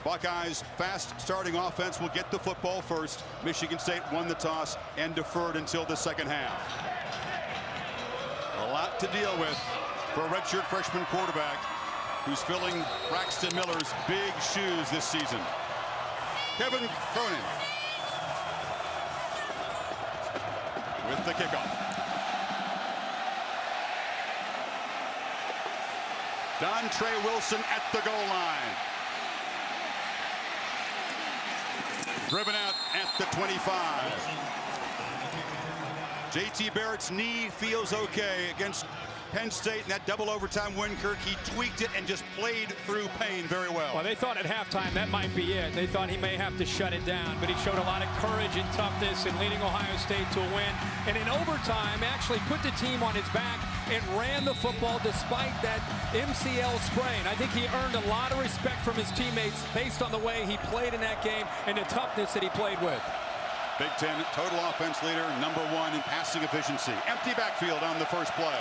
Buckeyes' fast starting offense will get the football first. Michigan State won the toss and deferred until the second half. A lot to deal with for a redshirt freshman quarterback who's filling Braxton Miller's big shoes this season. Kevin Cronin with the kickoff. Dontre Wilson at the goal line. Driven out at the 25. J.T. Barrett's knee feels okay against Penn State in that double overtime win. Kirk, he tweaked it and just played through pain very well. Well, they thought at halftime that might be it. They thought he may have to shut it down, but he showed a lot of courage and toughness in leading Ohio State to a win. And in overtime, actually put the team on his back and ran the football despite that MCL sprain. I think he earned a lot of respect from his teammates based on the way he played in that game and the toughness that he played with. Big Ten total offense leader, #1 in passing efficiency. Empty backfield on the first play.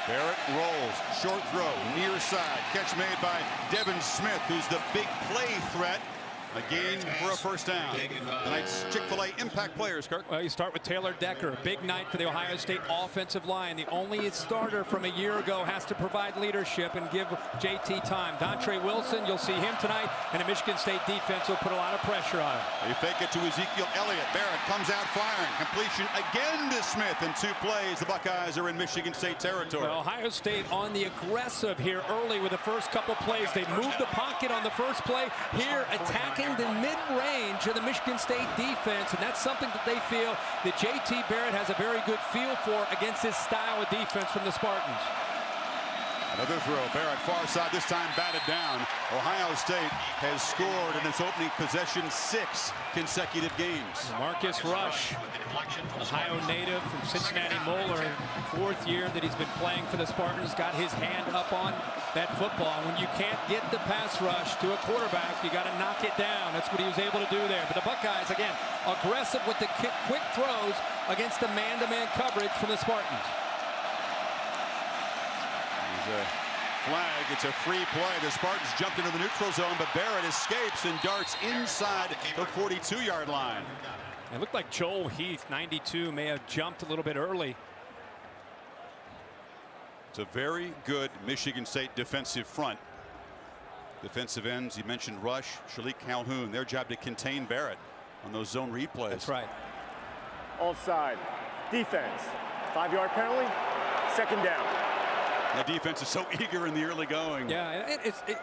Barrett rolls, short throw, near side. Catch made by Devin Smith, who's the big play threat. A gain for a first down. Tonight's Chick-fil-A impact players, Kirk. Well, you start with Taylor Decker. A big night for the Ohio State offensive line. The only starter from a year ago has to provide leadership and give JT time. Dontre Wilson, you'll see him tonight, and the Michigan State defense will put a lot of pressure on him. They fake it to Ezekiel Elliot. Barrett comes out firing. Completion again to Smith. In 2 plays, the Buckeyes are in Michigan State territory. Well, Ohio State on the aggressive here early with the first couple plays. They moved the pocket on the first play. Here attacking the mid-range of the Michigan State defense, and that's something that they feel that J.T. Barrett has a very good feel for against this style of defense from the Spartans. Another throw. Barrett far side, this time batted down. Ohio State has scored in its opening possession 6 consecutive games. Marcus Rush, Ohio native from Cincinnati Moeller, 4th year that he's been playing for the Spartans, got his hand up on that football. When you can't get the pass rush to a quarterback, you got to knock it down. That's what he was able to do there. But the Buckeyes, again, aggressive with the quick throws against the man-to-man coverage from the Spartans. A flag. It's a free play. The Spartans jumped into the neutral zone, but Barrett escapes and darts inside the 42-yard line. It looked like Joel Heath, 92, may have jumped a little bit early. It's a very good Michigan State defensive front. Defensive ends, you mentioned Rush, Shalik Calhoun, their job to contain Barrett on those zone read plays. That's right. Offside. Defense. 5-yard penalty. 2nd down. The defense is so eager in the early going. Yeah,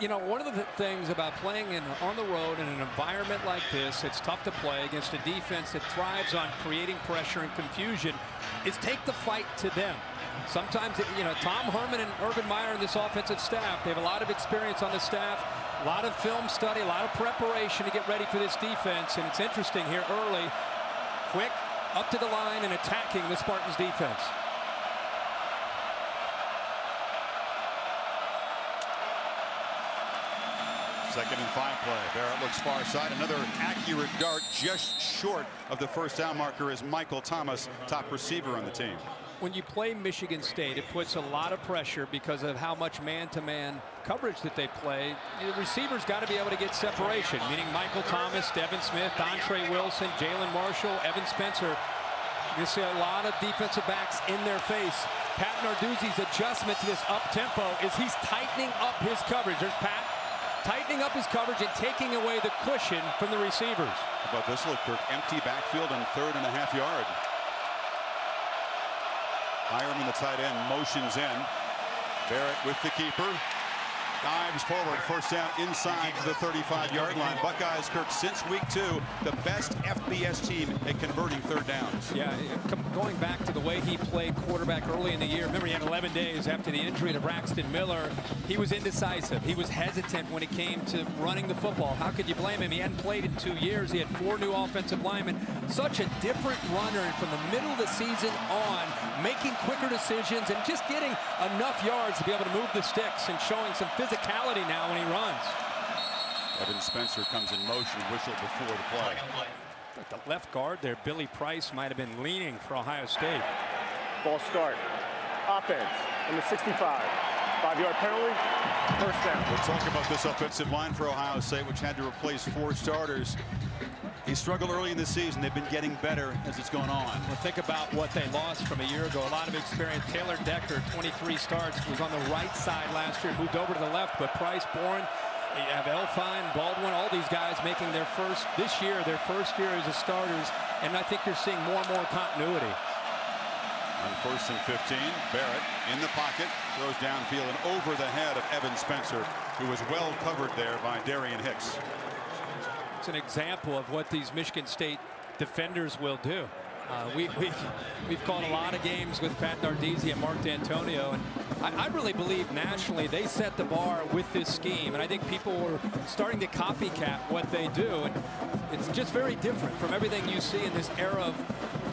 you know, one of the things about playing on the road in an environment like this, it's tough to play against a defense that thrives on creating pressure and confusion, is take the fight to them. Sometimes, you know, Tom Herman and Urban Meyer and this offensive staff, they have a lot of experience on the staff, a lot of film study, a lot of preparation to get ready for this defense. And it's interesting here early, quick, up to the line and attacking the Spartans defense. Second and 5 play. Barrett looks far side. Another accurate dart just short of the first down marker is Michael Thomas, top receiver on the team. When you play Michigan State, it puts a lot of pressure because of how much man-to-man coverage that they play. The receivers got to be able to get separation, meaning Michael Thomas, Devin Smith, Dontre Wilson, Jalen Marshall, Evan Spencer. You see a lot of defensive backs in their face. Pat Narduzzi's adjustment to this up-tempo is he's tightening up his coverage. There's Pat tightening up his coverage and taking away the cushion from the receivers. How about this look, Kirk? Empty backfield on 3rd and a half yard. Hiram, the tight end, motions in. Barrett with the keeper. Dives forward, first down inside the 35-yard line. Buckeyes, Kirk, since week 2, the best FBS team at converting 3rd downs. Yeah, going back to the way he played quarterback early in the year. Remember, he had 11 days after the injury to Braxton Miller. He was indecisive. He was hesitant when it came to running the football. How could you blame him? He hadn't played in 2 years. He had 4 new offensive linemen. Such a different runner from the middle of the season on, making quicker decisions and just getting enough yards to be able to move the sticks and showing some physicality now when he runs. Evan Spencer comes in motion, whistle before the play. The left guard there, Billy Price, might have been leaning for Ohio State. Ball start. Offense on the 65. 5-yard penalty, first down. We'll talk about this offensive line for Ohio State, which had to replace 4 starters. He struggled early in the season. They've been getting better as it's going on. Well, think about what they lost from a year ago. A lot of experience. Taylor Decker, 23 starts, was on the right side last year, moved over to the left. But Price, Bourne, you have Elfine, Baldwin, all these guys making their first their first year as a starters. And I think you're seeing more and more continuity. On 1st and 15, Barrett in the pocket, throws downfield and over the head of Evan Spencer, who was well covered there by Darian Hicks. It's an example of what these Michigan State defenders will do. We've called a lot of games with Pat Nardizzi and Mark D'Antonio, and I really believe nationally they set the bar with this scheme, and I think people were starting to copycat what they do, and it's just very different from everything you see in this era of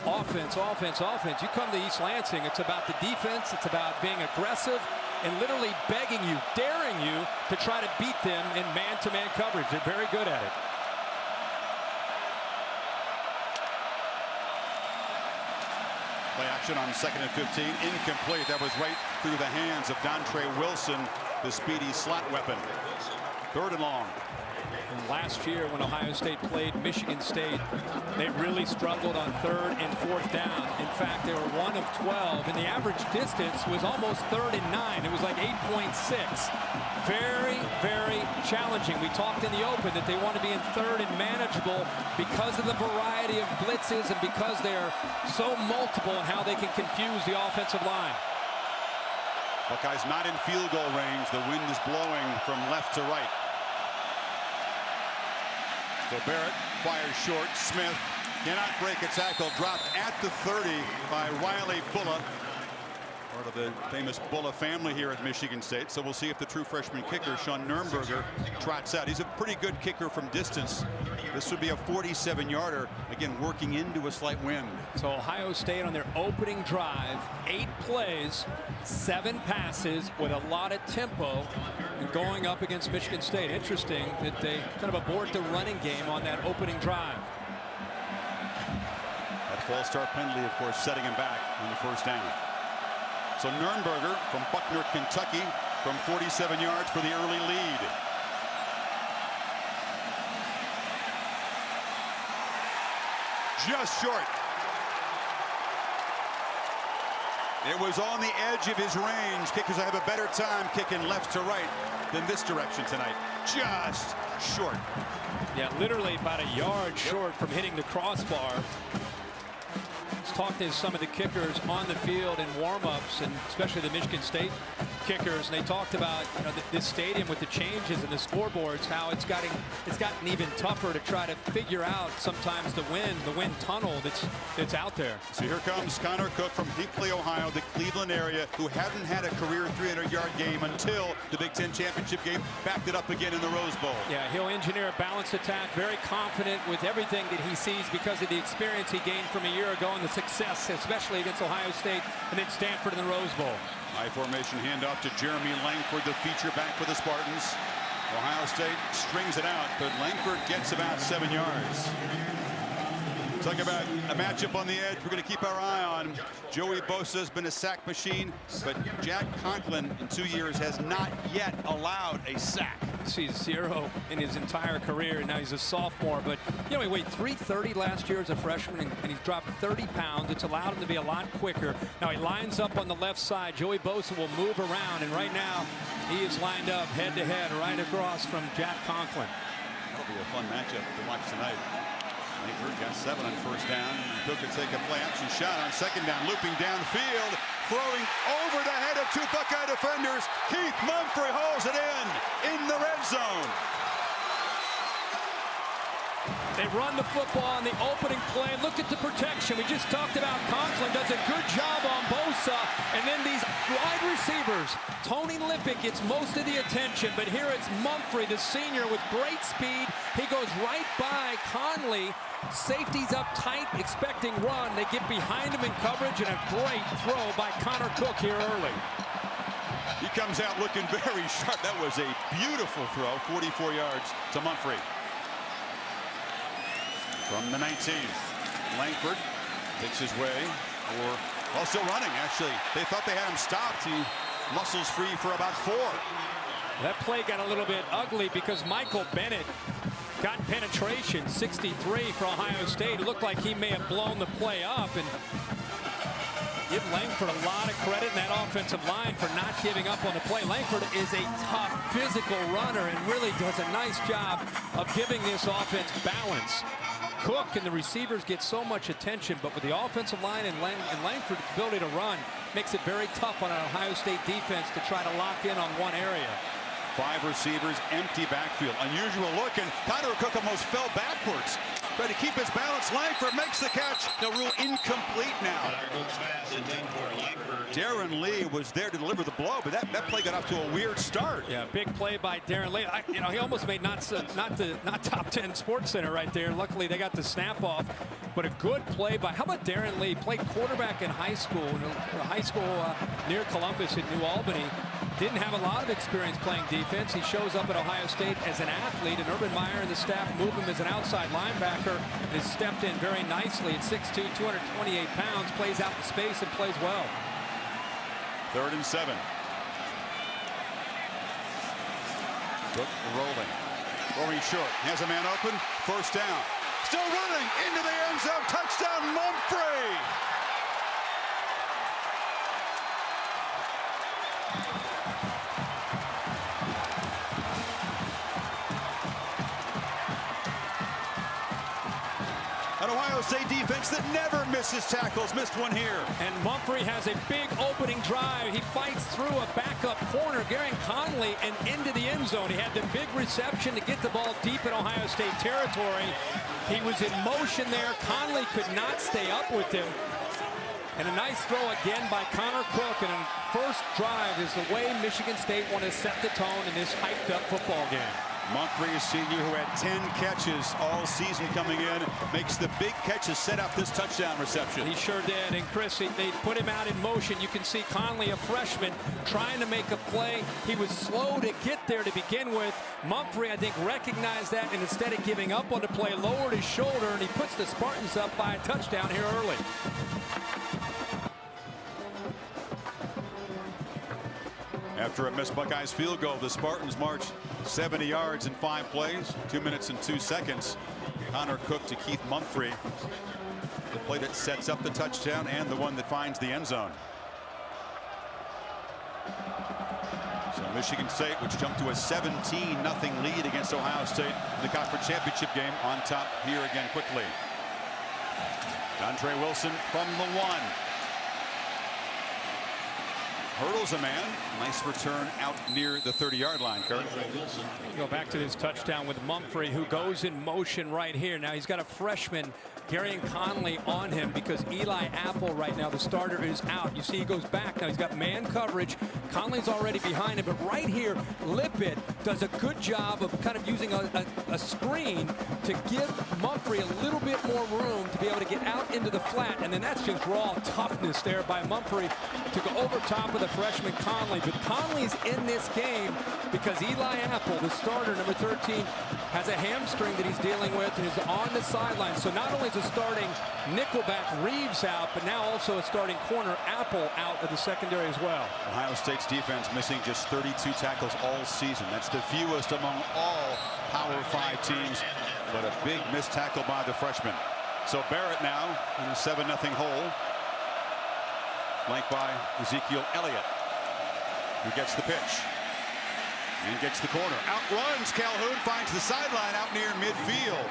offense. You come to East Lansing, it's about the defense, it's about being aggressive and literally begging you, daring you to try to beat them in man-to-man coverage. They're very good at it. Play action on 2nd and 15, incomplete. That was right through the hands of Dontre Wilson, the speedy slot weapon. 3rd and long. And last year when Ohio State played Michigan State, they really struggled on 3rd and 4th down. In fact, they were 1 of 12, and the average distance was almost 3rd and 9. It was like 8.6. Very, very challenging. We talked in the open that they want to be in 3rd and manageable because of the variety of blitzes and because they're so multiple in how they can confuse the offensive line. Buckeyes not in field goal range. The wind is blowing from left to right. So Barrett fires short. Smith cannot break a tackle. Dropped at the 30 by Riley Bulla, part of the famous Bulla family here at Michigan State. So we'll see if the true freshman kicker, Sean Nurnberger, trots out. He's a pretty good kicker from distance. This would be a 47-yarder, again, working into a slight wind. So Ohio State on their opening drive, 8 plays, 7 passes with a lot of tempo and going up against Michigan State. Interesting that they kind of abort the running game on that opening drive. That false start penalty, of course, setting him back on the 1st down. So Nurnberger from Buckner, Kentucky, from 47 yards for the early lead. Just short. It was on the edge of his range. Kickers have a better time kicking left to right than this direction tonight. Just short. Yeah, literally about a yard short from hitting the crossbar. Let's talk to some of the kickers on the field in warm-ups, and especially the Michigan State kickers. And they talked about, you know, this stadium with the changes and the scoreboards, how it's gotten even tougher to try to figure out sometimes the wind tunnel that's out there. So here comes Connor Cook from Hinckley, Ohio, the Cleveland area, who hadn't had a career 300-yard game until the Big Ten championship game. Backed it up again in the Rose Bowl. Yeah, he'll engineer a balanced attack, very confident with everything that he sees because of the experience he gained from a year ago and the success, especially against Ohio State and then Stanford in the Rose Bowl. High formation handoff to Jeremy Langford, the feature back for the Spartans. Ohio State strings it out, but Langford gets about 7 yards. Talk about a matchup on the edge we're going to keep our eye on. Joey Bosa has been a sack machine, but Jack Conklin in 2 years has not yet allowed a sack. He's 0 in his entire career, and now he's a sophomore. But, you know, he weighed 330 last year as a freshman, and he's dropped 30 pounds. It's allowed him to be a lot quicker. Now he lines up on the left side. Joey Bosa will move around, and right now he is lined up head-to-head right across from Jack Conklin. That'll be a fun matchup to watch tonight. Langford got 7 on 1st down. Cook could take a play-action shot on 2nd down, looping downfield, throwing over the head of 2 Buckeye defenders. Keith Mumphrey hauls it in the red zone. They run the football on the opening play. Look at the protection. We just talked about Conklin does a good job on Bosa. And then these wide receivers. Tony Lippick gets most of the attention, but here it's Mumphrey, the senior, with great speed. He goes right by Conley. Safety's up tight, expecting run. They get behind him in coverage, and a great throw by Connor Cook here early. He comes out looking very sharp. That was a beautiful throw, 44 yards to Mumphrey. From the 19, Langford makes his way, or also running, actually. They thought they had him stopped. He muscles free for about 4. That play got a little bit ugly because Michael Bennett got penetration, 63 for Ohio State. It looked like he may have blown the play up, and give Langford a lot of credit in that offensive line for not giving up on the play. Langford is a tough physical runner and really does a nice job of giving this offense balance. Cook and the receivers get so much attention, but with the offensive line and Langford's ability to run makes it very tough on an Ohio State defense to try to lock in on one area. 5 receivers, empty backfield. Unusual look, and Connor Cook almost fell backwards. Trying to keep his balance. Langford makes the catch. They'll rule incomplete now. Darren Lee was there to deliver the blow, but that play got off to a weird start. Yeah, big play by Darren Lee. He almost made not top 10 Sports Center right there. Luckily, they got the snap off, but a good play by. How about Darren Lee? Played quarterback in high school, near Columbus in New Albany. Didn't have a lot of experience playing defense. He shows up at Ohio State as an athlete, and Urban Meyer and the staff move him as an outside linebacker and has stepped in very nicely at 6'2", 228 pounds, plays out in space and plays well. 3rd and 7. Cook rolling. Going short. Has a man open. 1st down. Still running into the end zone. Touchdown, Mumphrey. An Ohio State defense that never misses tackles. Missed one here. And Mumphrey has a big opening drive. He fights through a backup corner, Garrett Conley, and into the end zone. He had the big reception to get the ball deep in Ohio State territory. He was in motion there. Conley could not stay up with him. And a nice throw again by Connor Cook. And a first drive is the way Michigan State want to set the tone in this hyped-up football game. Mumphrey, a senior who had 10 catches all season coming in, makes the big catches, set up this touchdown reception. He sure did. And Chris, they put him out in motion. You can see Conley, a freshman, trying to make a play. He was slow to get there to begin with. Mumphrey, I think, recognized that, and instead of giving up on the play, lowered his shoulder, and he puts the Spartans up by a touchdown here early. After a missed Buckeyes field goal, the Spartans march 70 yards in 5 plays, 2 minutes and 2 seconds. Connor Cook to Keith Mumphrey. The play that sets up the touchdown and the one that finds the end zone. So Michigan State, which jumped to a 17-0 lead against Ohio State in the conference championship game, on top here again quickly. Dontre Wilson from the 1. Hurdles a man. Nice return out near the 30-yard line, Kurt. Go back to this touchdown with Mumphrey, who goes in motion right here. Now he's got a freshman, Garrett Conley, on him because Eli Apple right now, the starter, is out. You see he goes back. Now he's got man coverage. Conley's already behind him, but right here, Lippitt does a good job of kind of using a screen to give Mumphrey a little bit more room to be able to get out into the flat, and then that's just raw toughness there by Mumphrey to go over top of the freshman Conley. But Conley's in this game because Eli Apple, the starter, number 13, has a hamstring that he's dealing with and is on the sideline. So not only is a starting nickelback Reeves out, but now also a starting corner Apple out of the secondary as well. Ohio State's defense missing just 32 tackles all season. That's the fewest among all Power 5 teams, but a big missed tackle by the freshman. So Barrett now in a 7-0 hole, flanked by Ezekiel Elliot, who gets the pitch and gets the corner. Outruns Calhoun, finds the sideline out near midfield.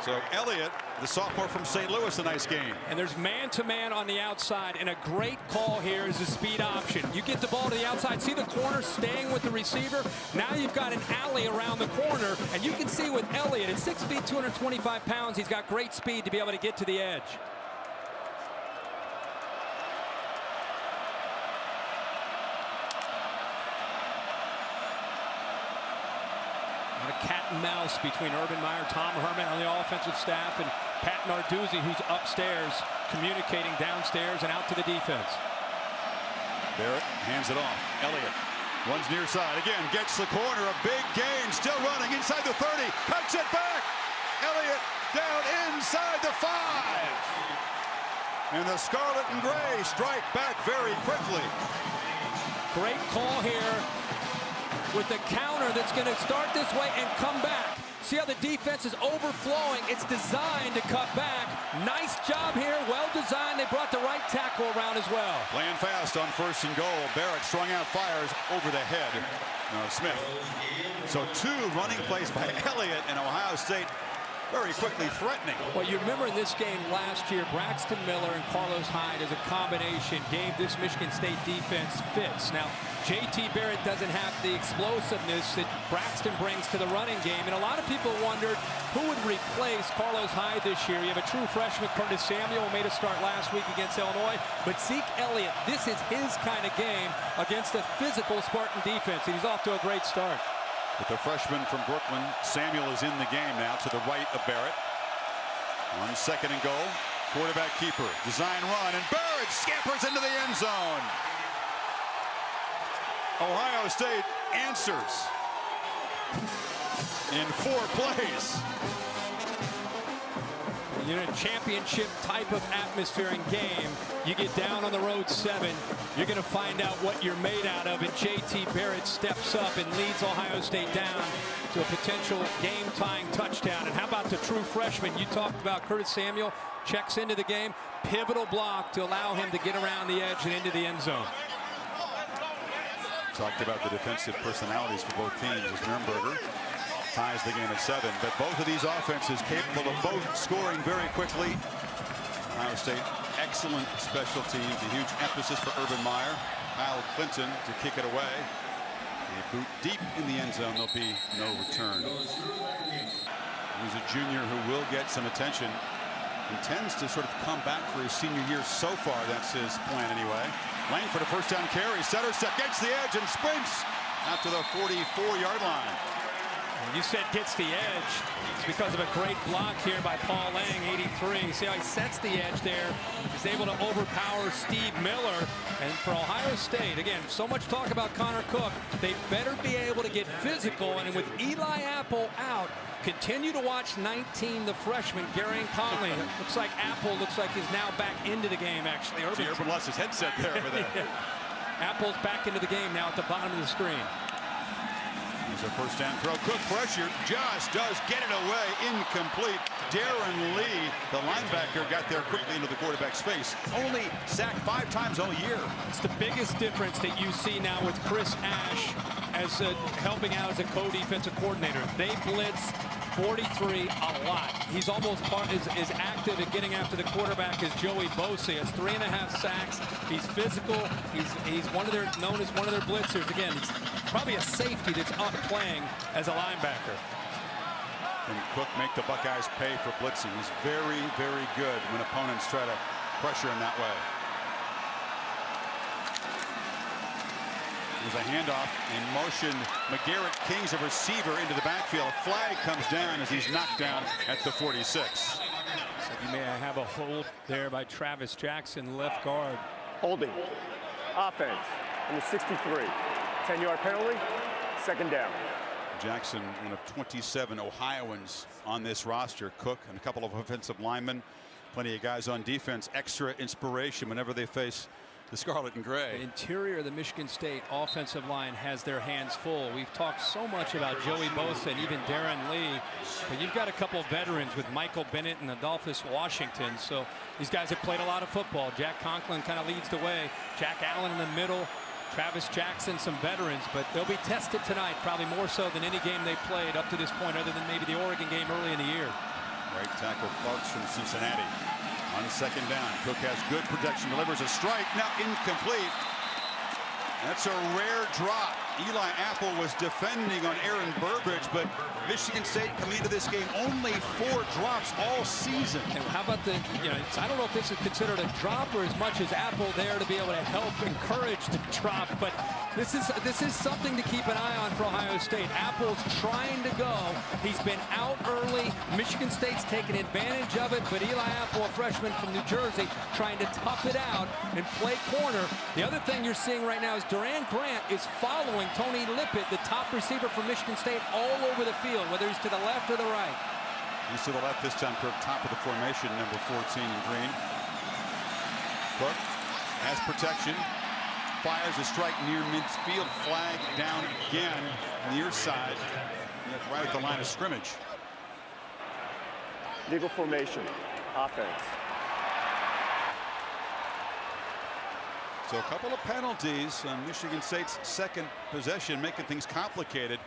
So Elliot, the sophomore from St. Louis, a nice game. And there's man-to-man on the outside, and a great call here is the speed option. You get the ball to the outside, see the corner staying with the receiver. Now you've got an alley around the corner, and you can see with Elliot, at 6 feet, 225 pounds, he's got great speed to be able to get to the edge. Cat and mouse between Urban Meyer, Tom Herman on the offensive staff, and Pat Narduzzi, who's upstairs communicating downstairs and out to the defense. Barrett hands it off. Elliot runs near side again, gets the corner, a big gain, still running inside the 30, cuts it back. Elliot down inside the 5. And the Scarlet and Gray strike back very quickly. Great call here with the counter that's going to start this way and come back. See how the defense is overflowing. It's designed to cut back. Nice job here. Well designed. They brought the right tackle around as well. Playing fast on 1st and goal. Barrett strung out, fires over the head of Smith. So 2 running plays by Elliot, and Ohio State very quickly threatening. Well, you remember in this game last year, Braxton Miller and Carlos Hyde as a combination gave this Michigan State defense fits. Now, J.T. Barrett doesn't have the explosiveness that Braxton brings to the running game, and a lot of people wondered who would replace Carlos Hyde this year. You have a true freshman, Curtis Samuel, made a start last week against Illinois, but Zeke Elliott, this is his kind of game against a physical Spartan defense, and he's off to a great start. With the freshman from Brooklyn, Samuel is in the game now to the right of Barrett. 1 second and goal. Quarterback keeper, design run, and Barrett scampers into the end zone. Ohio State answers in 4 plays. In a championship type of atmosphere and game, you get down on the road 7, you're going to find out what you're made out of, and J.T. Barrett steps up and leads Ohio State down to a potential game-tying touchdown. And how about the true freshman? You talked about Curtis Samuel, checks into the game, pivotal block to allow him to get around the edge and into the end zone. Talked about the defensive personalities for both teams as Nuremberger ties the game at 7, but both of these offenses capable of both scoring very quickly. Ohio State, excellent special teams, a huge emphasis for Urban Meyer. Kyle Clinton to kick it away. A boot deep in the end zone, there'll be no return. He's a junior who will get some attention. Intends to sort of come back for his senior year so far, that's his plan anyway. Lane for the 1st down carry, center step, gets the edge and sprints out to the 44-yard line. You said gets the edge. It's because of a great block here by Paul Lang, 83. See how he sets the edge there. He's able to overpower Steve Miller. And for Ohio State, again, so much talk about Connor Cook. They better be able to get physical. And with Eli Apple out, continue to watch 19, the freshman, Gary Conley. Looks like Apple looks like he's now back into the game, actually. Urban lost his headset there over there. Apple's back into the game now at the bottom of the screen. Here's a 1st down throw. Cook pressure, just does get it away. Incomplete. Darren Lee, the linebacker, got there quickly into the quarterback's face. Only sacked 5 times all year. It's the biggest difference that you see now with Chris Ash as helping out as a co-defensive coordinator. They blitz 43 a lot. He's almost as active at getting after the quarterback as Joey Bosa. He has 3.5 sacks. He's physical. He's known as one of their blitzers. Again, he's probably a safety that's up playing as a linebacker. Can Cook make the Buckeyes pay for blitzing? He's very, very good when opponents try to pressure him that way. There's a handoff in motion. McGarrett King's a receiver into the backfield. A flag comes down as he's knocked down at the 46. So you may have a hold there by Travis Jackson, left guard. Holding. Offense on the 63. 10-yard penalty. 2nd down. Jackson, one of 27 Ohioans on this roster. Cook and a couple of offensive linemen. Plenty of guys on defense. Extra inspiration whenever they face the Scarlet and Gray. The interior of the Michigan State offensive line has their hands full. We've talked so much about Joey Bosa and even Darren Lee, but you've got a couple of veterans with Michael Bennett and Adolphus Washington. So these guys have played a lot of football. Jack Conklin kind of leads the way. Jack Allen in the middle. Travis Jackson, some veterans, but they'll be tested tonight, probably more so than any game they played up to this point, other than maybe the Oregon game early in the year. Right tackle Parks from Cincinnati. On 2nd down, Cook has good protection, delivers a strike, now incomplete. That's a rare drop. Eli Apple was defending on Aaron Burbridge, but Michigan State coming into this game only 4 drops all season. And how about the, I don't know if this is considered a drop or as much as Apple there to be able to help encourage the drop, but this is something to keep an eye on for Ohio State. Apple's trying to go. He's been out early. Michigan State's taken advantage of it, but Eli Apple, a freshman from New Jersey, trying to tough it out and play corner. The other thing you're seeing right now is Duran Grant is following Tony Lippett, the top receiver from Michigan State, all over the field, whether he's to the left or the right. He's to the left this time, Kirk, top of the formation, number 14 in green. Cook has protection, fires a strike near midfield. Flag down again near side. Right at the line of scrimmage. Legal formation. Offense. So a couple of penalties on Michigan State's second possession, making things complicated.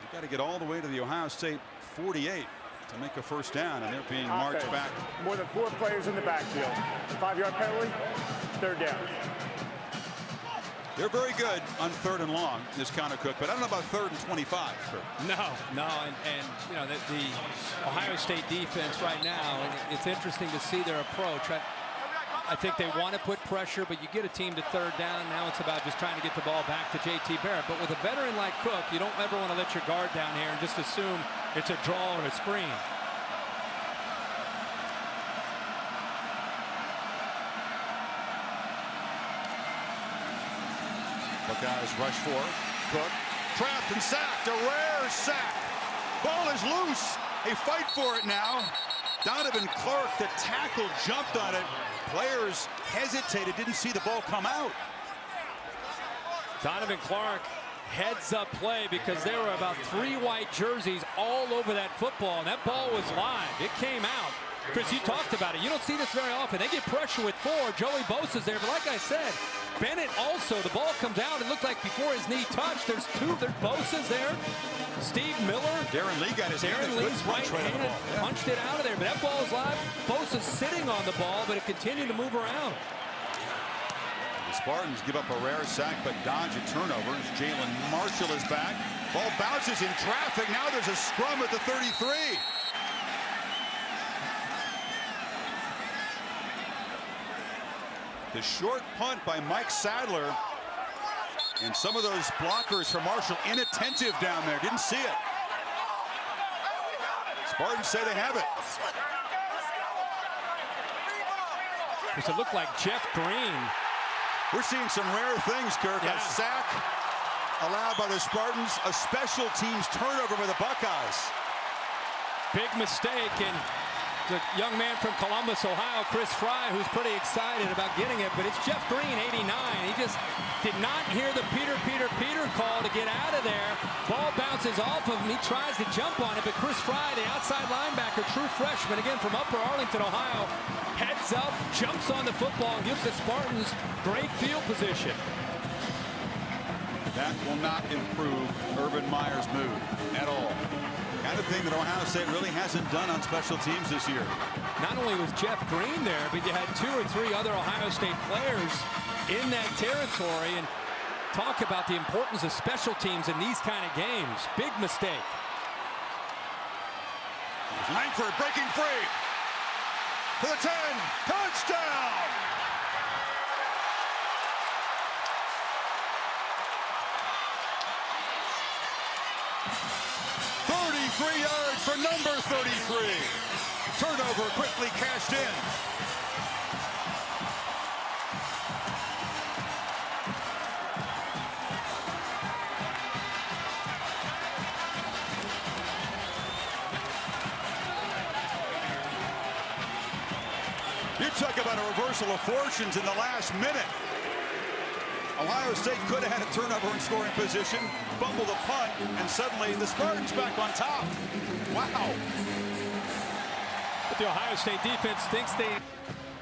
You got to get all the way to the Ohio State 48 to make a first down, and they're being marched back. More than 4 players in the backfield. 5-yard penalty, 3rd down. They're very good on 3rd and long, this counter Cook, but I don't know about 3rd and 25. No, and you know, the Ohio State defense right now, it's interesting to see their approach. I think they want to put pressure, but you get a team to 3rd down. Now it's about just trying to get the ball back to J.T. Barrett. But with a veteran like Cook, you don't ever want to let your guard down here and just assume it's a draw or a screen. Buckeyes rush for Cook. Trapped and sacked. A rare sack. Ball is loose. They fight for it now. Donovan Clark, the tackle, jumped on it. Players hesitated, didn't see the ball come out. Donovan Clark heads up play because there were about 3 white jerseys all over that football, and that ball was live. It came out. Chris, you talked about it. You don't see this very often. They get pressure with 4. Joey Bosa's there, but like I said, Bennett also, the ball comes out. It looked like before his knee touched. There's 2. There's Bosa's there. Steve Miller. Darren Lee got his hand. Darren Lee's right hand punched it out of there, but that ball is live. Bosa's sitting on the ball, but it continued to move around. The Spartans give up a rare sack, but dodge a turnover. Jalen Marshall is back. Ball bounces in traffic. Now there's a scrum at the 33. The short punt by Mike Sadler. And some of those blockers for Marshall inattentive down there. Didn't see it. Spartans say they have it. It looked like Jeff Green. We're seeing some rare things, Kirk. Yeah. A sack allowed by the Spartans. A special teams turnover by the Buckeyes. Big mistake, and the young man from Columbus, Ohio, Chris Fry, who's pretty excited about getting it, but it's Jeff Green, 89. He just did not hear the Peter call to get out of there. Ball bounces off of him. He tries to jump on it, but Chris Fry, the outside linebacker, true freshman, again from Upper Arlington, Ohio, heads up, jumps on the football, and gives the Spartans great field position. That will not improve Urban Meyer's mood at all. Kind of thing that Ohio State really hasn't done on special teams this year. Not only was Jeff Green there, but you had 2 or 3 other Ohio State players in that territory. And talk about the importance of special teams in these kind of games. Big mistake. Langford breaking free. To the 10. Touchdown! Yards for number 33. Turnover quickly cashed in. You talk about a reversal of fortunes in the last minute. Ohio State could have had a turnover in scoring position, fumbled a punt, and suddenly the Spartans back on top. Wow. But the Ohio State defense thinks they...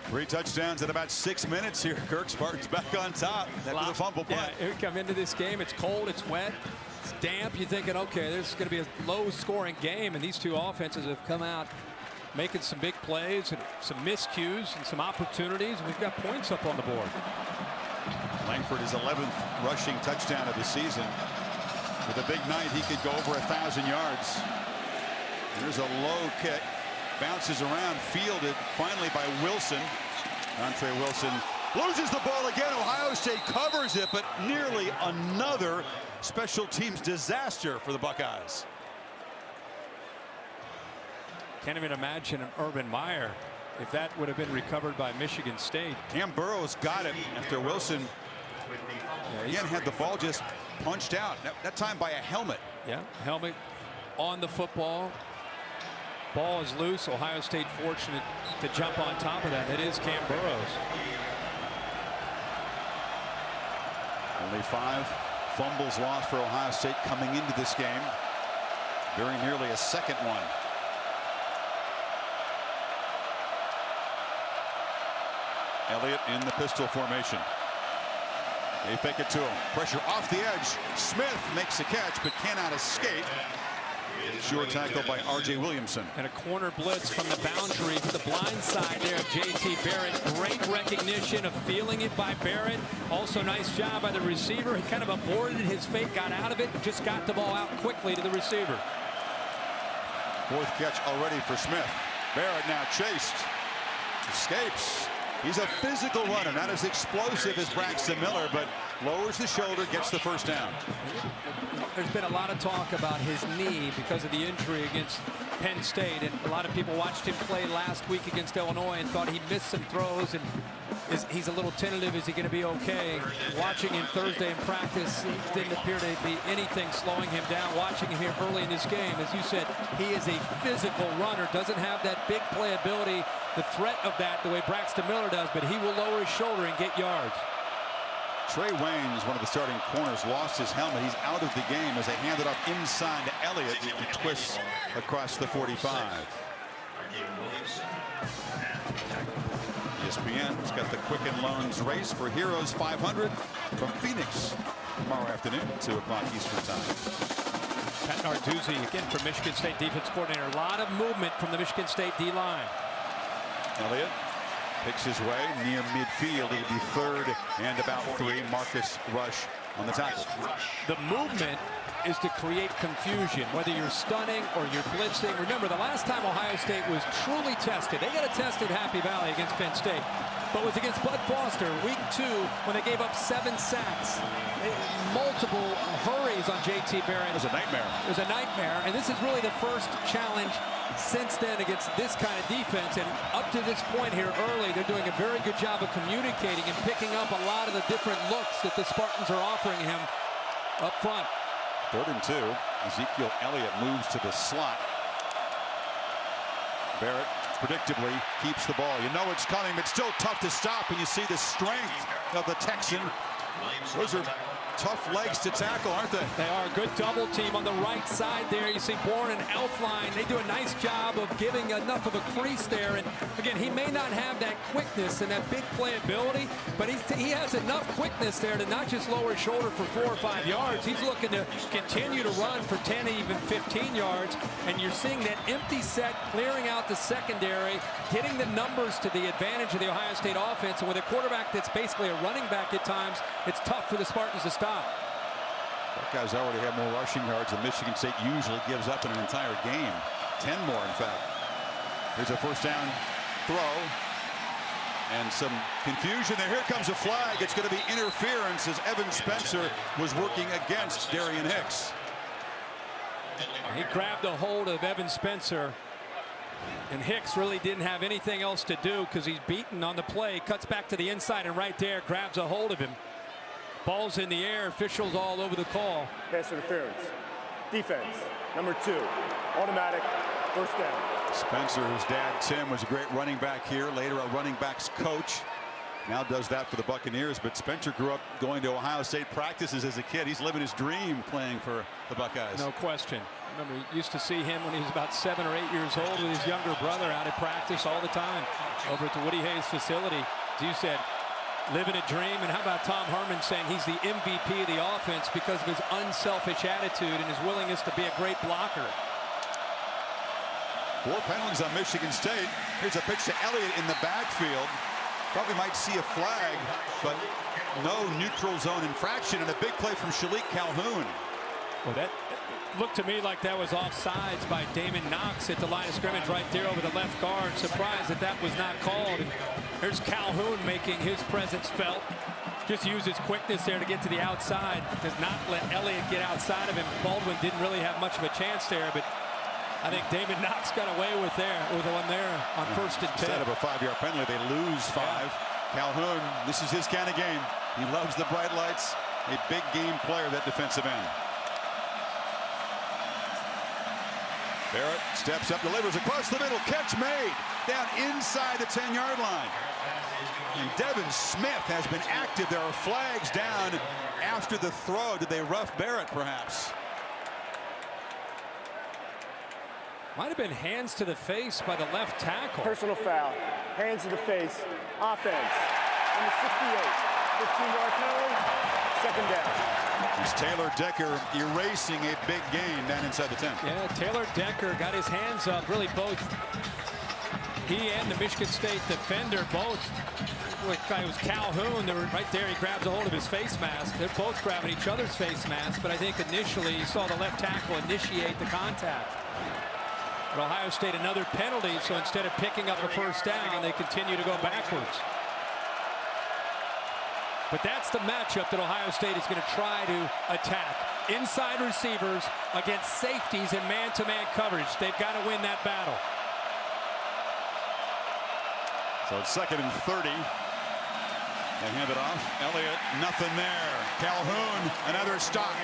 3 touchdowns in about 6 minutes here. Kirk, Spartans back on top after the fumble punt. Yeah, we come into this game, it's cold, it's wet, it's damp. You're thinking, okay, this is going to be a low-scoring game, and these 2 offenses have come out making some big plays and some miscues and some opportunities. We've got points up on the board. Langford is 11th rushing touchdown of the season. With a big night, he could go over 1,000 yards. There's a low kick, bounces around, fielded finally by Wilson. Dontre Wilson loses the ball again. Ohio State covers it, but nearly another special teams disaster for the Buckeyes. Can't even imagine Urban Meyer if that would have been recovered by Michigan State. Cam Burrows got it after Wilson again had the ball just punched out, that time by a helmet. Yeah, helmet on the football. Ball is loose. Ohio State fortunate to jump on top of that. It is Cam Burrows. Only 5 fumbles lost for Ohio State coming into this game. Very nearly a second one. Elliot in the pistol formation. They fake it to him. Pressure off the edge. Smith makes a catch but cannot escape. Short tackle by R.J. Williamson. And a corner blitz from the boundary to the blind side there of J.T. Barrett. Great recognition of feeling it by Barrett. Also nice job by the receiver. He kind of aborted his fake, got out of it, and just got the ball out quickly to the receiver. 4th catch already for Smith. Barrett now chased. Escapes. He's a physical runner, not as explosive as Braxton Miller, but lowers the shoulder, gets the first down. There's been a lot of talk about his knee because of the injury against Penn State, and a lot of people watched him play last week against Illinois and thought he missed some throws, and he's a little tentative. Is he going to be okay? Watching him Thursday in practice, he didn't appear to be anything slowing him down. Watching him here early in this game, as you said, he is a physical runner, doesn't have that big playability, the threat of that the way Braxton Miller does, but he will lower his shoulder and get yards. Trey Waynes, one of the starting corners, lost his helmet. He's out of the game as they hand it off inside to Elliot, who twists across the 45. ESPN's got the Quicken Loans Race for Heroes 500 from Phoenix tomorrow afternoon, 2 o'clock Eastern Time. Pat Narduzzi, again, from Michigan State defense coordinator. A lot of movement from the Michigan State D-line. Elliot picks his way near midfield. He'll be 3rd and about 3. Marcus Rush on the tackle. The movement is to create confusion, whether you're stunning or you're blitzing. Remember, the last time Ohio State was truly tested, they got it tested Happy Valley against Penn State, but it was against Bud Foster, week 2, when they gave up 7 sacks. Multiple hurries on J.T. Barrett. It was a nightmare. It was a nightmare, and this is really the first challenge since then against this kind of defense. And up to this point here early, they're doing a very good job of communicating and picking up a lot of the different looks that the Spartans are offering him up front. 3rd and 2. Ezekiel Elliott moves to the slot. Barrett predictably keeps the ball. You know it's coming, but still tough to stop, and you see the strength of the Texan. Those are tough legs to tackle, aren't they? They are a good double team on the right side there. You see Bourne and Elfline. They do a nice job of giving enough of a crease there. And again, he may not have that quickness and that big playability, but he has enough quickness there to not just lower his shoulder for 4 or 5 yards. He's looking to continue to run for 10, even 15 yards. And you're seeing that empty set, clearing out the secondary, getting the numbers to the advantage of the Ohio State offense. And with a quarterback that's basically a running back at times, it's tough for the Spartans to stop. Buckeyes already have more rushing yards than Michigan State usually gives up in an entire game. 10 more, in fact. Here's a first down throw. And some confusion there. Here comes a flag. It's going to be interference as Evan Spencer was working against Darian Hicks. He grabbed a hold of Evan Spencer. And Hicks really didn't have anything else to do because he's beaten on the play. Cuts back to the inside and right there grabs a hold of him. Ball's in the air. Officials all over the call. Pass interference. Defense, number 2. Automatic, first down. Spencer, whose dad Tim was a great running back here, later a running backs coach. Now does that for the Buccaneers, but Spencer grew up going to Ohio State practices as a kid. He's living his dream playing for the Buckeyes. No question. Remember, you used to see him when he was about 7 or 8 years old with his younger brother out at practice all the time over at the Woody Hayes facility. As you said, living a dream. And how about Tom Herman saying he's the MVP of the offense because of his unselfish attitude and his willingness to be a great blocker. 4 penalties on Michigan State. Here's a pitch to Elliott in the backfield. Probably might see a flag, but no neutral zone infraction, and a big play from Shalik Calhoun. Well, that looked to me like that was offsides by Damon Knox at the line of scrimmage right there over the left guard. Surprised that that was not called. And here's Calhoun making his presence felt. Just used his quickness there to get to the outside. Does not let Elliott get outside of him. Baldwin didn't really have much of a chance there, but I think Damon Knox got away with the one there on 1st and 10. Instead of a 5-yard penalty, they lose 5. Yeah. Calhoun, this is his kind of game. He loves the bright lights. A big game player, that defensive end. Barrett steps up, delivers across the middle. Catch made down inside the 10-yard line. And Devin Smith has been active. There are flags down after the throw. Did they rough Barrett, perhaps? Might have been hands to the face by the left tackle. Personal foul. Hands to the face. Offense. Number 68. 15-yard penalty. Second down. It's Taylor Decker erasing a big gain down inside the 10. Yeah, Taylor Decker got his hands up. Really both he and the Michigan State defender both. It was Calhoun. They were right there. He grabs a hold of his face mask. They're both grabbing each other's face masks. But I think initially you saw the left tackle initiate the contact. But Ohio State another penalty. So instead of picking up a first down, they continue to go backwards. But that's the matchup that Ohio State is going to try to attack. Inside receivers against safeties in man-to-man coverage. They've got to win that battle. So it's 2nd and 30. They hand it off. Elliot, nothing there. Calhoun, another stop.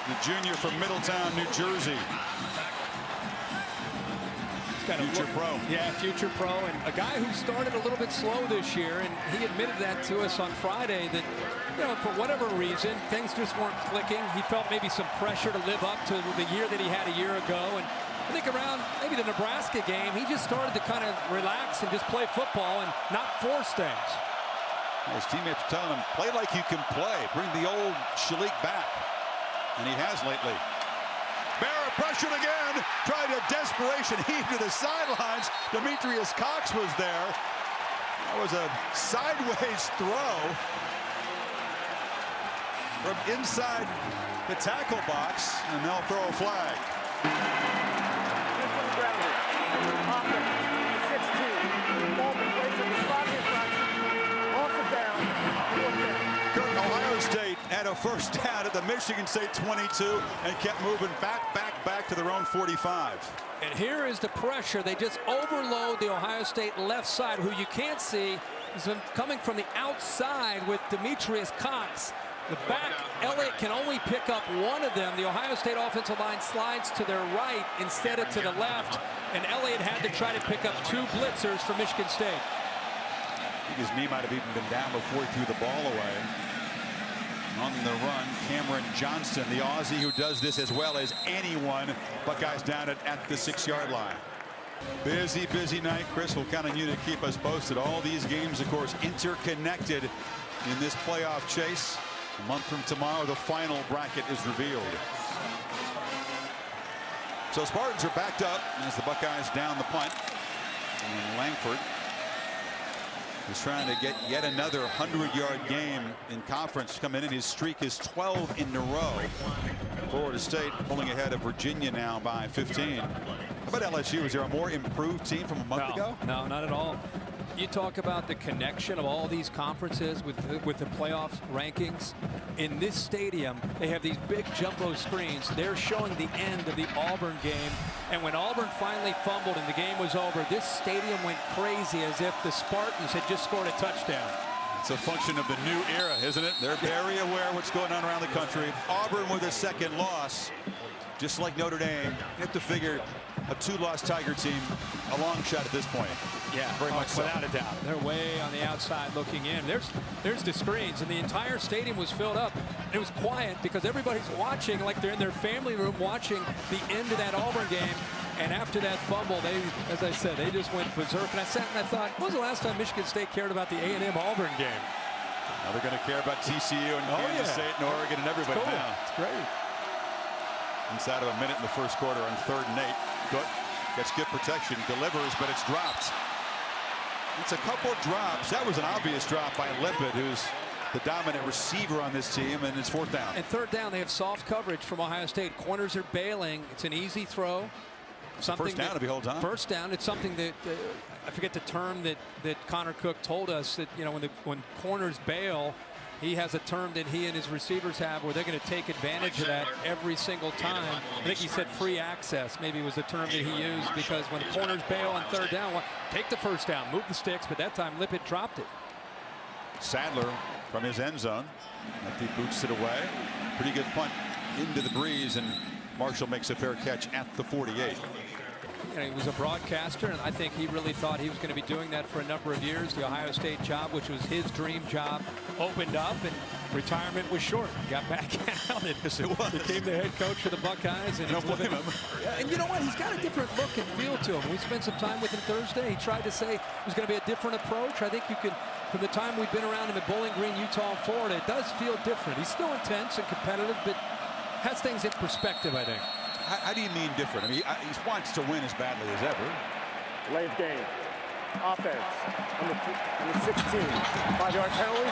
The junior from Middletown, New Jersey. Future pro. Yeah, future pro, and a guy who started a little bit slow this year, and he admitted that to us on Friday that, you know, for whatever reason, things just weren't clicking. He felt maybe some pressure to live up to the year that he had a year ago, and I think around maybe the Nebraska game, he just started to kind of relax and just play football and not force things. His teammates are telling him, play like you can play. Bring the old Shalik back, and he has lately. Barrett pressured again, tried a desperation heave to the sidelines. Demetrius Cox was there. That was a sideways throw from inside the tackle box, and they'll throw a flag. 16. Ball be placed in the spot in front. Also down. Ohio State had a first down at the Michigan State 22 and kept moving back to their own 45. And here is the pressure. They just overload the Ohio State left side, who you can't see is coming from the outside with Demetrius Cox. The back, Elliot can only pick up one of them. The Ohio State offensive line slides to their right instead of to the left, and Elliot had to try to pick up 2 blitzers for Michigan State. I think his knee might have even been down before he threw the ball away. On the run, Cameron Johnston, the Aussie who does this as well as anyone. Buckeyes down at the 6-yard line. Busy night. Chris, we'll count on you to keep us posted. All these games, of course, interconnected in this playoff chase. A month from tomorrow, the final bracket is revealed. So Spartans are backed up as the Buckeyes down the punt. And Langford is trying to get yet another 100-yard game in conference coming in. His streak is 12 in a row. Florida State pulling ahead of Virginia now by 15. How about LSU? Is there a more improved team from a month ago? No, not at all. You talk about the connection of all these conferences with the playoff rankings. In this stadium, they have these big jumbo screens. They're showing the end of the Auburn game. And when Auburn finally fumbled and the game was over, this stadium went crazy as if the Spartans had just scored a touchdown. It's a function of the new era, isn't it? They're very aware of what's going on around the country. Auburn with a second loss. Just like Notre Dame, you have to figure a 2-loss Tiger team a long shot at this point. Yeah, very much so. Without a doubt. They're way on the outside looking in. There's the screens, and the entire stadium was filled up. It was quiet because everybody's watching like they're in their family room watching the end of that Auburn game. And after that fumble, they, as I said, they just went berserk. And I sat and I thought, when was the last time Michigan State cared about the A&M Auburn game? Now they're going to care about TCU and Kansas State and Oregon and everybody now. It's great. Inside of a minute in the first quarter on 3rd and 8. Good. Gets good protection, delivers, but it's dropped. It's a couple drops. That was an obvious drop by Lippett, who's the dominant receiver on this team, and it's 4th down. And 3rd down, they have soft coverage from Ohio State. Corners are bailing. It's an easy throw. First down to be whole time. First down. It's something that I forget the term that Connor Cook told us that, you know, when corners bail, he has a term that he and his receivers have where they're going to take advantage of that every single time. I think he said free access maybe was the term that he used, because when the corners bail on 3rd down, well, take the first down, move the sticks, but that time Lippett dropped it. Sadler from his end zone. He boots it away. Pretty good punt into the breeze, and Marshall makes a fair catch at the 48. you know, he was a broadcaster, and I think he really thought he was going to be doing that for a number of years. The Ohio State job, which was his dream job, opened up, and retirement was short. He got back out and Yes, it was. became the head coach of the Buckeyes. And Don't blame him. Yeah, and you know what? He's got a different look and feel to him. We spent some time with him Thursday. He tried to say it was going to be a different approach. I think you can, from the time we've been around him at Bowling Green, Utah, and Florida, it does feel different. He's still intense and competitive, but has things in perspective, I think. How do you mean different? I mean, he wants to win as badly as ever. Delay of game. Offense. Number 16. 5-yard penalty.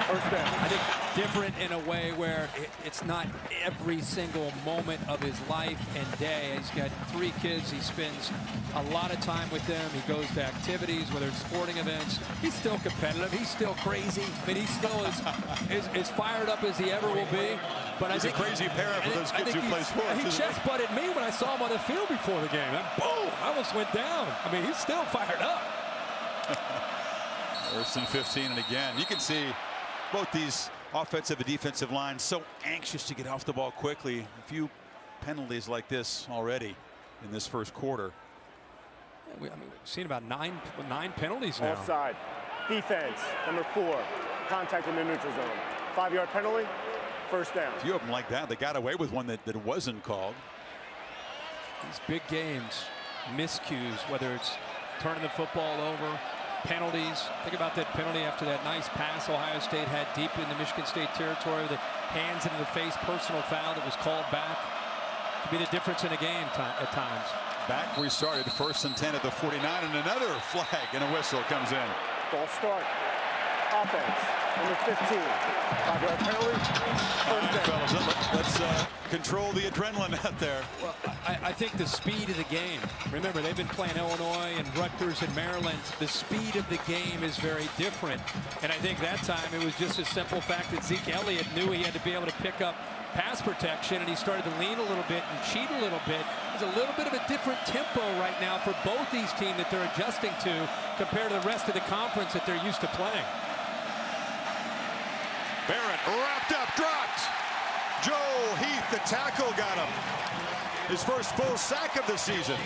First down. I think different in a way where it's not every single moment of his life and day. He's got 3 kids. He spends a lot of time with them. He goes to activities, whether it's sporting events. He's still competitive. He's still crazy. I mean, he's still as fired up as he ever will be. But He's a crazy parent for those kids who play sports. He chest butted me when I saw him on the field before the game. And boom, I almost went down. I mean, he's still fired up. First and 15, and again, you can see both these offensive and defensive lines so anxious to get off the ball quickly. A few penalties like this already in this first quarter. I mean, we've seen about nine penalties now. Offside. Defense. Number 4. Contact in the neutral zone. 5-yard penalty. First down. A few of them like that. They got away with one that wasn't called. These big games, miscues, whether it's turning the football over, penalties. Think about that penalty after that nice pass Ohio State had deep in the Michigan State territory with the hands into the face, personal foul that was called back. Could be the difference in a game at times. Back where we started, first and 10 at the 49, and another flag and a whistle comes in. False start. Offense. Number 15. 5-yard penalty. First down. Fellas, let's control the adrenaline out there. Well, I think the speed of the game. Remember, they've been playing Illinois and Rutgers and Maryland. The speed of the game is very different. And I think that time it was just a simple fact that Zeke Elliott knew he had to be able to pick up pass protection, and he started to lean a little bit and cheat a little bit. There's a little bit of a different tempo right now for both these teams that they're adjusting to compared to the rest of the conference that they're used to playing. Barrett wrapped up, dropped. Joe Heath, the tackle, got him. His first full sack of the season.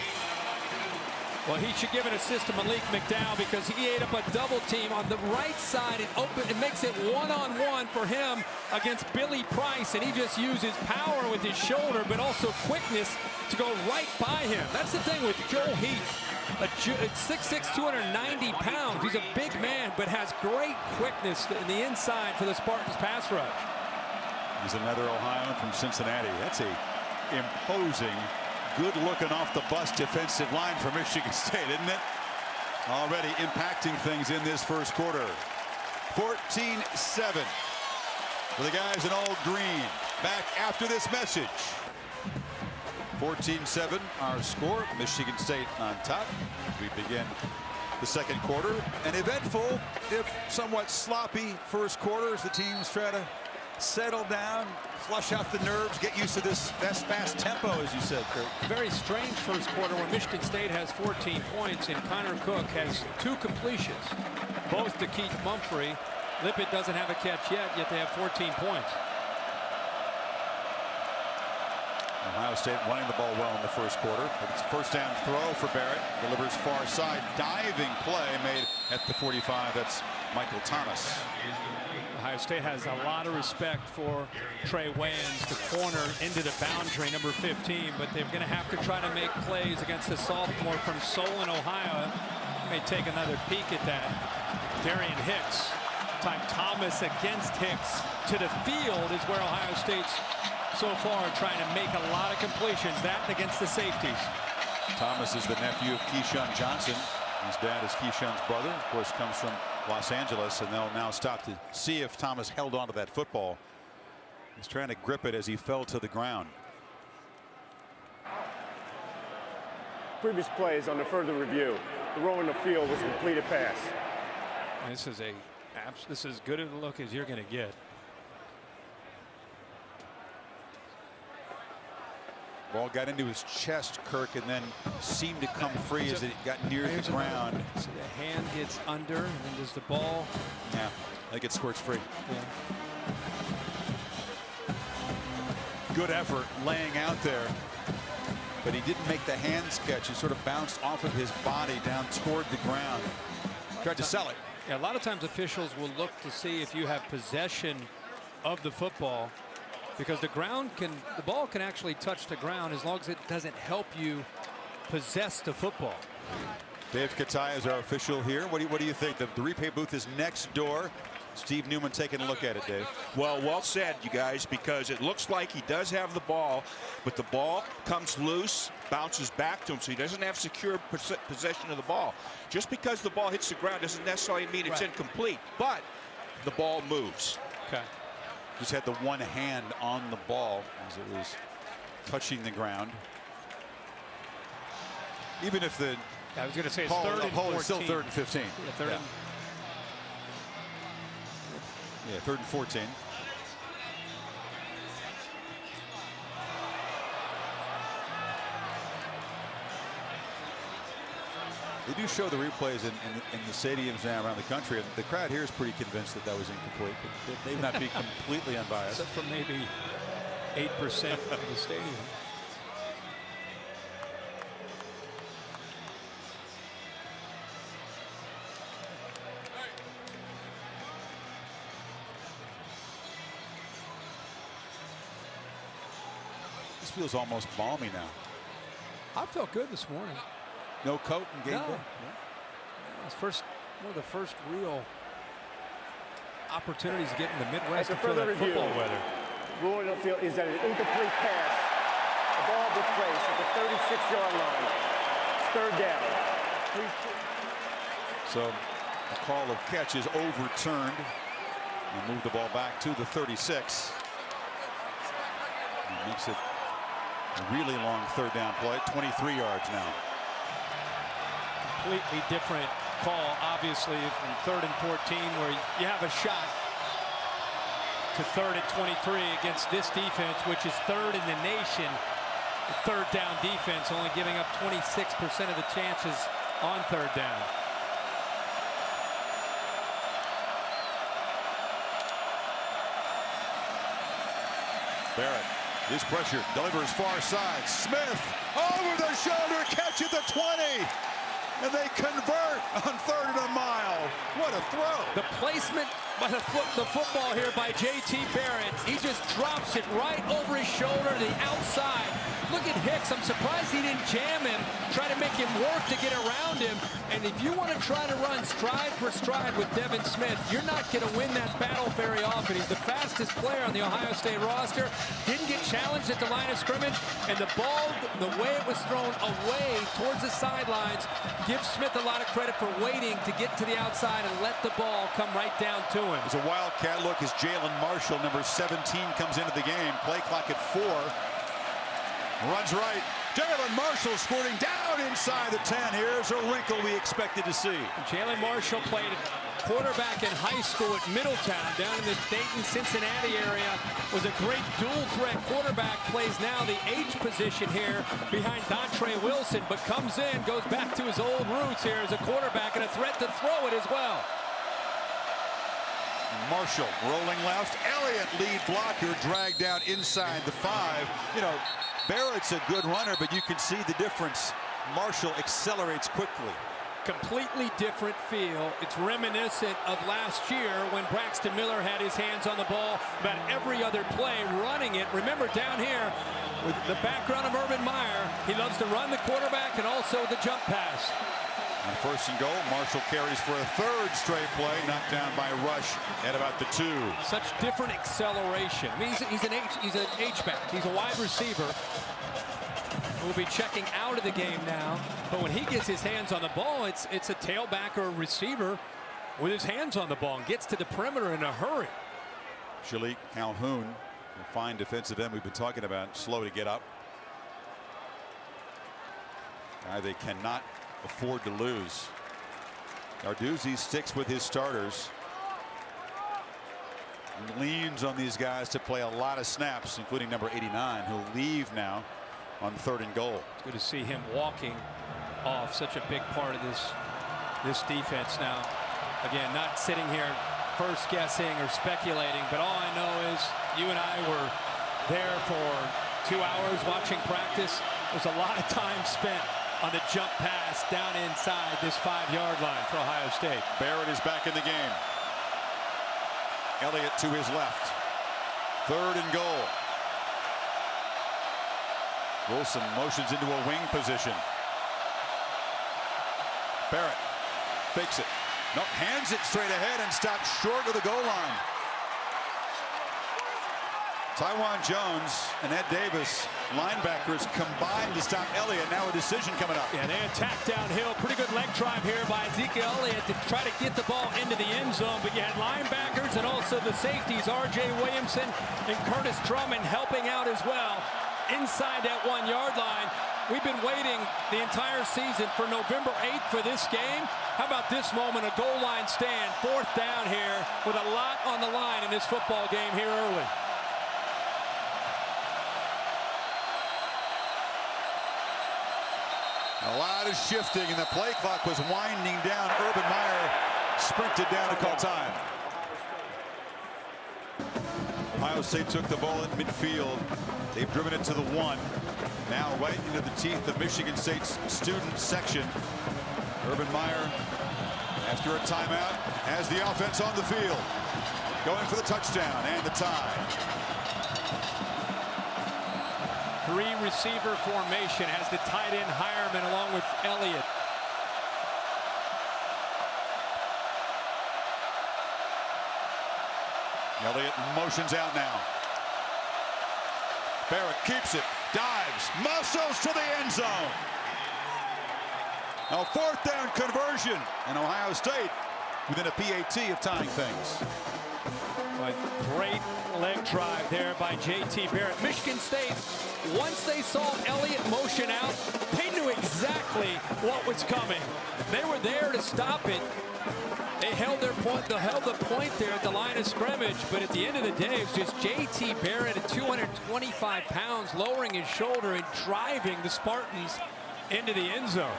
Well, he should give an assist to Malik McDowell because he ate up a double team on the right side and it makes it one-on-one for him against Billy Price, and he just uses power with his shoulder but also quickness to go right by him. That's the thing with Joe Heath. At 6'6", 290 pounds. He's a big man, but has great quickness in the inside for the Spartans pass rush. He's another Ohioan from Cincinnati. That's a imposing, good-looking off the bus defensive line for Michigan State, isn't it? Already impacting things in this first quarter. 14-7 for the guys in all green. Back after this message. 14-7 our score. Michigan State on top. We begin the second quarter. An eventful, if somewhat sloppy, first quarter as the teams try to settle down, flush out the nerves, get used to this fast tempo, as you said, Kurt. Very strange first quarter where Michigan State has 14 points and Connor Cook has 2 completions, both to Keith Mumphrey. Lippett doesn't have a catch yet they have 14 points. Ohio State running the ball well in the first quarter, but it's first down throw for Barrett. Delivers far side, diving play made at the 45. That's Michael Thomas. Ohio State has a lot of respect for Trey Wayans, the corner into the boundary, number 15, but they're going to have to try to make plays against the sophomore from Solon, Ohio. May take another peek at that. Darian Hicks. Time Thomas against Hicks to the field is where Ohio State's so far trying to make a lot of completions. That against the safeties. Thomas is the nephew of Keyshawn Johnson. His dad is Keyshawn's brother. Of course, comes from Los Angeles, and they'll now stop to see if Thomas held on to that football. He's trying to grip it as he fell to the ground. Previous plays on the further review. The row in the field was a completed pass. This is as good a look as you're going to get. Ball got into his chest, Kirk, and then seemed to come free as it got near the ground. So the hand gets under, and then does the ball. Yeah, I think it squirts free. Yeah. Good effort laying out there. but he didn't make the hands catch. He sort of bounced off of his body down toward the ground. Tried to sell it. Yeah, a lot of times officials will look to see if you have possession of the football, because the ball can actually touch the ground as long as it doesn't help you possess the football. Dave Katai is our official here. What do you think? The replay booth is next door. Steve Newman taking a look at it, Dave. Well said, you guys, because it looks like he does have the ball, but the ball comes loose, bounces back to him, so he doesn't have secure possession of the ball. Just because the ball hits the ground doesn't necessarily mean it's incomplete, but the ball moves. Okay. Just had the one hand on the ball as it was touching the ground. Even if the I was going to say it's call, third and 14. It's still 3rd and 15. Yeah, third and Yeah, 3rd and 14. They do show the replays in the stadiums now around the country, and the crowd here is pretty convinced that that was incomplete. But they may not be completely unbiased. Except for maybe 8% of the stadium. This feels almost balmy now. I felt good this morning. No coat and game day. It's one of the first real opportunities to get in the Midwest After to feel further that review, football weather. rule in the field is that an incomplete pass, the ball be placed at the 36-yard line. It's 3rd down. Please. So a call of catch is overturned and move the ball back to the 36. It makes it a really long 3rd down play, 23 yards now. Completely different call, obviously, from 3rd and 14, where you have a shot, to 3rd and 23 against this defense, which is 3rd in the nation. The 3rd down defense, only giving up 26% of the chances on 3rd down. Barrett is pressure, delivers far side. Smith over the shoulder, catch at the 20. And they convert on 3rd and a mile. What a throw. The placement by the football here by J.T. Barrett. He just drops it right over his shoulder to the outside. Look at Hicks. I'm surprised he didn't jam him, try to make him work to get around him. And if you want to try to run stride for stride with Devin Smith, you're not going to win that battle very often. He's the fastest player on the Ohio State roster. Didn't get challenged at the line of scrimmage. And the ball, the way it was thrown away towards the sidelines, gives Smith a lot of credit for waiting to get to the outside and let the ball come right down to him. It's a wildcat look as Jalen Marshall, number 17, comes into the game. Play clock at 4. Runs right. Jalen Marshall squirting down inside the 10. Here's a wrinkle we expected to see. Jalen Marshall played quarterback in high school at Middletown down in the Dayton, Cincinnati area. Was a great dual threat quarterback. Plays now the H position here behind Dontre Wilson, but comes in, goes back to his old roots here as a quarterback and a threat to throw it as well. Marshall rolling left. Elliot, lead blocker, dragged down inside the 5. You know, Barrett's a good runner, but you can see the difference. Marshall accelerates quickly. Completely different feel. It's reminiscent of last year when Braxton Miller had his hands on the ball about every other play, running it. Remember, down here with the background of Urban Meyer, he loves to run the quarterback and also the jump pass. On 1st and goal, Marshall carries for a 3rd straight play, knocked down by Rush at about the 2. Such different acceleration. I mean, he's an H-back. He's a wide receiver. Will be checking out of the game now, but when he gets his hands on the ball, it's a tailback or a receiver with his hands on the ball and gets to the perimeter in a hurry. Shalik Calhoun, the fine defensive end we've been talking about, slow to get up. Guy they cannot afford to lose. Narduzzi sticks with his starters. He leans on these guys to play a lot of snaps, including number 89, who'll leave now on 3rd and goal. It's good to see him walking off, such a big part of this defense now. Again, not sitting here first guessing or speculating, but all I know is you and I were there for 2 hours watching practice. There's a lot of time spent on the jump pass down inside this 5-yard line for Ohio State. Barrett is back in the game. Elliot to his left. 3rd and goal. Wilson motions into a wing position. Barrett fakes it. Nope, hands it straight ahead and stops short of the goal line. Taiwan Jones and Ed Davis, linebackers, combined to stop Elliott. Now a decision coming up. Yeah, they attack downhill. Pretty good leg drive here by Ezekiel Elliott to try to get the ball into the end zone. But you had linebackers and also the safeties, R.J. Williamson and Curtis Drummond, helping out as well inside that 1-yard line. We've been waiting the entire season for November 8th for this game. How about this moment, a goal line stand, 4th down here with a lot on the line in this football game here early. A lot of shifting, and the play clock was winding down. Urban Meyer sprinted down to call time. Ohio State took the ball at midfield. They've driven it to the 1. Now right into the teeth of Michigan State's student section. Urban Meyer, after a timeout, has the offense on the field. Going for the touchdown and the tie. 3-receiver formation, has the tight end Hireman along with Elliott. Elliott motions out now. Barrett keeps it, dives, muscles to the end zone. A 4th down conversion, and Ohio State within a PAT of tying things. Great leg drive there by J.T. Barrett. Michigan State, once they saw Elliott motion out, they knew exactly what was coming. They were there to stop it. They held their point. They held the point there at the line of scrimmage. But at the end of the day, it was just J.T. Barrett at 225 pounds, lowering his shoulder and driving the Spartans into the end zone.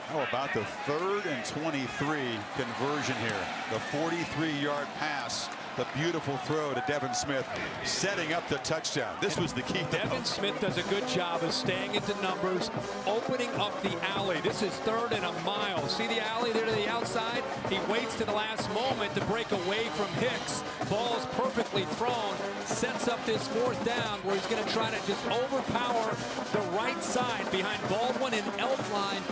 How about the 3rd and 23 conversion here? The 43-yard pass. The beautiful throw to Devin Smith, setting up the touchdown. This was the key. Devin Smith does a good job of staying into numbers, opening up the alley. This is 3rd and a mile. See the alley there to the outside? He waits to the last moment to break away from Hicks. Ball's perfectly thrown. Sets up this 4th down where he's going to try to just overpower the right side behind Baldwin and Elfline.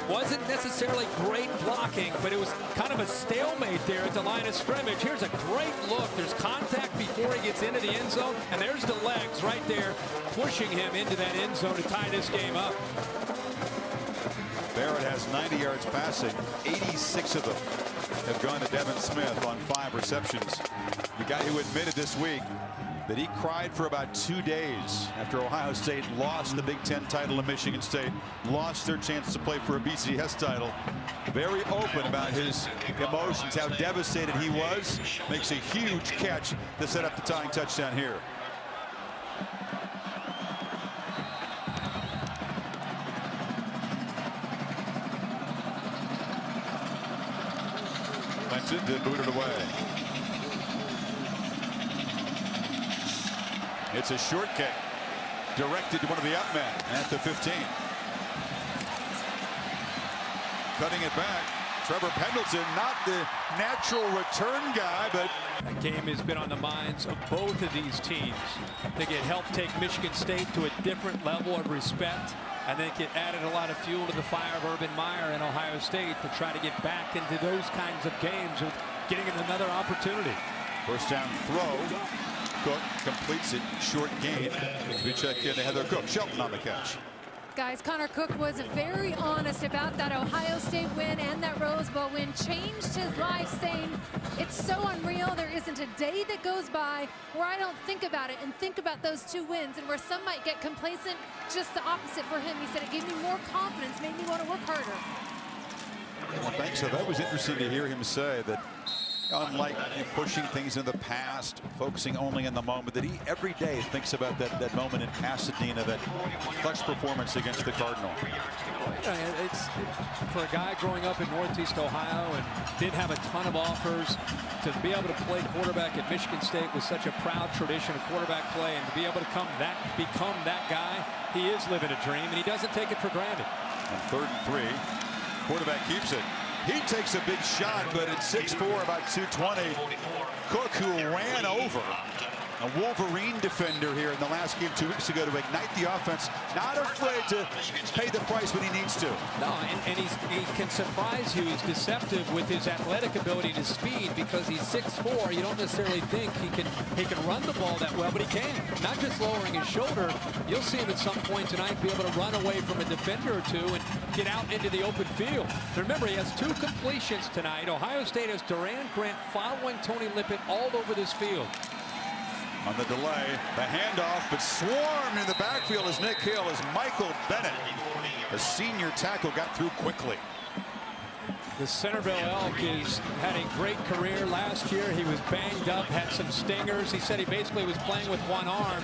Wasn't necessarily great blocking, but it was kind of a stalemate there at the line of scrimmage. Here's a great look. There's contact before he gets into the end zone, and there's the legs right there pushing him into that end zone to tie this game up. Barrett has 90 yards passing. 86 of them have gone to Devin Smith on 5 receptions. The guy who admitted this week that he cried for about 2 days after Ohio State lost the Big Ten title to Michigan State, lost their chance to play for a BCS title. Very open about his emotions, how devastated he was. Makes a huge catch to set up the tying touchdown here. Clinton did boot it away. It's a short kick directed to one of the up men at the 15. Cutting it back, Trevor Pendleton, not the natural return guy, but that game has been on the minds of both of these teams. They get help take Michigan State to a different level of respect. I think it added a lot of fuel to the fire of Urban Meyer and Ohio State to try to get back into those kinds of games with getting another opportunity. 1st down throw. Cook completes it, short gain. We check in to Heather Cook. Shelton on the catch. Guys, Connor Cook was very honest about that Ohio State win and that Rose Bowl win. Changed his life, saying it's so unreal. There isn't a day that goes by where I don't think about it and think about those 2 wins, and where some might get complacent. Just the opposite for him. He said it gave me more confidence, made me want to work harder. Well, thanks. So that was interesting to hear him say that Unlike pushing things in the past, focusing only in the moment, that he every day thinks about that moment in Pasadena, that clutch performance against the Cardinal. It's for a guy growing up in Northeast Ohio and did have a ton of offers, to be able to play quarterback at Michigan State with such a proud tradition of quarterback play, and to be able to become that guy, he is living a dream, and he doesn't take it for granted. And 3rd and 3, quarterback keeps it. He takes a big shot, but at 6'4", about 220, Cook, who ran over a Wolverine defender here in the last game 2 weeks ago to ignite the offense, not afraid to pay the price when he needs to. No, and he can surprise you. He's deceptive with his athletic ability to speed, because he's 6'4". You don't necessarily think he can run the ball that well, but he can. Not just lowering his shoulder. You'll see him at some point tonight be able to run away from a defender or two and get out into the open field. Remember, he has 2 completions tonight. Ohio State has Duran Grant following Tony Lippett all over this field. On the delay, the handoff, but swarmed in the backfield is Nick Hill, as Michael Bennett, a senior tackle, got through quickly. The Centerville Elk has had a great career. Last year he was banged up, had some stingers. He said he basically was playing with one arm.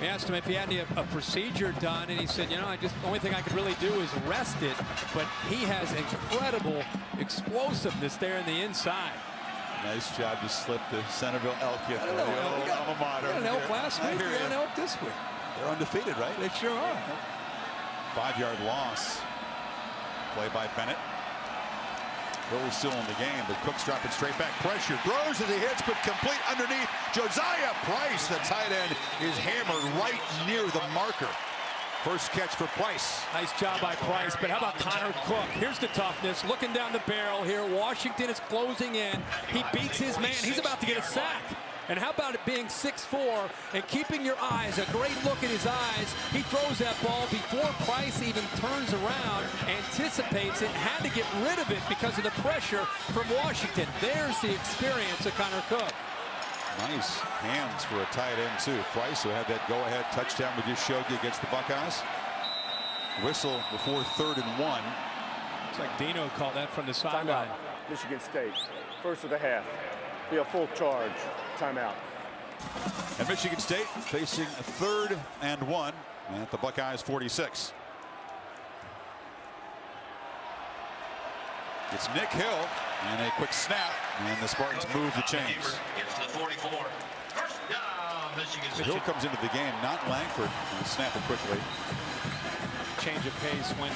We asked him if he had a procedure done, and he said, you know, the only thing I could really do is rest it. But he has incredible explosiveness there in the inside. Nice job to slip the Centerville Elk in. I don't know. We got an Elk last week. We got an Elk this week. They're undefeated, right? They sure are. 5-yard loss. Play by Bennett. Hill is still in the game, but Cook's dropping straight back. Pressure, throws as he hits, but complete underneath. Josiah Price, the tight end, is hammered right near the marker. First catch for Price. Nice job by Price, but how about Connor Cook? Here's the toughness, looking down the barrel here. Washington is closing in. He beats his man. He's about to get a sack. And how about it being 6'4" and keeping your eyes, a great look in his eyes. He throws that ball before Price even turns around, anticipates it, had to get rid of it because of the pressure from Washington. There's the experience of Connor Cook. Nice hands for a tight end, too. Price, who had that go-ahead touchdown we just showed you against the Buckeyes. Whistle before 3rd and 1. Looks like Dino called that from the sideline. Michigan State, first of the half. Be a full charge. Timeout. And Michigan State facing a 3rd and 1 at the Buckeyes 46. It's Nick Hill and a quick snap, and the Spartans move the chains. Hill comes into the game, not Langford, and snap it quickly. Change of pace when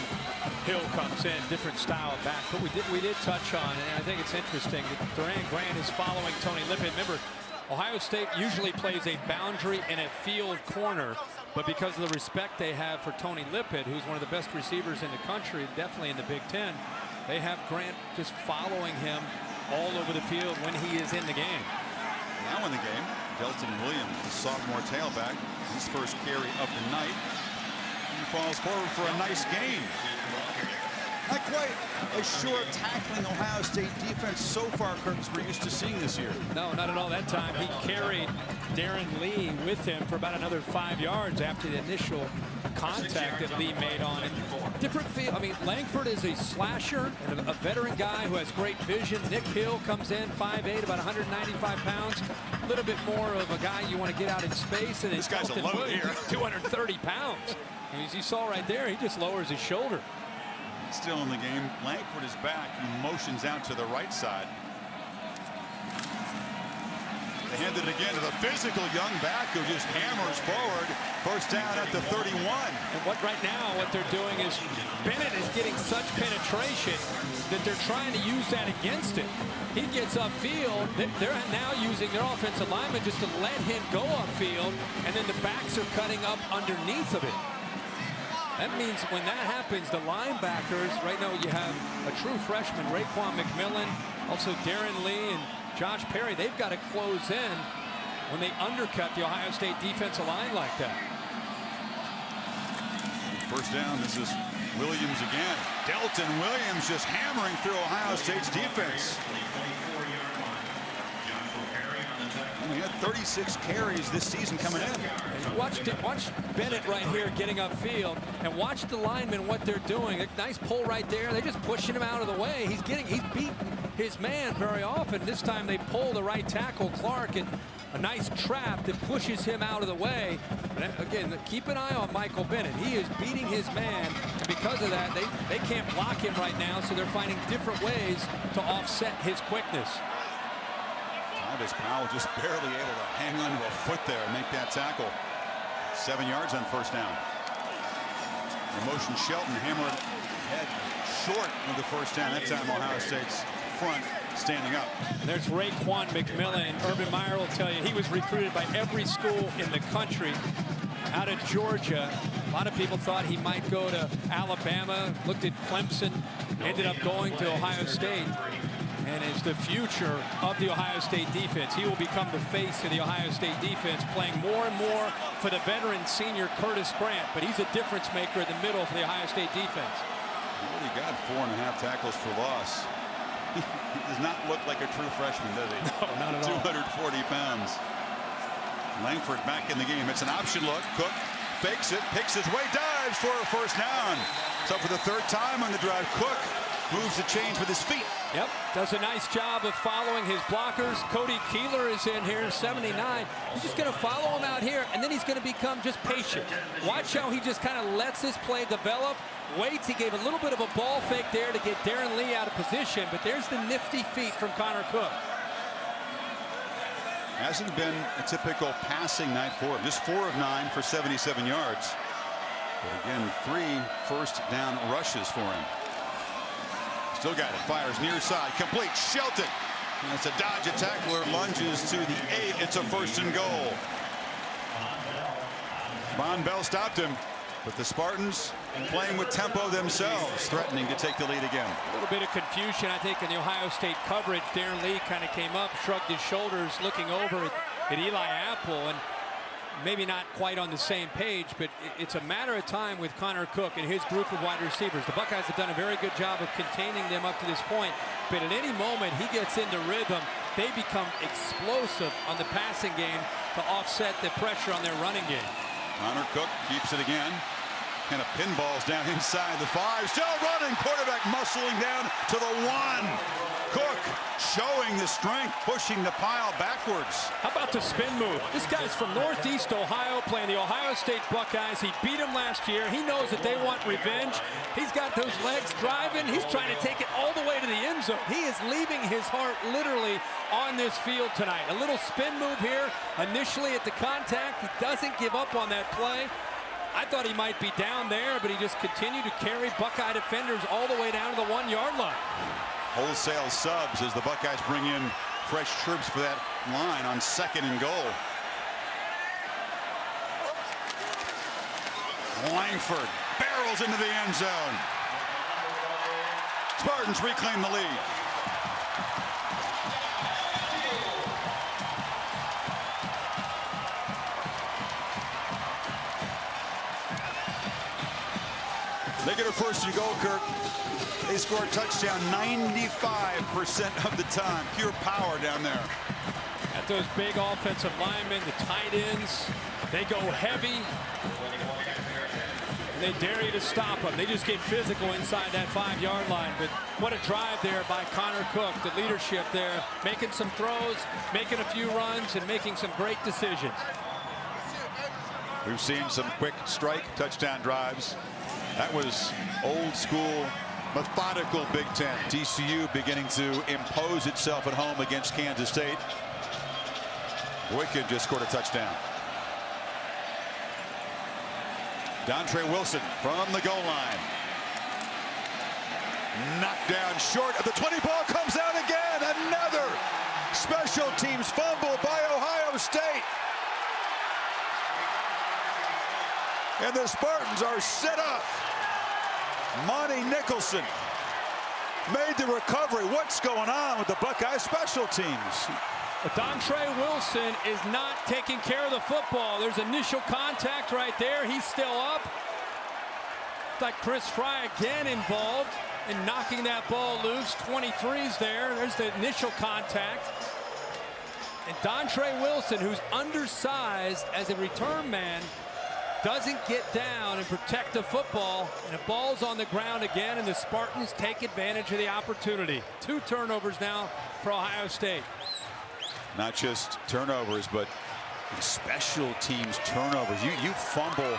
Hill comes in, different style of back. But we did touch on, and I think it's interesting, that Duran Grant is following Tony Lippett. Remember, Ohio State usually plays a boundary and a field corner, but because of the respect they have for Tony Lippett, who's one of the best receivers in the country, definitely in the Big Ten, they have Grant just following him all over the field when he is in the game. Now in the game, Delton Williams, the sophomore tailback, his first carry of the night. He falls forward for a nice gain. Not quite as sure tackling Ohio State defense so far, Kirk, as we're used to seeing this year. No, not at all. That time he carried Darren Lee with him for about another 5 yards after the initial contact that Lee made on him. Different feel. I mean, Langford is a slasher and a veteran guy who has great vision. Nick Hill comes in 5'8", about 195 pounds. A little bit more of a guy you want to get out in space. And this guy's a load here. 230 pounds. And as you saw right there, he just lowers his shoulder. Still in the game. Langford is back. He motions out to the right side. They hand it again to the physical young back who just hammers forward. First down at the 31. And right now what they're doing is Bennett is getting such penetration that they're trying to use that against him. He gets upfield. They're now using their offensive lineman just to let him go upfield, and then the backs are cutting up underneath of it. That means when that happens, the linebackers, right now you have a true freshman, Raekwon McMillan, also Darren Lee and Josh Perry. They've got to close in when they undercut the Ohio State defensive line like that. First down, this is Williams again. Delton Williams just hammering through Ohio State's defense. He had 36 carries this season coming in. Watch Bennett right here getting upfield, and watch the linemen what they're doing. A nice pull right there. They're just pushing him out of the way. He's beaten his man very often. This time they pull the right tackle, Clark, and a nice trap that pushes him out of the way. But again, keep an eye on Michael Bennett. He is beating his man, and because of that, they can't block him right now, so they're finding different ways to offset his quickness. Travis Powell just barely able to hang on to a foot there and make that tackle. 7 yards on first down. In motion, Shelton hammered head short with the first down. That time Ohio State's front standing up. There's Raekwon McMillan. Urban Meyer will tell you he was recruited by every school in the country out of Georgia. A lot of people thought he might go to Alabama, looked at Clemson, ended up going to Ohio State, and is the future of the Ohio State defense. He will become the face of the Ohio State defense, playing more and more for the veteran senior Curtis Grant, but he's a difference maker in the middle for the Ohio State defense. He really got 4.5 tackles for loss. He does not look like a true freshman, does he? No, not at all. 240 pounds. Langford back in the game. It's an option look. Cook fakes it, picks his way, dives for a first down. So for the third time on the drive, Cook moves the chains with his feet. Yep, does a nice job of following his blockers. Cody Keeler is in here, 79. He's just going to follow him out here, and then he's going to become just patient. Watch how he just kind of lets this play develop. Waits, he gave a little bit of a ball fake there to get Darren Lee out of position, but there's the nifty feet from Connor Cook. Hasn't been a typical passing night for him. Just 4 of 9 for 77 yards. But again, 3 first down rushes for him. Still got it. Fires near side. Complete. Shelton. And it's a dodge. A tackler lunges to the 8. It's a first and goal. Von Bell stopped him. But the Spartans playing with tempo themselves, threatening to take the lead again. A little bit of confusion, I think, in the Ohio State coverage. Darren Lee kind of came up, shrugged his shoulders, looking over at Eli Apple, and maybe not quite on the same page, but it's a matter of time with Connor Cook and his group of wide receivers. The Buckeyes have done a very good job of containing them up to this point, but at any moment he gets into rhythm, they become explosive on the passing game to offset the pressure on their running game. Connor Cook keeps it again. Kind of pinballs down inside the 5. Still running. Quarterback muscling down to the 1. Cook showing the strength, pushing the pile backwards. How about the spin move? This guy's from Northeast Ohio, playing the Ohio State Buckeyes. He beat them last year. He knows that they want revenge. He's got those legs driving. He's trying to take it all the way to the end zone. He is leaving his heart literally on this field tonight. A little spin move here. Initially at the contact, he doesn't give up on that play. I thought he might be down there, but he just continued to carry Buckeye defenders all the way down to the 1-yard line. Wholesale subs as the Buckeyes bring in fresh troops for that line on 2nd and goal. Langford barrels into the end zone. Spartans reclaim the lead. They get a first and goal, Kirk. They score a touchdown 95% of the time. Pure power down there. At those big offensive linemen, the tight ends, they go heavy. And they dare you to stop them. They just get physical inside that 5-yard line. But what a drive there by Connor Cook. The leadership there, making some throws, making a few runs, and making some great decisions. We've seen some quick strike touchdown drives. That was old school, methodical Big Ten. TCU beginning to impose itself at home against Kansas State. Boykin just scored a touchdown. Dontre Wilson from the goal line. Knocked down short of the 20. Ball comes out again. Another special teams fumble by Ohio State. And the Spartans are set up. Monty Nicholson made the recovery. What's going on with the Buckeye special teams? Dontre Wilson is not taking care of the football. There's initial contact right there. He's still up. Looks like Chris Fry again involved in knocking that ball loose. 23's there. There's the initial contact. And Dontre Wilson, who's undersized as a return man, doesn't get down and protect the football, and the ball's on the ground again, and the Spartans take advantage of the opportunity. 2 turnovers now for Ohio State. Not just turnovers, but special teams turnovers. You fumble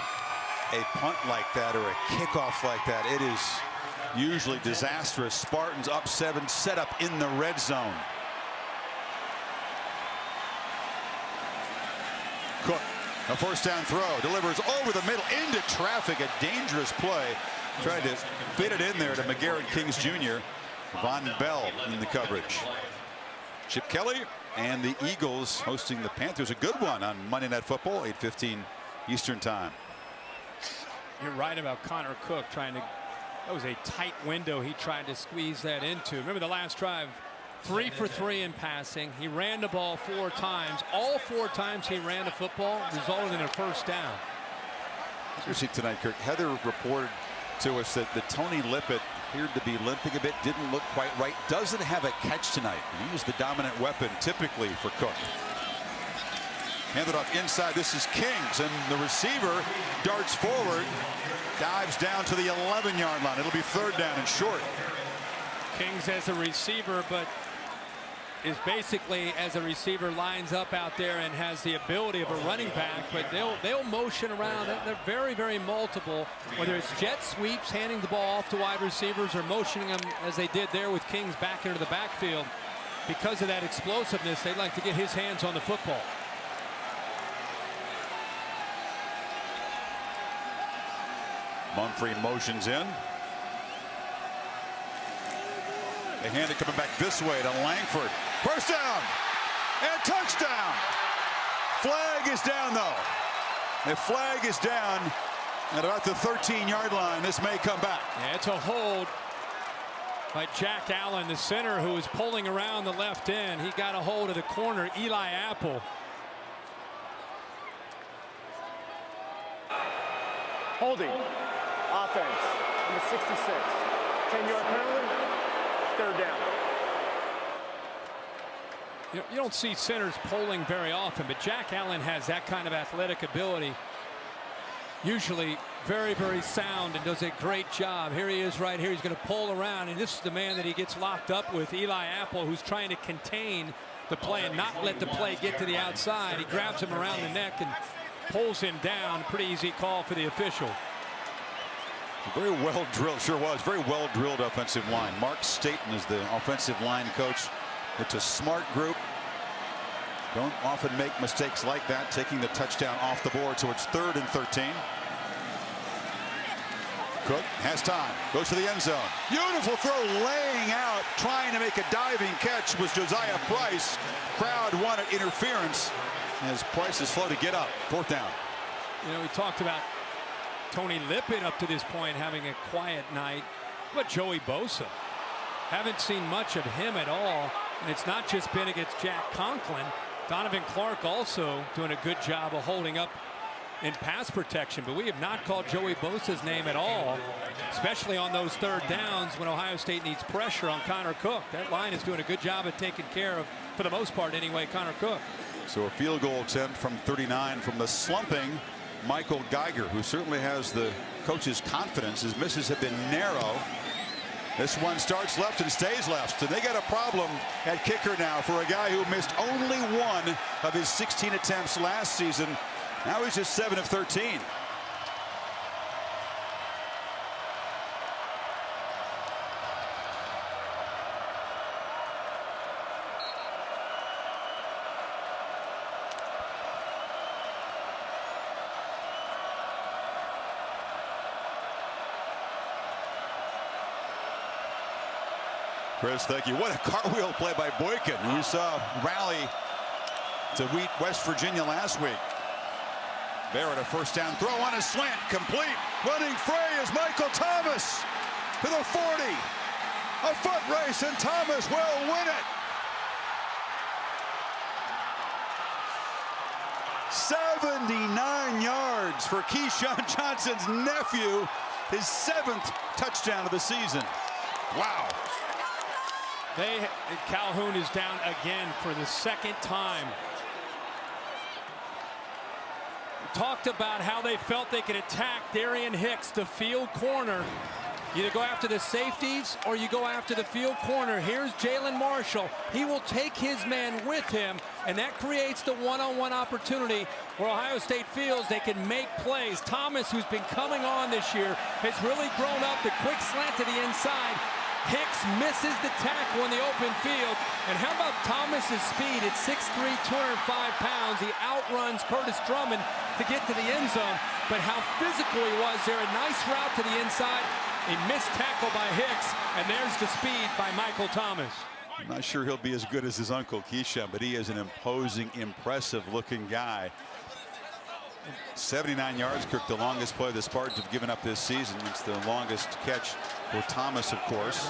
a punt like that or a kickoff like that, it is usually disastrous. Spartans up 7, set up in the red zone. Cook, a first down throw, delivers over the middle into traffic, a dangerous play. Tried to fit it in there to McGarrett Kings Jr. Von Bell in the coverage. Chip Kelly and the Eagles hosting the Panthers. A good one on Monday Night Football, 8:15 Eastern Time. You're right about Connor Cook trying to. That was a tight window he tried to squeeze that into. Remember the last drive, 3 for 3 in passing. He ran the ball 4 times. All 4 times he ran the football resulted in a first down. Seriously tonight, Kirk, Heather reported to us that Tony Lippett appeared to be limping a bit, didn't look quite right, doesn't have a catch tonight. And he was the dominant weapon typically for Cook. Handed off inside. This is Kings, and the receiver darts forward, dives down to the 11-yard line. It'll be 3rd down and short. Kings as a receiver, but is basically as a receiver lines up out there and has the ability of a running back, but they'll motion around. They're very, very multiple, whether it's jet sweeps, handing the ball off to wide receivers, or motioning them as they did there with Kings back into the backfield. Because of that explosiveness, they'd like to get his hands on the football. Mumphrey motions in. They hand it coming back this way to Langford. First down and touchdown. Flag is down, though. The flag is down at about the 13-yard line. This may come back. Yeah, it's a hold by Jack Allen, the center, who was pulling around the left end. He got a hold of the corner, Eli Apple. Holding. Offense. Number 66. 10-yard penalty. 3rd down. You don't see centers polling very often, but Jack Allen has that kind of athletic ability. Usually very, very sound and does a great job. Here he is right here. He's going to pull around, and this is the man that he gets locked up with, Eli Apple, who's trying to contain the play and not let the play get to the outside. He grabs him around the neck and pulls him down. Pretty easy call for the official. Very well drilled, sure was. Very well drilled offensive line. Mark Staten is the offensive line coach. It's a smart group. Don't often make mistakes like that, taking the touchdown off the board. So it's 3rd and 13. Cook has time, goes to the end zone. Beautiful throw, laying out, trying to make a diving catch was Josiah Price. Crowd wanted interference as Price is slow to get up. 4th down. You know, we talked about Tony Lippett up to this point having a quiet night. But Joey Bosa, haven't seen much of him at all, and it's not just been against Jack Conklin. Donovan Clark also doing a good job of holding up in pass protection, but we have not called Joey Bosa's name at all, especially on those 3rd downs when Ohio State needs pressure on Connor Cook. That line is doing a good job of taking care of, for the most part anyway, Connor Cook. So a field goal attempt from 39 from the slumping Michael Geiger, who certainly has the coach's confidence. His misses have been narrow. This one starts left and stays left. And they got a problem at kicker now for a guy who missed only 1 of his 16 attempts last season. Now he's just 7 of 13. Chris, thank you. What a cartwheel play by Boykin. We saw rally to beat West Virginia last week. Barrett, a first down throw on a slant, complete. Running free is Michael Thomas to the 40. A foot race, and Thomas will win it. 79 yards for Keyshawn Johnson's nephew, his 7th touchdown of the season. Wow. Calhoun is down again for the 2nd time. talked about how they felt they could attack Darian Hicks, the field corner. Either go after the safeties or you go after the field corner. Here's Jalen Marshall. He will take his man with him, and that creates the one-on-one opportunity where Ohio State feels they can make plays. Thomas, who's been coming on this year, has really grown up. The quick slant to the inside. Hicks misses the tackle in the open field. And how about Thomas's speed at 6'3", 205 pounds? He outruns Curtis Drummond to get to the end zone. But how physical he was there. A nice route to the inside. A missed tackle by Hicks, and there's the speed by Michael Thomas. I'm not sure he'll be as good as his uncle Keyshawn, but he is an imposing, impressive-looking guy. 79 yards, Kirk, the longest play the Spartans have given up this season. It's the longest catch for Thomas, of course.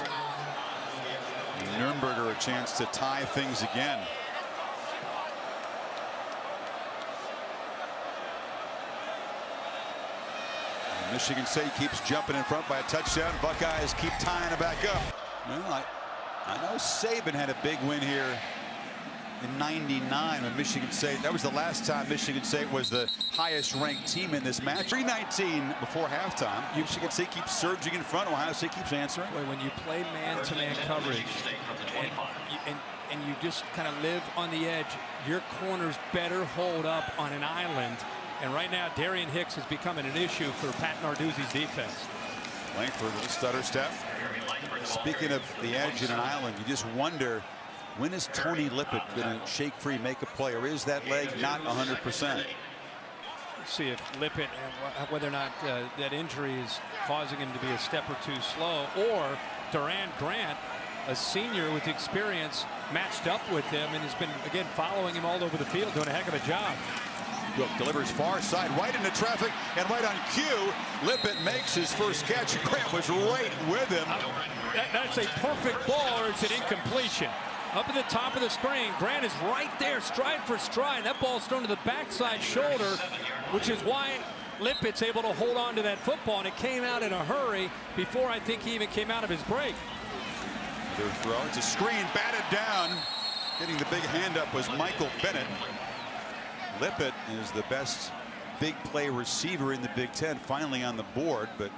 Nürnberger a chance to tie things again. Michigan State keeps jumping in front by a touchdown. Buckeyes keep tying it back up. Well, I know Saban had a big win here in '99 when Michigan State. That was the last time Michigan State was the highest ranked team in this match. 3:19 before halftime. Michigan State keeps surging in front. Ohio State keeps answering. When you play man-to-man coverage and you just kind of live on the edge, your corners better hold up on an island. And right now, Darian Hicks is becoming an issue for Pat Narduzzi's defense. Langford with a stutter step. Speaking of the edge in an island, you just wonder, when is Tony Lippett going to shake free, make a play, or is that leg not 100%? See if Lippett, whether or not that injury is causing him to be a step or two slow, or Durant Grant, a senior with experience, matched up with him and has been, again, following him all over the field, doing a heck of a job. Cook delivers far side right into traffic, and right on cue, Lippett makes his first catch. Grant was right with him. That's a perfect ball, or it's an incompletion. Up at the top of the screen, Grant is right there, stride for stride. That ball's thrown to the backside shoulder, which is why Lippett's able to hold on to that football, and it came out in a hurry before I think he even came out of his break. Third throw, it's a screen, batted down. Getting the big hand up was Michael Bennett. Lippett is the best big play receiver in the Big Ten, finally on the board, but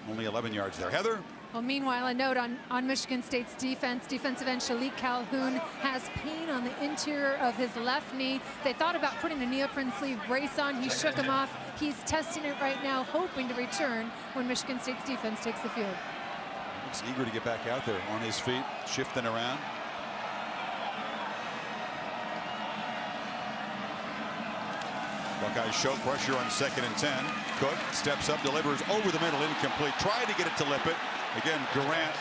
only 11 yards there. Heather? Well, meanwhile, a note on Michigan State's defense. Defensive end Shalik Calhoun has pain on the interior of his left knee. They thought about putting a neoprene sleeve brace on. He shook him off. He's testing it right now, hoping to return when Michigan State's defense takes the field. Looks eager to get back out there on his feet, shifting around. Buckeyes show pressure on 2nd and 10. Cook steps up, delivers over the middle, incomplete. Tried to get it to Lippett. Again, Durant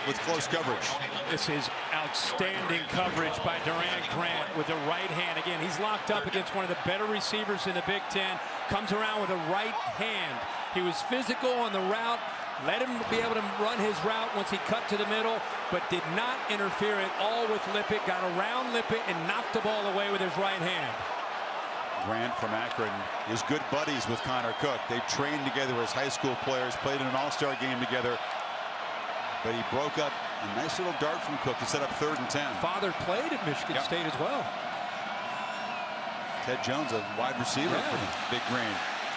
with close coverage. This is outstanding coverage by Durant Grant with the right hand. Again, he's locked up against one of the better receivers in the Big Ten. Comes around with a right hand. He was physical on the route. Let him be able to run his route once he cut to the middle, but did not interfere at all with Lippett. Got around Lippett and knocked the ball away with his right hand. Grant from Akron is good buddies with Connor Cook. They trained together as high school players, played in an all-star game together. But he broke up a nice little dart from Cook to set up 3rd and 10. Father played at Michigan State as well. Ted Jones, a wide receiver for the Big Green.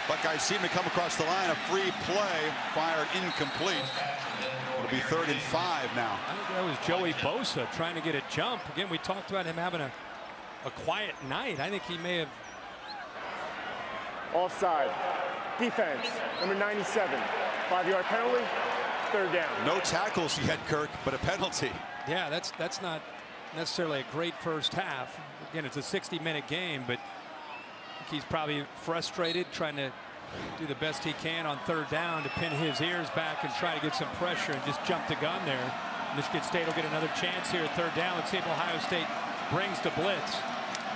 Buckeyes seem to come across the line. A free play, fired incomplete. It'll be 3rd and 5 now. I think that was Joey Bosa trying to get a jump. Again, we talked about him having a quiet night. I think he may have. Offside. Defense, number 97. 5-yard penalty, 3rd down. No tackles yet, Kirk, but a penalty. Yeah, that's not necessarily a great first half. Again, it's a 60-minute game, but he's probably frustrated, trying to do the best he can on 3rd down to pin his ears back and try to get some pressure and just jump the gun there. Michigan State will get another chance here at 3rd down. Let's see if Ohio State brings the blitz.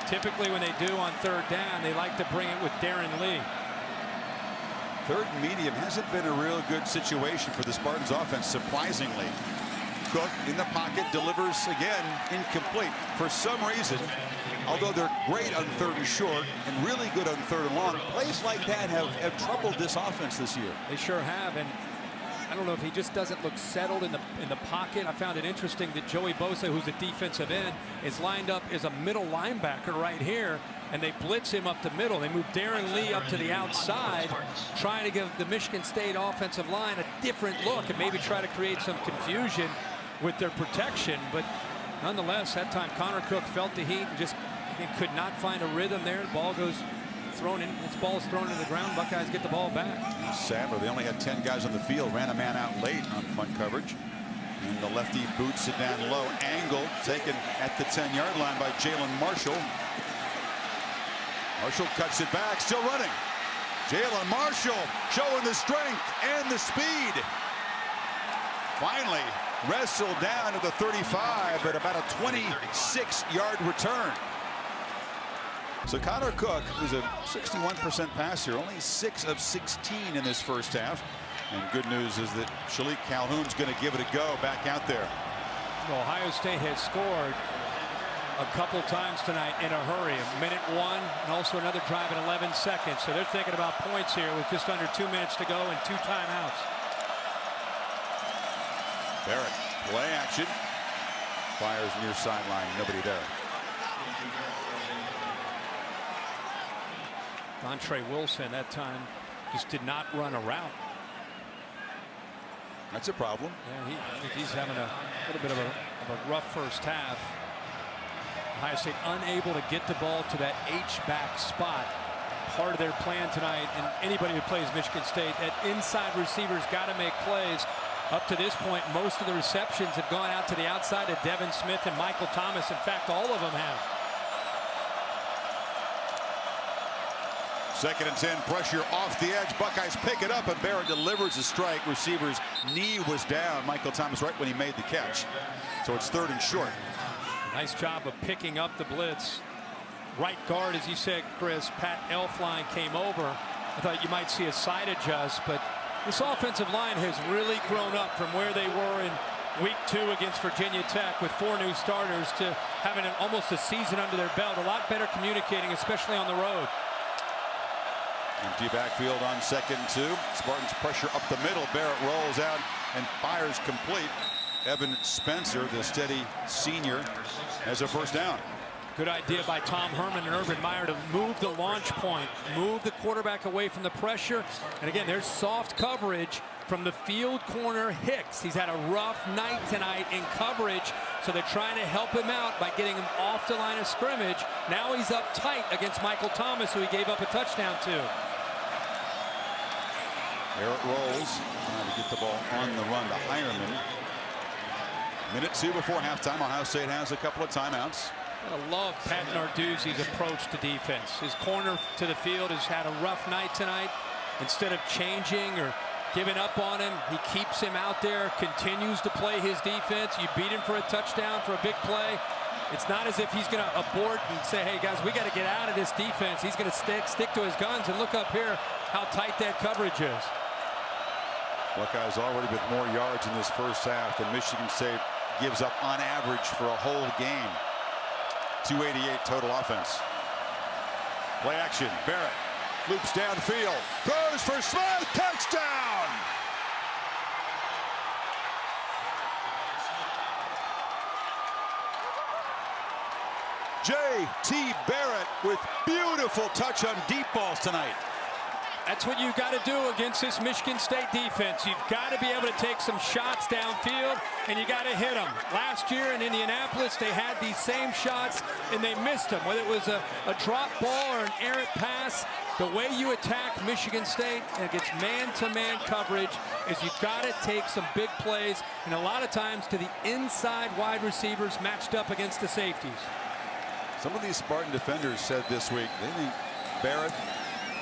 Typically when they do on 3rd down, they like to bring it with Darren Lee. 3rd and medium hasn't been a real good situation for the Spartans offense, surprisingly. Cook in the pocket, delivers again, incomplete. For some reason, although they're great on 3rd and short and really good on 3rd and long, plays like that have troubled this offense this year. They sure have, and don't know if he just doesn't look settled in the pocket. I found it interesting that Joey Bosa, who's a defensive end, is lined up as a middle linebacker right here, and they blitz him up the middle. They move Darren Lee up to the outside, trying to give the Michigan State offensive line a different look and maybe try to create some confusion with their protection. But nonetheless, that time Connor Cook felt the heat and just could not find a rhythm there. The ball goes thrown in. This ball is thrown to the ground. Buckeyes get the ball back. Sadler, they only had 10 guys on the field. Ran a man out late on punt coverage. And the lefty boots it down low. Angle taken at the 10-yard line by Jalen Marshall. Marshall cuts it back, still running. Jalen Marshall showing the strength and the speed. Finally wrestled down to the 35, but about a 26-yard return. So Connor Cook, who's a 61% passer, only 6 of 16 in this first half. And good news is that Shalik Calhoun's going to give it a go back out there. Well, Ohio State has scored a couple times tonight in a hurry. Minute 1 and also another drive in 11 seconds. So they're thinking about points here with just under 2 minutes to go and 2 timeouts. Barrett, play action. Fires near sideline, nobody there. Dontre Wilson that time just did not run a route. That's a problem. Yeah, I think he's having a little bit of a rough first half. Ohio State unable to get the ball to that H-back spot. Part of their plan tonight, and anybody who plays Michigan State, that inside receivers got to make plays. Up to this point, most of the receptions have gone out to the outside of Devin Smith and Michael Thomas. In fact, all of them have. 2nd and 10, pressure off the edge. Buckeyes pick it up, and Barrett delivers a strike. Receiver's knee was down. Michael Thomas right when he made the catch. So it's 3rd and short. Nice job of picking up the blitz. Right guard, as you said, Chris, Pat Elflein came over. I thought you might see a side adjust, but this offensive line has really grown up from where they were in week 2 against Virginia Tech with 4 new starters to having almost a season under their belt. A lot better communicating, especially on the road. Empty backfield on 2nd and 2. Spartans pressure up the middle. Barrett rolls out and fires complete. Evan Spencer, the steady senior, has a first down. Good idea by Tom Herman and Urban Meyer to move the launch point, move the quarterback away from the pressure. And again, there's soft coverage from the field corner Hicks. He's had a rough night tonight in coverage, so they're trying to help him out by getting him off the line of scrimmage. Now he's up tight against Michael Thomas, who he gave up a touchdown to. Barrett rolls, trying to get the ball on the run to Hireman. Minute 2 before halftime. Ohio State has a couple of timeouts. I love Pat Narduzzi's approach to defense. His corner to the field has had a rough night tonight. Instead of changing or giving up on him, he keeps him out there, continues to play his defense. You beat him for a touchdown, for a big play. It's not as if he's going to abort and say, hey, guys, we got to get out of this defense. He's going to stick to his guns, and look up here how tight that coverage is. Buckeyes already with more yards in this first half than Michigan State gives up on average for a whole game. 288 total offense. Play action. Barrett loops downfield. Throws for Smith. Touchdown! J.T. Barrett with beautiful touch on deep balls tonight. That's what you've got to do against this Michigan State defense. You've got to be able to take some shots downfield, and you got to hit them. Last year in Indianapolis, they had these same shots, and they missed them. Whether it was a drop ball or an errant pass, the way you attack Michigan State against man-to-man coverage is you've got to take some big plays, and a lot of times to the inside wide receivers matched up against the safeties. Some of these Spartan defenders said this week they think Barrett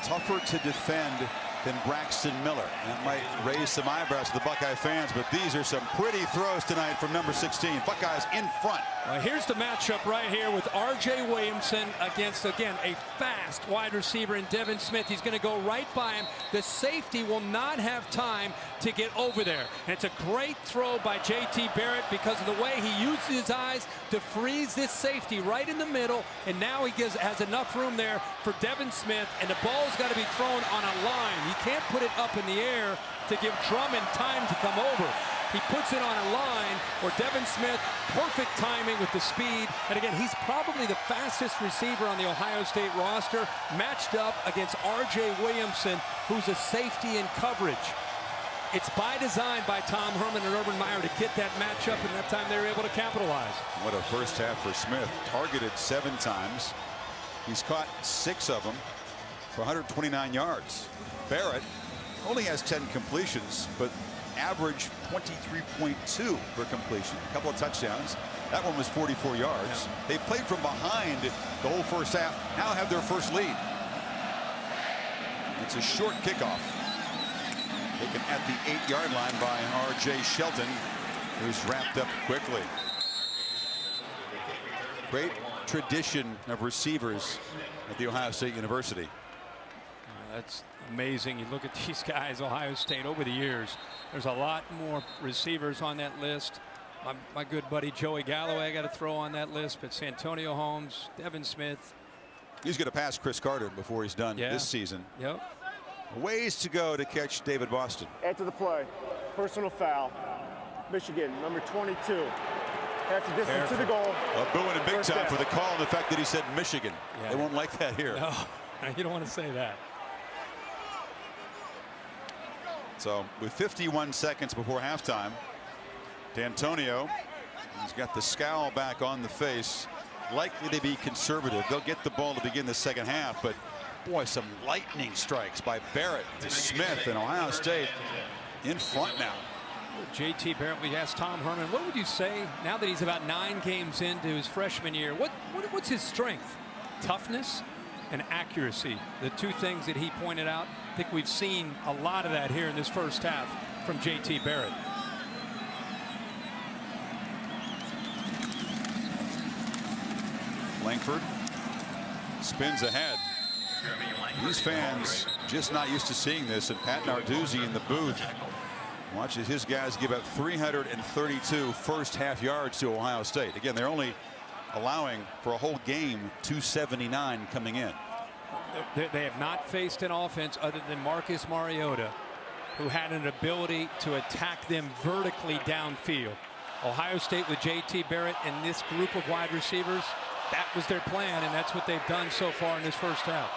tougher to defend than Braxton Miller. That might raise some eyebrows to the Buckeye fans, but these are some pretty throws tonight from number 16. Buckeyes in front. Here's the matchup right here with R.J. Williamson against, again, a fast wide receiver in Devin Smith. He's going to go right by him. The safety will not have time to get over there. And it's a great throw by J.T. Barrett because of the way he uses his eyes to freeze this safety right in the middle. And now he has enough room there for Devin Smith, and the ball's got to be thrown on a line. You can't put it up in the air to give Drummond time to come over. He puts it on a line where Devin Smith, perfect timing with the speed. And again, he's probably the fastest receiver on the Ohio State roster, matched up against R.J. Williamson, who's a safety in coverage. It's by design by Tom Herman and Urban Meyer to get that matchup, and that time they were able to capitalize. What a first half for Smith. Targeted 7 times. He's caught 6 of them for 129 yards. Barrett only has 10 completions, but average 23.2 per completion. A couple of touchdowns. That one was 44 yards. Yeah. They played from behind the whole first half. Now have their first lead. It's a short kickoff. Taken at the 8-yard line by R.J. Shelton, who's wrapped up quickly. Great tradition of receivers at the Ohio State University. That's amazing. You look at these guys, Ohio State, over the years. There's a lot more receivers on that list. My good buddy Joey Galloway I got to throw on that list, but Santonio Holmes, Devin Smith. He's going to pass Chris Carter before he's done this season. Yep. Ways to go to catch David Boston. After the play, personal foul. Michigan, number 22. Half the distance to the goal. Booing in big time for the call and the fact that he said Michigan. Yeah. They won't like that here. No, you don't want to say that. So with 51 seconds before halftime, D'Antonio, he's got the scowl back on the face. Likely to be conservative. They'll get the ball to begin the second half, but boy, some lightning strikes by Barrett to Smith, and Ohio State in front now. JT Barrett, we asked Tom Herman, what would you say now that he's about 9 games into his freshman year? What's his strength? Toughness and accuracy, the 2 things that he pointed out. I think we've seen a lot of that here in this first half from JT Barrett. Langford spins ahead. These fans just not used to seeing this, and Pat Narduzzi in the booth watches his guys give up 332 first half yards to Ohio State. Again, they're only allowing for a whole game 279 coming in. They have not faced an offense other than Marcus Mariota, who had an ability to attack them vertically downfield. Ohio State with JT Barrett and this group of wide receivers, that was their plan, and that's what they've done so far in this first half.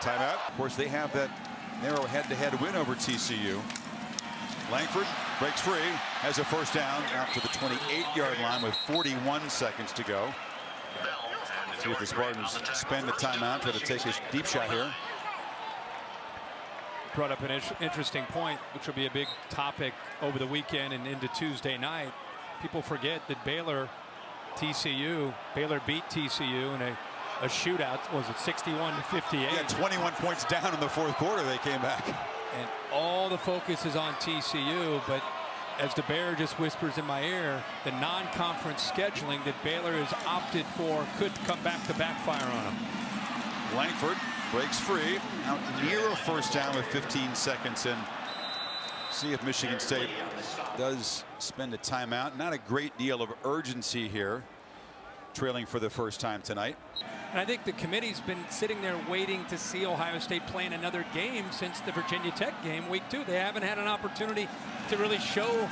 Timeout. Of course, they have that narrow head-to-head win over TCU. Langford breaks free, has a first down out to the 28-yard line with 41 seconds to go. See if the Spartans spend the timeout, try to take a deep shot here. Brought up an interesting point, which will be a big topic over the weekend and into Tuesday night. People forget that Baylor beat TCU in a shootout. Was it 61-58? Yeah, 21 points down in the fourth quarter. They came back. And all the focus is on TCU, but as the Bear just whispers in my ear, the non-conference scheduling that Baylor has opted for could come back to backfire on them. Langford breaks free, out near a first down with 15 seconds in. See if Michigan State does spend a timeout. Not a great deal of urgency here, trailing for the first time tonight. And I think the committee's been sitting there waiting to see Ohio State playing another game since the Virginia Tech game week 2. They haven't had an opportunity to really show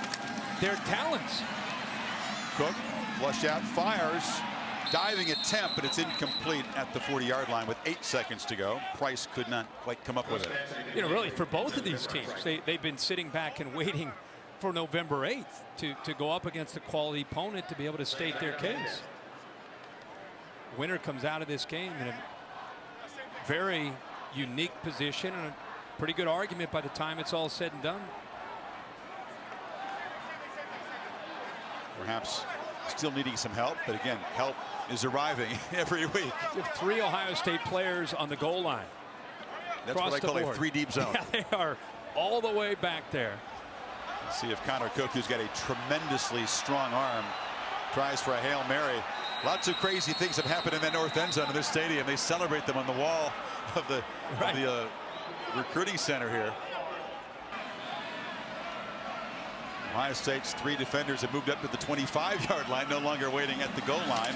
their talents. Cook flushed out, fires, diving attempt, but it's incomplete at the 40-yard line with 8 seconds to go. Price could not quite come up with it. You know, really, for both of these teams, they've been sitting back and waiting for November 8th to go up against a quality opponent to be able to state their case. Winner comes out of this game in a very unique position and a pretty good argument by the time it's all said and done. Perhaps still needing some help, but again, help is arriving every week. You have 3 Ohio State players on the goal line. That's what I call a 3-deep zone. Yeah, they are all the way back there. Let's see if Connor Cook, who's got a tremendously strong arm, tries for a Hail Mary. Lots of crazy things have happened in that north end zone of this stadium. They celebrate them on the wall of the, recruiting center here. Ohio State's 3 defenders have moved up to the 25-yard line, no longer waiting at the goal line.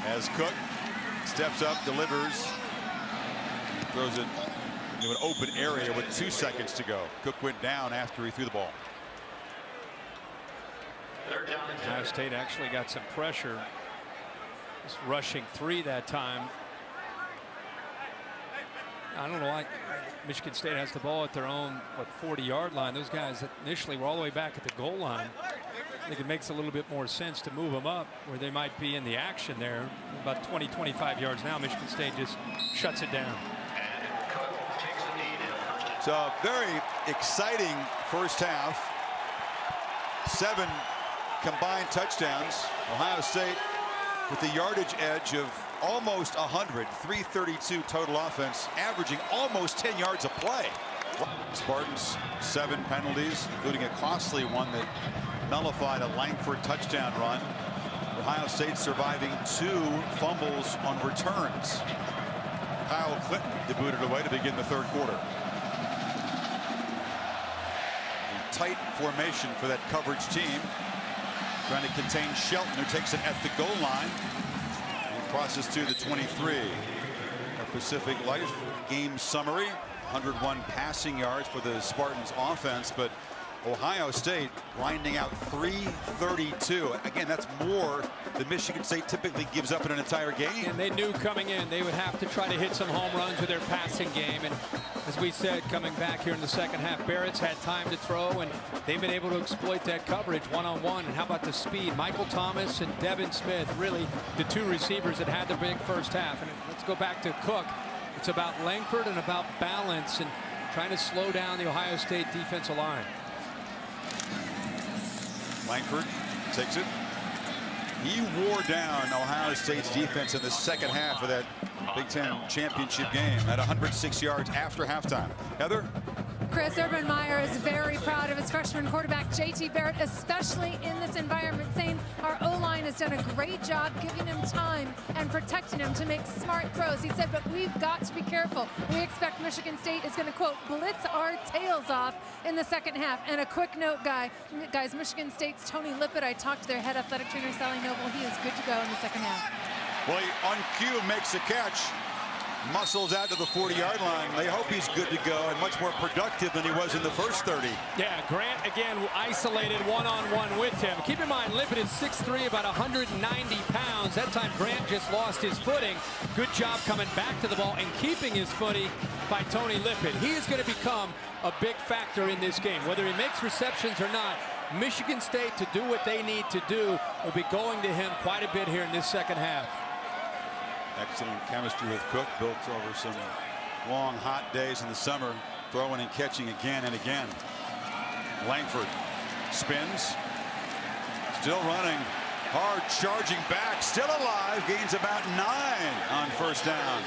As Cook steps up, delivers, throws it into an open area with 2 seconds to go. Cook went down after he threw the ball. Ohio State actually got some pressure. Just rushing 3 that time. I don't know why Michigan State has the ball at their own 40-yard line. Those guys that initially were all the way back at the goal line. I think it makes a little bit more sense to move them up where they might be in the action there. About 20-25 yards now. Michigan State just shuts it down. So a very exciting first half. 7 combined touchdowns. Ohio State with the yardage edge of almost 100, 332 total offense, averaging almost 10 yards a play. Spartans 7 penalties, including a costly one that nullified a Langford touchdown run. Ohio State surviving 2 fumbles on returns. Kyle Clinton debuted away to begin the third quarter. A tight formation for that coverage team, trying to contain Shelton, who takes it at the goal line and crosses to the 23. A Pacific Life game summary: 101 passing yards for the Spartans offense, but Ohio State grinding out 332. Again, that's more than Michigan State typically gives up in an entire game. And they knew coming in they would have to try to hit some home runs with their passing game. And as we said, coming back here in the second half, Barrett's had time to throw, and they've been able to exploit that coverage one-on-one. And how about the speed? Michael Thomas and Devin Smith, really the 2 receivers that had the big first half. And let's go back to Cook. It's about Langford and about balance and trying to slow down the Ohio State defensive line. Langford takes it. He wore down Ohio State's defense in the second half of that Big Ten championship game at 106 yards after halftime. Heather? Chris, Urban Meyer is very proud of his freshman quarterback, JT Barrett, especially in this environment, saying our O-line has done a great job giving him time and protecting him to make smart throws. He said, but we've got to be careful. We expect Michigan State is going to, quote, blitz our tails off in the second half. And a quick note, guys, Michigan State's Tony Lippett, I talked to their head athletic trainer, Sally Noble. He is good to go in the second half. Well, he on cue makes a catch. Muscles out to the 40-yard line. They hope he's good to go and much more productive than he was in the first 30. Yeah, Grant again isolated one-on-one with him. Keep in mind, Lippett is 6'3", about 190 pounds. That time Grant just lost his footing. Good job coming back to the ball and keeping his footing by Tony Lippett. He is going to become a big factor in this game. Whether he makes receptions or not, Michigan State, to do what they need to do, will be going to him quite a bit here in this second half. Excellent chemistry with Cook, built over some long, hot days in the summer, throwing and catching again and again. Langford spins, still running, hard charging back, still alive, gains about 9 on first down.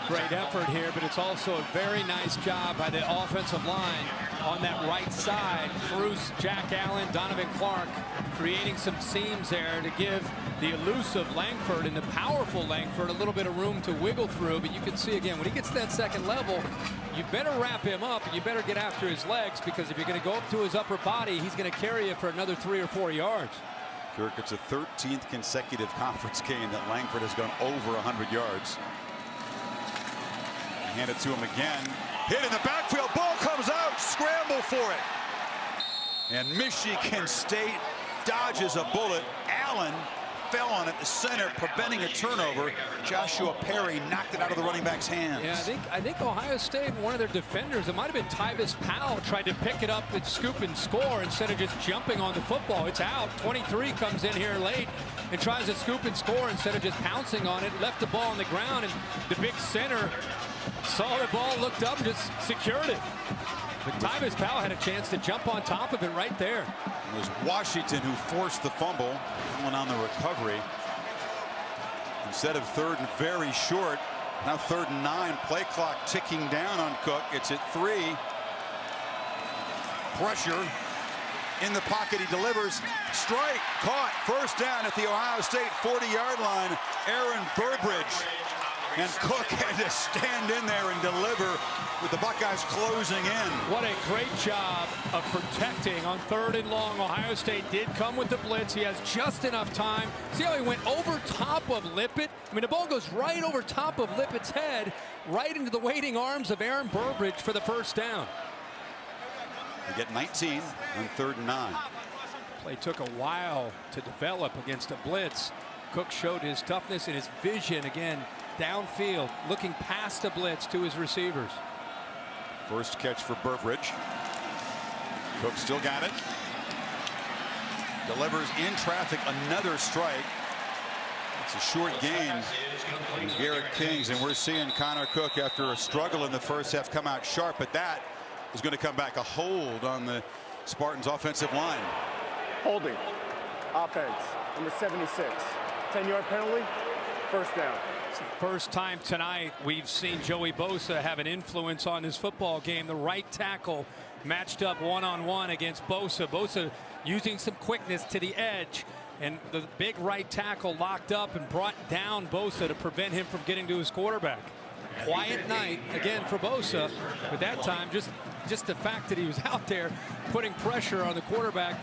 Great effort here, but it's also a very nice job by the offensive line on that right side. Bruce, Jack Allen, Donovan Clark creating some seams there to give the elusive Langford and the powerful Langford a little bit of room to wiggle through. But you can see again, when he gets to that second level, you better wrap him up and you better get after his legs, because if you're going to go up to his upper body, he's going to carry you for another 3 or 4 yards. Kirk, it's a 13th consecutive conference game that Langford has gone over 100 yards. Hand it to him again. Hit in the backfield. Ball comes out. Scramble for it. And Michigan State dodges a bullet. Allen fell on it, the center, preventing a turnover. Joshua Perry knocked it out of the running back's hands. Yeah, I think Ohio State, one of their defenders, it might have been Tyvis Powell, tried to pick it up and scoop and score instead of just jumping on the football. It's out. 23 comes in here late and tries to scoop and score instead of just pouncing on it. Left the ball on the ground, and the big center saw the ball, looked up, and just secured it. But Tyvis Powell had a chance to jump on top of it right there. It was Washington who forced the fumble. One on the recovery. Instead of 3rd and very short, now 3rd and 9. Play clock ticking down on Cook. It's at 3. Pressure in the pocket. He delivers. Strike. Caught. First down at the Ohio State 40-yard line. Aaron Burbridge And Cook had to stand in there and deliver with the Buckeyes closing in. What a great job of protecting on 3rd and long. Ohio State did come with the blitz. He has just enough time. See how he went over top of Lippett? I mean, the ball goes right over top of Lippett's head, right into the waiting arms of Aaron Burbridge for the first down. They get 19 on 3rd and 9. Play took a while to develop against a blitz. Cook showed his toughness and his vision again downfield, looking past the blitz to his receivers. First catch for Burbridge. Cook still got it. Delivers in traffic, another strike. It's a short gain. Garrett Kings, and we're seeing Connor Cook, after a struggle in the first half, come out sharp, but that is going to come back. A hold on the Spartans' offensive line. Holding. Offense. Number 76. 10-yard penalty. First down. It's the first time tonight we've seen Joey Bosa have an influence on this football game. The right tackle matched up one-on-one against Bosa. Bosa using some quickness to the edge, and the big right tackle locked up and brought down Bosa to prevent him from getting to his quarterback. Quiet night again for Bosa, but that time just the fact that he was out there putting pressure on the quarterback.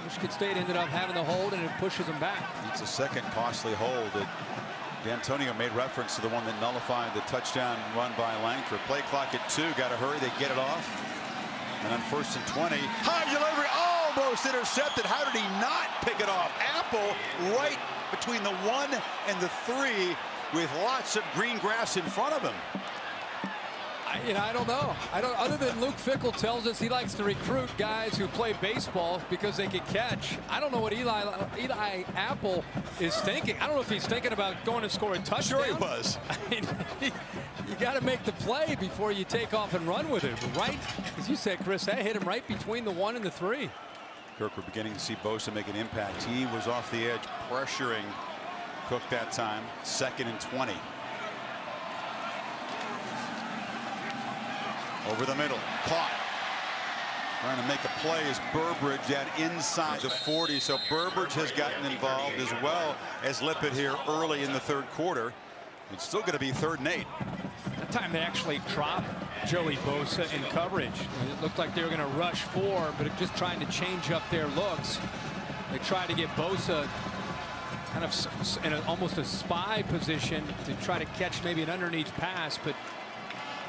Michigan State ended up having the hold, and it pushes them back. It's a second costly hold. D'Antonio made reference to the one that nullified the touchdown run by Langford. Play clock at 2. Got to hurry. They get it off. And on 1st and 20, high delivery, almost intercepted. How did he not pick it off? Apple right between the 1 and the 3 with lots of green grass in front of him. I don't know. Other than Luke Fickell tells us he likes to recruit guys who play baseball because they can catch. I don't know what Eli Apple is thinking. I don't know if he's thinking about going to score a touchdown. Sure he was. I mean, you got to make the play before you take off and run with it. But right, as you said, Chris, that hit him right between the 1 and the 3. Kirk, we're beginning to see Bosa make an impact. He was off the edge pressuring Cook that time. 2nd and 20. Over the middle, caught. Trying to make a play is Burbridge at inside the 40. So Burbridge has gotten involved as well as Lippett here early in the 3rd quarter. It's still going to be 3rd and 8. That time they actually dropped Joey Bosa in coverage. It looked like they were going to rush 4, but just trying to change up their looks. They tried to get Bosa kind of in almost a spy position to try to catch maybe an underneath pass, but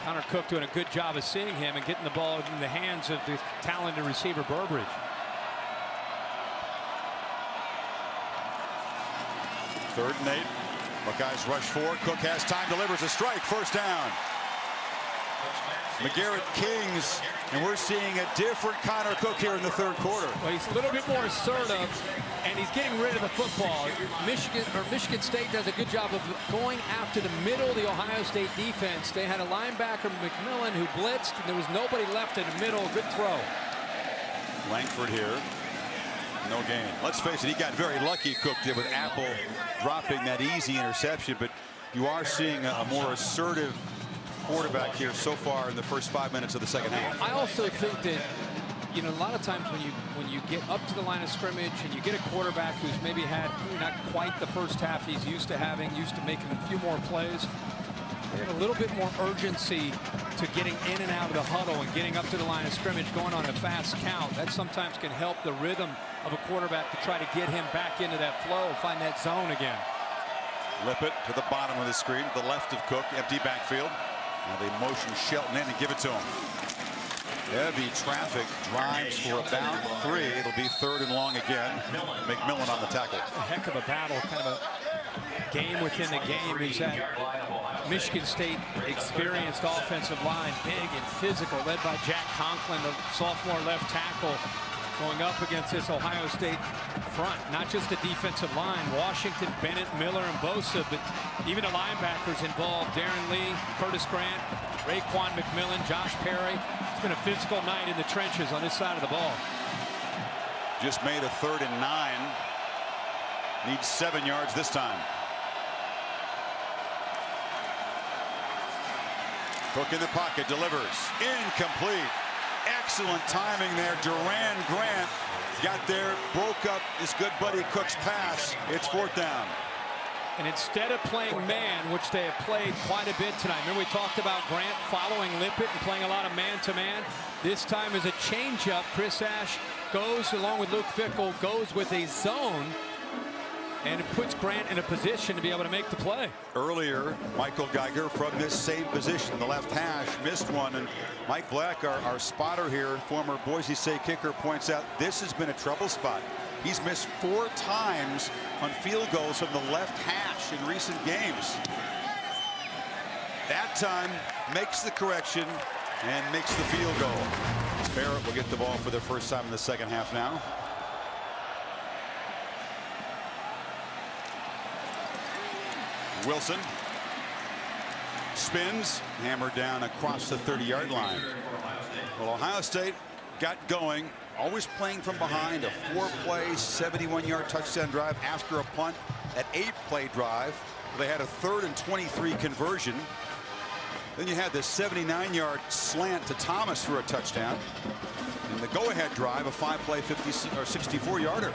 Connor Cook doing a good job of seeing him and getting the ball in the hands of the talented receiver Burbridge. Third and 8. Buckeyes rush 4. Cook has time, delivers a strike. First down. McGarrett Kings, and we're seeing a different Connor Cook here in the 3rd quarter. Well, he's a little bit more assertive, and he's getting rid of the football. Michigan State does a good job of going after the middle of the Ohio State defense. They had a linebacker, McMillan, who blitzed, and there was nobody left in the middle. Good throw. Langford here. No gain. Let's face it, he got very lucky, Cook did, with Apple dropping that easy interception, but you are seeing a more assertive quarterback here so far in the first 5 minutes of the 2nd half. I also think that, you know, a lot of times when you get up to the line of scrimmage and you get a quarterback who's maybe had not quite the first half he's used to having, used to making a few more plays, they have a little bit more urgency to getting in and out of the huddle and getting up to the line of scrimmage, going on a fast count. That sometimes can help the rhythm of a quarterback to try to get him back into that flow, find that zone again. Lippett to the bottom of the screen, the left of Cook, empty backfield. Now they motion Shelton in and give it to him. Heavy traffic, drives for about 3. It'll be 3rd and long again. McMillan on the tackle. A heck of a battle, kind of a game within the game. Is that Michigan State experienced offensive line, big and physical, led by Jack Conklin, the sophomore left tackle, going up against this Ohio State front. Not just the defensive line, Washington, Bennett, Miller, and Bosa, but even the linebackers involved. Darren Lee, Curtis Grant, Raekwon McMillan, Josh Perry. It's been a physical night in the trenches on this side of the ball. Just made a 3rd and 9. Needs 7 yards this time. Cook in the pocket, delivers. Incomplete. Excellent timing there. Duran Grant got there, broke up his good buddy Cook's pass. It's 4th down. And instead of playing man, which they have played quite a bit tonight, remember we talked about Grant following Lippett and playing a lot of man-to-man. This time is a change-up. Chris Ash goes, along with Luke Fickell, goes with a zone, and it puts Grant in a position to be able to make the play. Earlier, Michael Geiger from this same position, the left hash, missed one, and Mike Black, our spotter here, former Boise State kicker, points out this has been a trouble spot. He's missed 4 times on field goals from the left hash in recent games. That time makes the correction and makes the field goal. Barrett will get the ball for the first time in the second half now. Wilson spins, hammered down across the 30-yard line. Well, Ohio State got going, always playing from behind, a 4-play, 71-yard touchdown drive after a punt, an 8-play drive. They had a 3rd and 23 conversion. Then you had the 79-yard slant to Thomas for a touchdown. And the go-ahead drive, a 5-play, 64-yarder.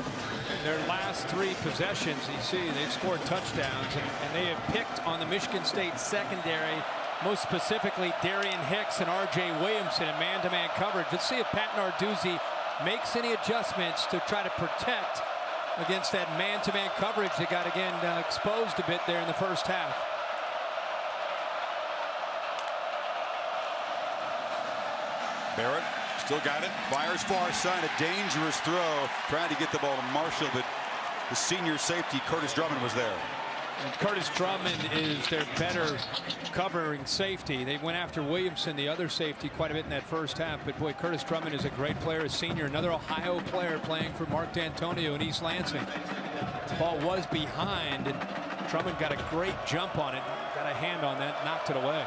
Their last 3 possessions, you see, they've scored touchdowns, and they have picked on the Michigan State secondary, most specifically Darian Hicks and R.J. Williamson in man-to-man coverage. Let's see if Pat Narduzzi makes any adjustments to try to protect against that man-to-man coverage that got, again, exposed a bit there in the first half. Barrett still got it, fires far side, a dangerous throw, trying to get the ball to Marshall, but the senior safety Curtis Drummond was there. And Curtis Drummond is their better covering safety. They went after Williamson, the other safety, quite a bit in that first half. But boy, Curtis Drummond is a great player, a senior, another Ohio player playing for Mark D'Antonio in East Lansing. The ball was behind, and Drummond got a great jump on it, got a hand on that, knocked it away.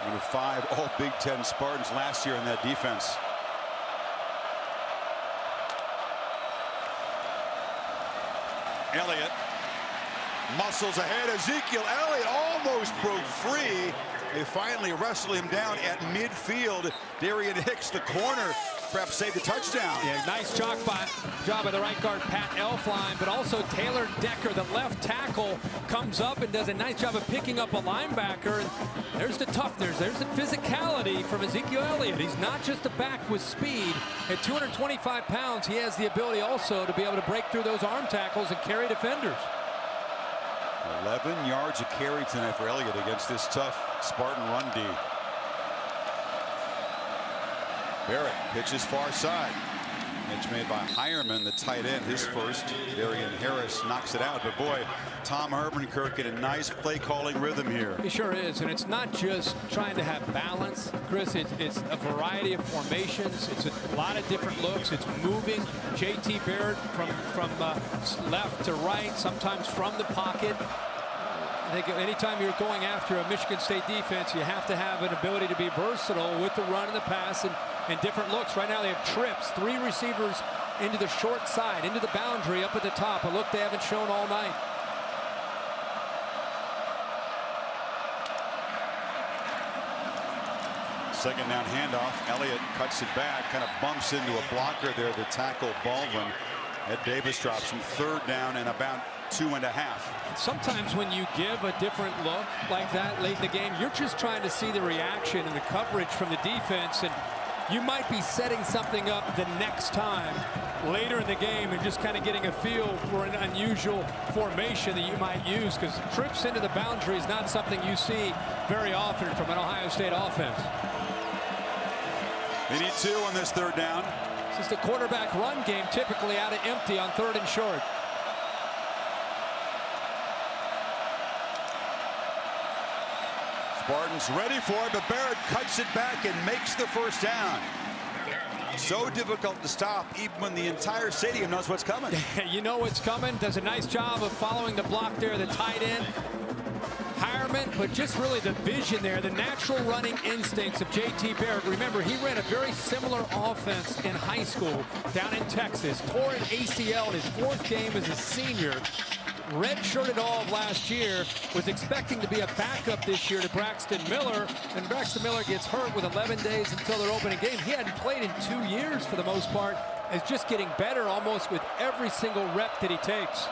One of 5 all Big Ten Spartans last year in that defense. Elliot muscles ahead. Ezekiel Elliott almost broke free. They finally wrestle him down at midfield. Darian Hicks, the corner, perhaps saved a touchdown. Yeah, nice job by the right guard, Pat Elflein, but also Taylor Decker, the left tackle, comes up and does a nice job of picking up a linebacker. And there's the toughness, there's the physicality from Ezekiel Elliott. He's not just a back with speed. At 225 pounds, he has the ability also to be able to break through those arm tackles and carry defenders. 11 yards of carry tonight for Elliott against this tough Spartan run D. Barrett pitches far side. Pitch made by Hireman, the tight end, his first. Darian Harris knocks it out, but boy, Tom Herbenkirk in a nice play calling rhythm here. He sure is, and it's not just trying to have balance, Chris. It's a variety of formations. It's a lot of different looks. It's moving J.T. Barrett from left to right, sometimes from the pocket. I think anytime you're going after a Michigan State defense, you have to have an ability to be versatile with the run and the pass and different looks. Right now they have trips, 3 receivers into the short side, into the boundary up at the top, a look they haven't shown all night. Second down handoff. Elliott cuts it back, kind of bumps into a blocker there, the tackle Baldwin. Ed Davis drops him. 3rd down and about 2.5. Sometimes when you give a different look like that late in the game, you're just trying to see the reaction and the coverage from the defense, and you might be setting something up the next time later in the game and just kind of getting a feel for an unusual formation that you might use, because trips into the boundary is not something you see very often from an Ohio State offense. They need 2 on this 3rd down. This is the quarterback run game, typically out of empty on 3rd and short. Spartans ready for it, but Barrett cuts it back and makes the first down. So difficult to stop, even when the entire stadium knows what's coming. You know what's coming. Does a nice job of following the block there, the tight end. Hireman, but just really the vision there, the natural running instincts of J.T. Barrett. Remember, he ran a very similar offense in high school down in Texas. Tore an ACL in his 4th game as a senior. Redshirted all of last year, was expecting to be a backup this year to Braxton Miller, and Braxton Miller gets hurt with 11 days until their opening game. He hadn't played in 2 years for the most part, is just getting better almost with every single rep that he takes.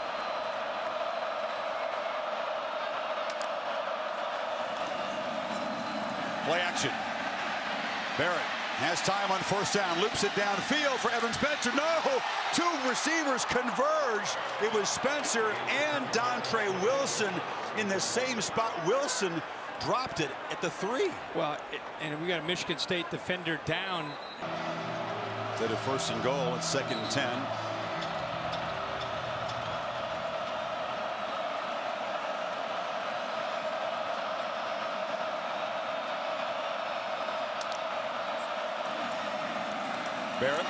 Play action. Barrett has time on first down, loops it downfield for Evan Spencer. No, two receivers converged. It was Spencer and Dontre Wilson in the same spot. Wilson dropped it at the 3. Well, and we got a Michigan State defender down. Instead of 1st and goal, it's 2nd and 10. Barrett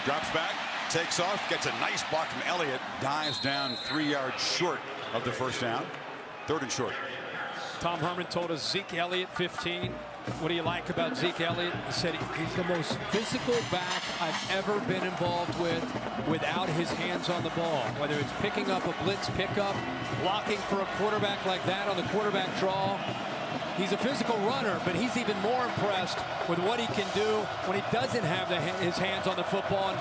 drops back, takes off, gets a nice block from Elliot, dives down 3 yards short of the first down. 3rd and short. Tom Herman told us Zeke Elliott 15. What do you like about Zeke Elliott? He said he's the most physical back I've ever been involved with without his hands on the ball. Whether it's picking up a blitz pickup, blocking for a quarterback like that on the quarterback draw. He's a physical runner, but he's even more impressed with what he can do when he doesn't have his hands on the football and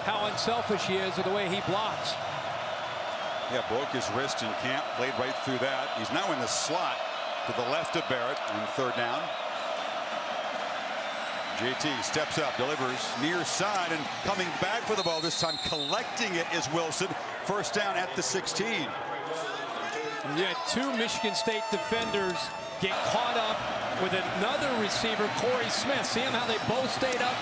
how unselfish he is with the way he blocks. Yeah, broke his wrist in camp, played right through that. He's now in the slot to the left of Barrett on 3rd down. JT steps up, delivers near side, and coming back for the ball this time, collecting it is Wilson. First down at the 16. You had 2 Michigan State defenders get caught up with another receiver, Corey Smith. See him how they both stayed up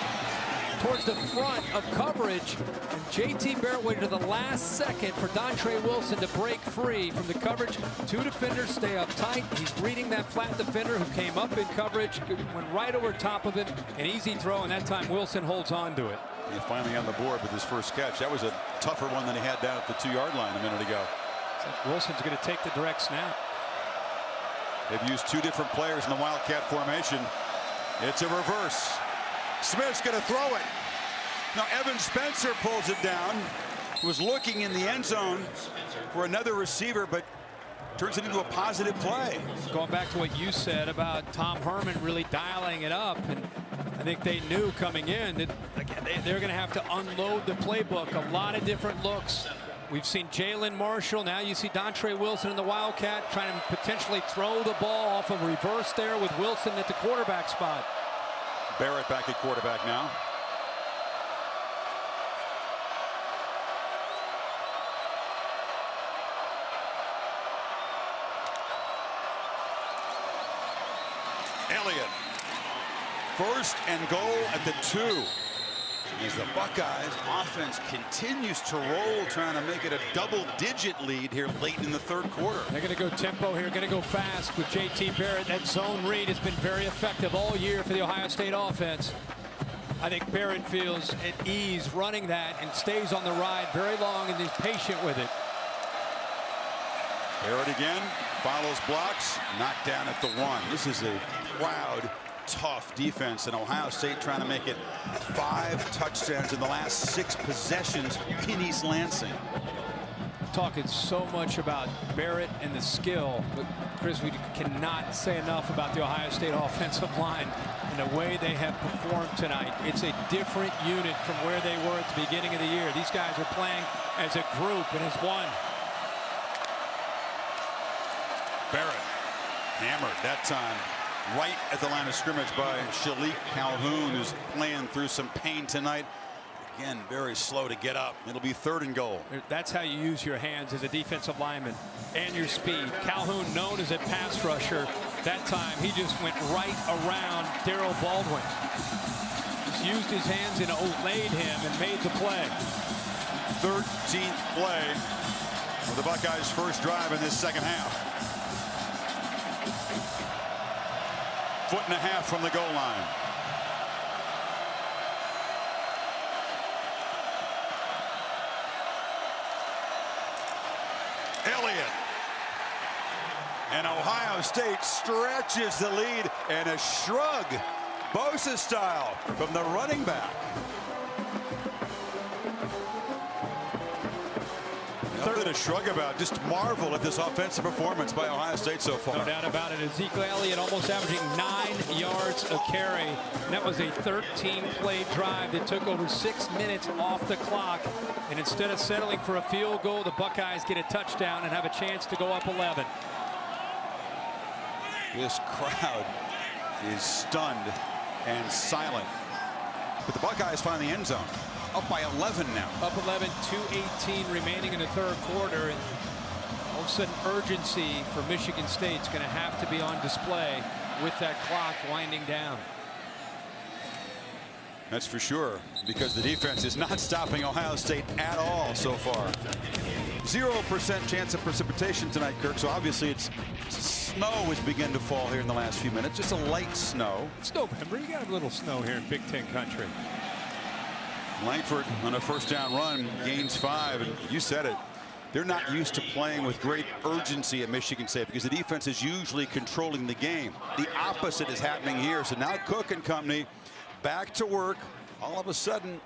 towards the front of coverage. And JT Barrett waited to the last second for Dontre Wilson to break free from the coverage. 2 defenders stay up tight. He's reading that flat defender who came up in coverage, went right over top of him. An easy throw, and that time Wilson holds on to it. He's finally on the board with his first catch. That was a tougher one than he had down at the 2-yard line a minute ago. So Wilson's going to take the direct snap. They've used 2 different players in the Wildcat formation. It's a reverse. Smith's going to throw it. Now Evan Spencer pulls it down. Was looking in the end zone for another receiver, but turns it into a positive play. Going back to what you said about Tom Herman really dialing it up, and I think they knew coming in that they're going to have to unload the playbook. A lot of different looks. We've seen Jalen Marshall. Now you see Dontre Wilson in the Wildcat trying to potentially throw the ball off of reverse there with Wilson at the quarterback spot. Barrett back at quarterback now. Elliot. 1st and goal at the 2. As the Buckeyes offense continues to roll, trying to make it a double-digit lead here late in the 3rd quarter. They're going to go tempo here, going to go fast with JT Barrett. That zone read has been very effective all year for the Ohio State offense. I think Barrett feels at ease running that and stays on the ride very long and is patient with it. Barrett again, follows blocks, knocked down at the 1. This is a proud, tough defense, and Ohio State trying to make it 5 touchdowns in the last 6 possessions in East Lansing. Talking so much about Barrett and the skill, but Chris, we cannot say enough about the Ohio State offensive line and the way they have performed tonight. It's a different unit from where they were at the beginning of the year. These guys are playing as a group and as one. Barrett hammered that time right at the line of scrimmage by Shalik Calhoun, who's playing through some pain tonight. Again, very slow to get up. It'll be 3rd and goal. That's how you use your hands as a defensive lineman and your speed. Calhoun, known as a pass rusher, that time he just went right around Darryl Baldwin. Just used his hands and outlaid him and made the play. 13th play of the Buckeyes' first drive in this 2nd half. 1.5 feet from the goal line. Elliot. And Ohio State stretches the lead, and a shrug, Bosa style, from the running back. Nothing to shrug about, just marvel at this offensive performance by Ohio State so far. No doubt about it. Ezekiel Elliott almost averaging 9 yards a carry. And that was a 13-play drive that took over 6 minutes off the clock. And instead of settling for a field goal, the Buckeyes get a touchdown and have a chance to go up 11. This crowd is stunned and silent. But the Buckeyes find the end zone. Up by 11 now. Up 11, 2:18 remaining in the third quarter. And all of a sudden, urgency for Michigan State's going to have to be on display with that clock winding down. That's for sure, because the defense is not stopping Ohio State at all so far. 0% chance of precipitation tonight, Kirk, so obviously snow has begun to fall here in the last few minutes. Just a light snow. It's November. You got a little snow here in Big Ten country. Langford on a first down run gains 5, and you said it. They're not used to playing with great urgency at Michigan State because the defense is usually controlling the game. The opposite is happening here. So now Cook and company back to work. All of a sudden,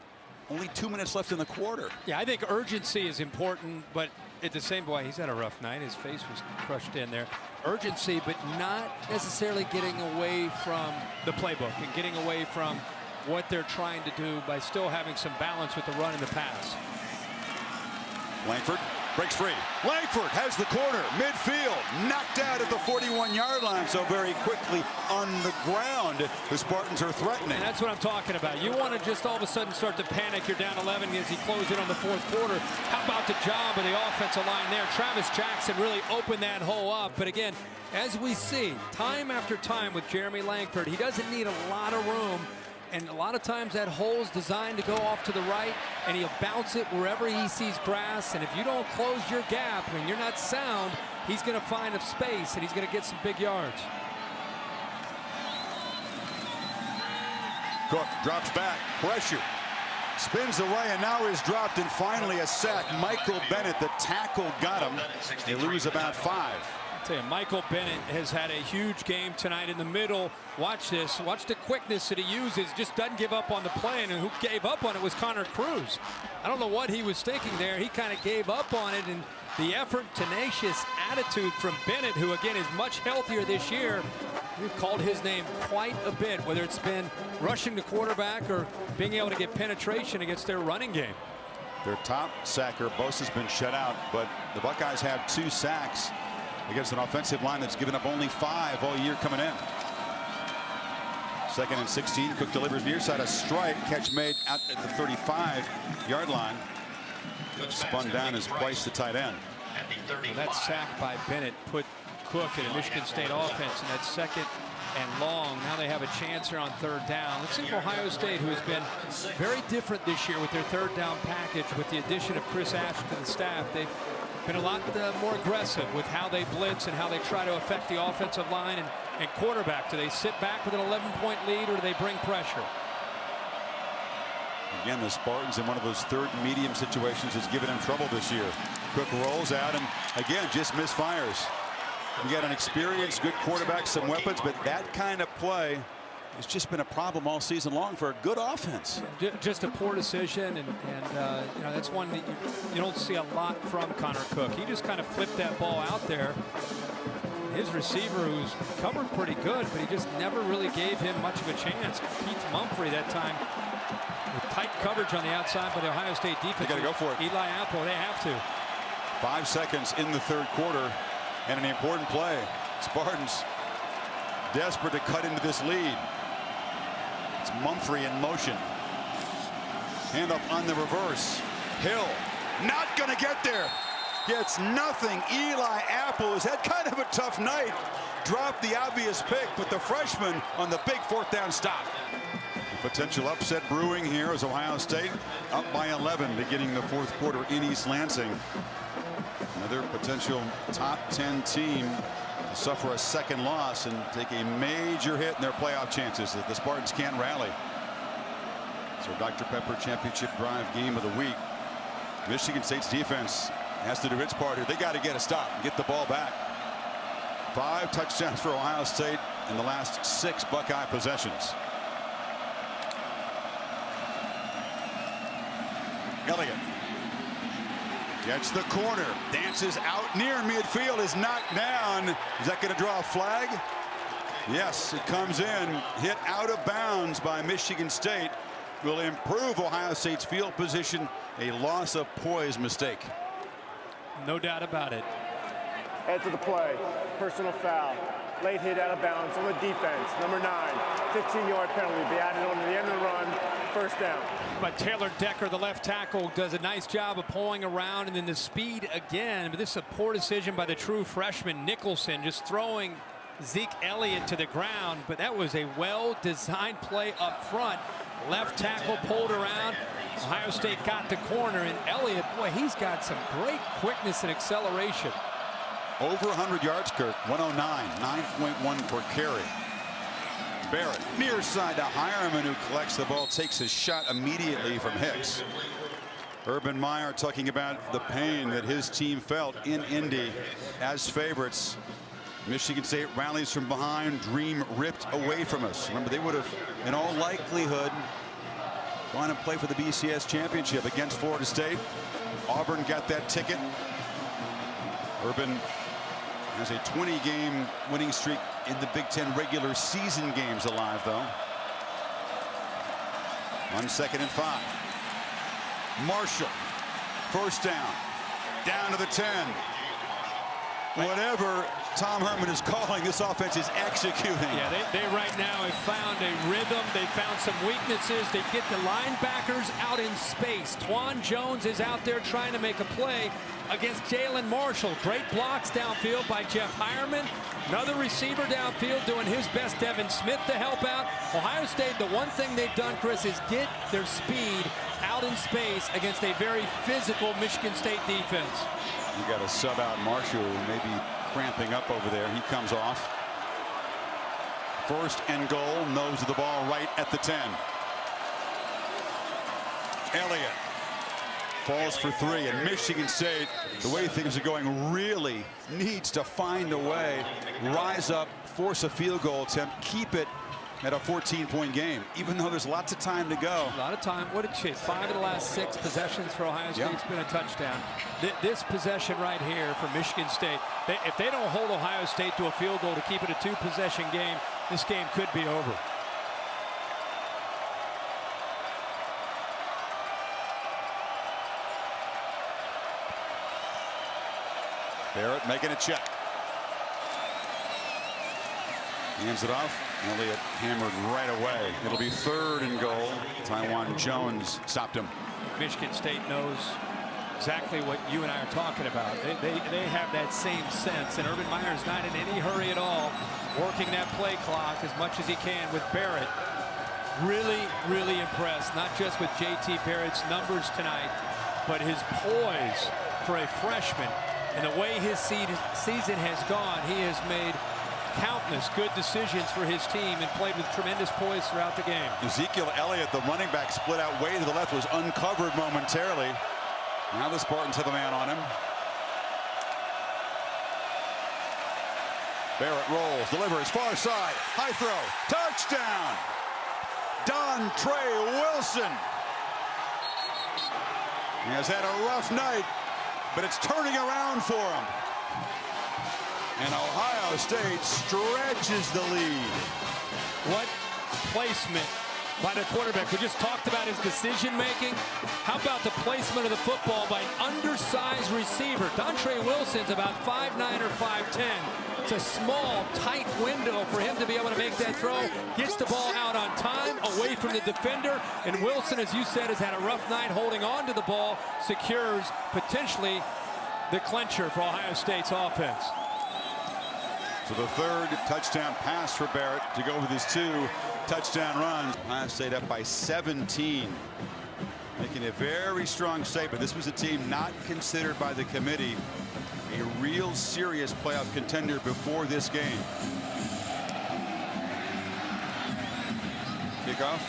only 2 minutes left in the quarter. Yeah, I think urgency is important, but at the same point, he's had a rough night. His face was crushed in there. Urgency, but not necessarily getting away from the playbook and getting away from what they're trying to do by still having some balance with the run and the pass. Langford breaks free. Langford has the corner, midfield, knocked out at the 41-yard line. So very quickly on the ground, the Spartans are threatening. And that's what I'm talking about. You want to just all of a sudden start to panic. You're down 11 as he closed in on the fourth quarter. How about the job of the offensive line there? Travis Jackson really opened that hole up. But again, as we see time after time with Jeremy Langford, he doesn't need a lot of room. And a lot of times that hole is designed to go off to the right, and he'll bounce it wherever he sees grass. And if you don't close your gap and you're not sound, he's going to find a space and he's going to get some big yards. Cook drops back, pressure, spins away, and now is dropped, and finally a sack. Michael Bennett, the tackle, got him. They lose about 5. Michael Bennett has had a huge game tonight in the middle. Watch this. Watch the quickness that he uses. Just doesn't give up on the play. And who gave up on it was Connor Cruz. I don't know what he was thinking there. He kind of gave up on it. And the effort, tenacious attitude from Bennett, who again is much healthier this year. We've called his name quite a bit, whether it's been rushing the quarterback or being able to get penetration against their running game. Their top sacker, Bosa's been shut out, but the Buckeyes have 2 sacks against an offensive line that's given up only 5 all year coming in. 2nd and 16. Cook delivers near side, a strike, catch made out at the 35-yard line. Spun down as Price, the tight end. Well, that sack by Bennett put Cook in a Michigan State offense in that 2nd and long. Now they have a chance here on 3rd down. Let's see if Ohio State, who has been very different this year with their 3rd down package, with the addition of Chris Ash to the staff, they've been a lot more aggressive with how they blitz and how they try to affect the offensive line and quarterback. Do they sit back with an 11-point lead, or do they bring pressure? Again, the Spartans in one of those 3rd and medium situations has given him trouble this year. Cook rolls out and again just misfires. You got an experienced, good quarterback, some weapons, but that kind of play has just been a problem all season long for a good offense. Just a poor decision, and you know, that's one that you don't see a lot from Connor Cook. He just kind of flipped that ball out there. His receiver, who's covered pretty good, but he just never really gave him much of a chance. Keith Mumphrey that time with tight coverage on the outside by the Ohio State defense. They got to go for it. Eli Apple, they have to. 5 seconds in the 3rd quarter, and an important play. Spartans desperate to cut into this lead. It's Mumphrey in motion. Handoff on the reverse. Hill not going to get there. Gets nothing. Eli Apple has had kind of a tough night. Dropped the obvious pick, but the freshman on the big 4th down stop. Potential upset brewing here as Ohio State up by 11 beginning the 4th quarter in East Lansing. Another potential top 10 team to suffer a 2nd loss and take a major hit in their playoff chances that the Spartans can't rally. So Dr. Pepper Championship Drive game of the week. Michigan State's defense has to do its part here. They got to get a stop and get the ball back. 5 touchdowns for Ohio State in the last 6 Buckeye possessions. Elliot gets the corner, dances out near midfield, is knocked down. Is that going to draw a flag? Yes, it comes in, hit out of bounds by Michigan State. Will improve Ohio State's field position. A loss of poise mistake. No doubt about it. Head to the play. Personal foul. Late hit out of bounds on the defense. Number 9, 15-yard penalty. Be added on to the end of the run. First down. But Taylor Decker, the left tackle, does a nice job of pulling around, and then the speed again. But this is a poor decision by the true freshman Nicholson, just throwing Zeke Elliott to the ground. But that was a well-designed play up front. Left tackle pulled around. Ohio State got the corner, and Elliott, boy, he's got some great quickness and acceleration. Over 100 yards, Kirk. 109, 9.1 per carry. Barrett, near side to Hireman, who collects the ball, takes his shot immediately from Hicks. Urban Meyer talking about the pain that his team felt in Indy as favorites. Michigan State rallies from behind, dream ripped away from us. Remember, they would have, in all likelihood, gone and play for the BCS championship against Florida State. Auburn got that ticket. Urban has a 20-game winning streak in the Big Ten regular season games alive, though. 1 2nd and 5. Marshall, first down, down to the 10. Whatever Tom Herman is calling, this offense is executing. Yeah, they right now have found a rhythm. They found some weaknesses. They get the linebackers out in space. Twan Jones is out there trying to make a play against Jalen Marshall. Great blocks downfield by Jeff Hireman. Another receiver downfield doing his best, Devin Smith, to help out. Ohio State, the one thing they've done, Chris, is get their speed out in space against a very physical Michigan State defense. You got a sub out Marshall, maybe cramping up over there. He comes off. First and goal, nose of the ball right at the 10. Elliot falls for 3, and Michigan State, the way things are going, really needs to find a way, rise up, force a field goal attempt, keep it at a 14-point game, even though there's lots of time to go. A lot of time. What did she? 5 of the last 6 possessions for Ohio State. It's been a touchdown. This possession right here for Michigan State, if they don't hold Ohio State to a field goal to keep it a 2-possession game, this game could be over. Barrett making a check. Hands it off. Elliot hammered right away. It'll be 3rd and goal. Taiwan Jones stopped him. Michigan State knows exactly what you and I are talking about. They have that same sense, and Urban Meyer's not in any hurry at all, working that play clock as much as he can with Barrett. Really, really impressed, not just with JT Barrett's numbers tonight, but his poise for a freshman. And the way his season has gone, he has made countless good decisions for his team and played with tremendous poise throughout the game. Ezekiel Elliott, the running back, split out way to the left, was uncovered momentarily. Now the Spartans have a man on him. Barrett rolls, delivers, far side, high throw, touchdown! Dontre Wilson. He has had a rough night, but it's turning around for him. And Ohio State stretches the lead. What placement by the quarterback. We just talked about his decision making. How about the placement of the football by an undersized receiver? Dontre Wilson's about 5'9" or 5'10". It's a small, tight window for him to be able to make that throw. Gets the ball out on time, away from the defender. And Wilson, as you said, has had a rough night holding on to the ball. Secures potentially the clincher for Ohio State's offense. So the 3rd touchdown pass for Barrett to go with his 2 touchdown runs. Ohio State up by 17. Making a very strong statement. This was a team not considered by the committee a real serious playoff contender before this game. Kickoff.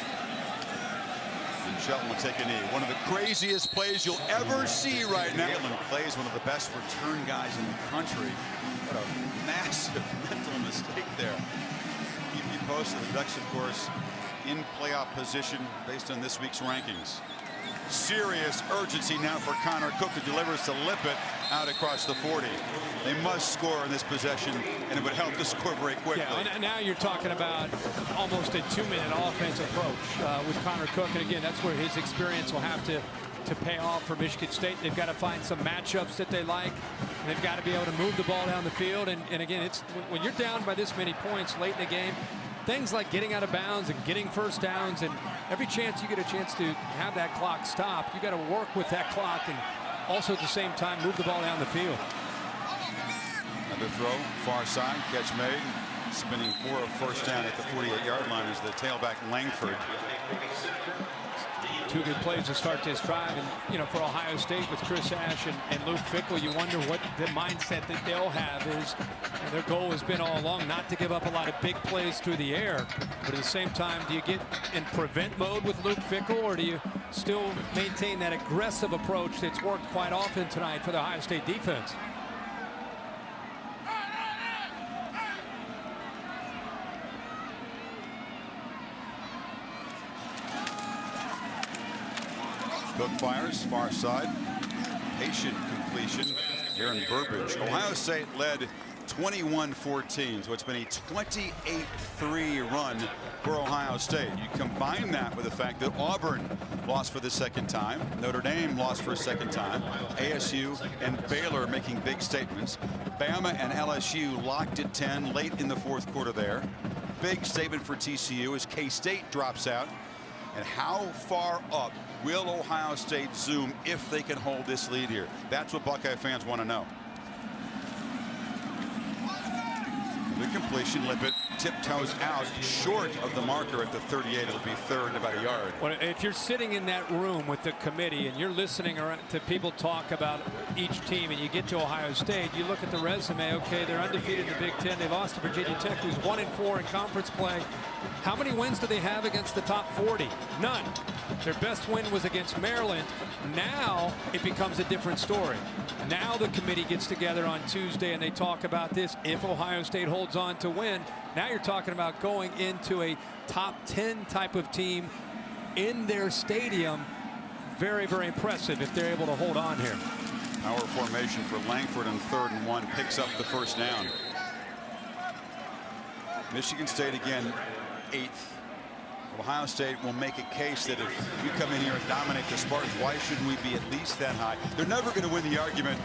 And Shelton will take a knee. One of the craziest plays you'll ever see right now. Galen plays one of the best return guys in the country. What a massive mental mistake there. Keep you posted. The Ducks, of course, in playoff position based on this week's rankings. Serious urgency now for Connor Cook, who delivers to Lippett out across the 40. They must score in this possession, and it would help to score very quickly. Yeah, now you're talking about almost a 2-minute offense approach with Connor Cook, and again, that's where his experience will have to to pay off for Michigan State. They've got to find some matchups that they like. And they've got to be able to move the ball down the field. And again, it's when you're down by this many points late in the game, things like getting out of bounds and getting first downs, and every chance you get a chance to have that clock stop, you got to work with that clock and also at the same time move the ball down the field. Another throw, far side, catch made. Spinning for a first down at the 48-yard line is the tailback Langford. Two good plays to start this drive, and you know, for Ohio State with Chris Ash and Luke Fickell, you wonder what the mindset that they'll have is. And their goal has been all along not to give up a lot of big plays through the air, but at the same time, do you get in prevent mode with Luke Fickell, or do you still maintain that aggressive approach that's worked quite often tonight for the Ohio State defense? Cook fires, far side. Patient completion. Aaron Burbridge. Ohio State led 21-14, so it's been a 28-3 run for Ohio State. You combine that with the fact that Auburn lost for the second time, Notre Dame lost for a second time, ASU and Baylor making big statements. Bama and LSU locked at 10 late in the fourth quarter there. Big statement for TCU as K-State drops out. And how far up will Ohio State zoom if they can hold this lead here? That's what Buckeye fans want to know. The completion, Lippett tiptoes out short of the marker at the 38. It'll be third, about a yard. Well, if you're sitting in that room with the committee and you're listening to people talk about each team, and you get to Ohio State, you look at the resume. Okay, they're undefeated in the Big Ten. They lost to Virginia Tech, who's 1-4 in conference play. How many wins do they have against the top 40? None. Their best win was against Maryland. Now it becomes a different story. Now the committee gets together on Tuesday and they talk about this. If Ohio State holds on to win, now you're talking about going into a top 10 type of team in their stadium. Very, very impressive if they're able to hold on here. Power formation for Langford on 3rd and 1, picks up the first down. Michigan State again 8th. Ohio State will make a case that if we come in here and dominate the Spartans, why shouldn't we be at least that high? They're never going to win the argument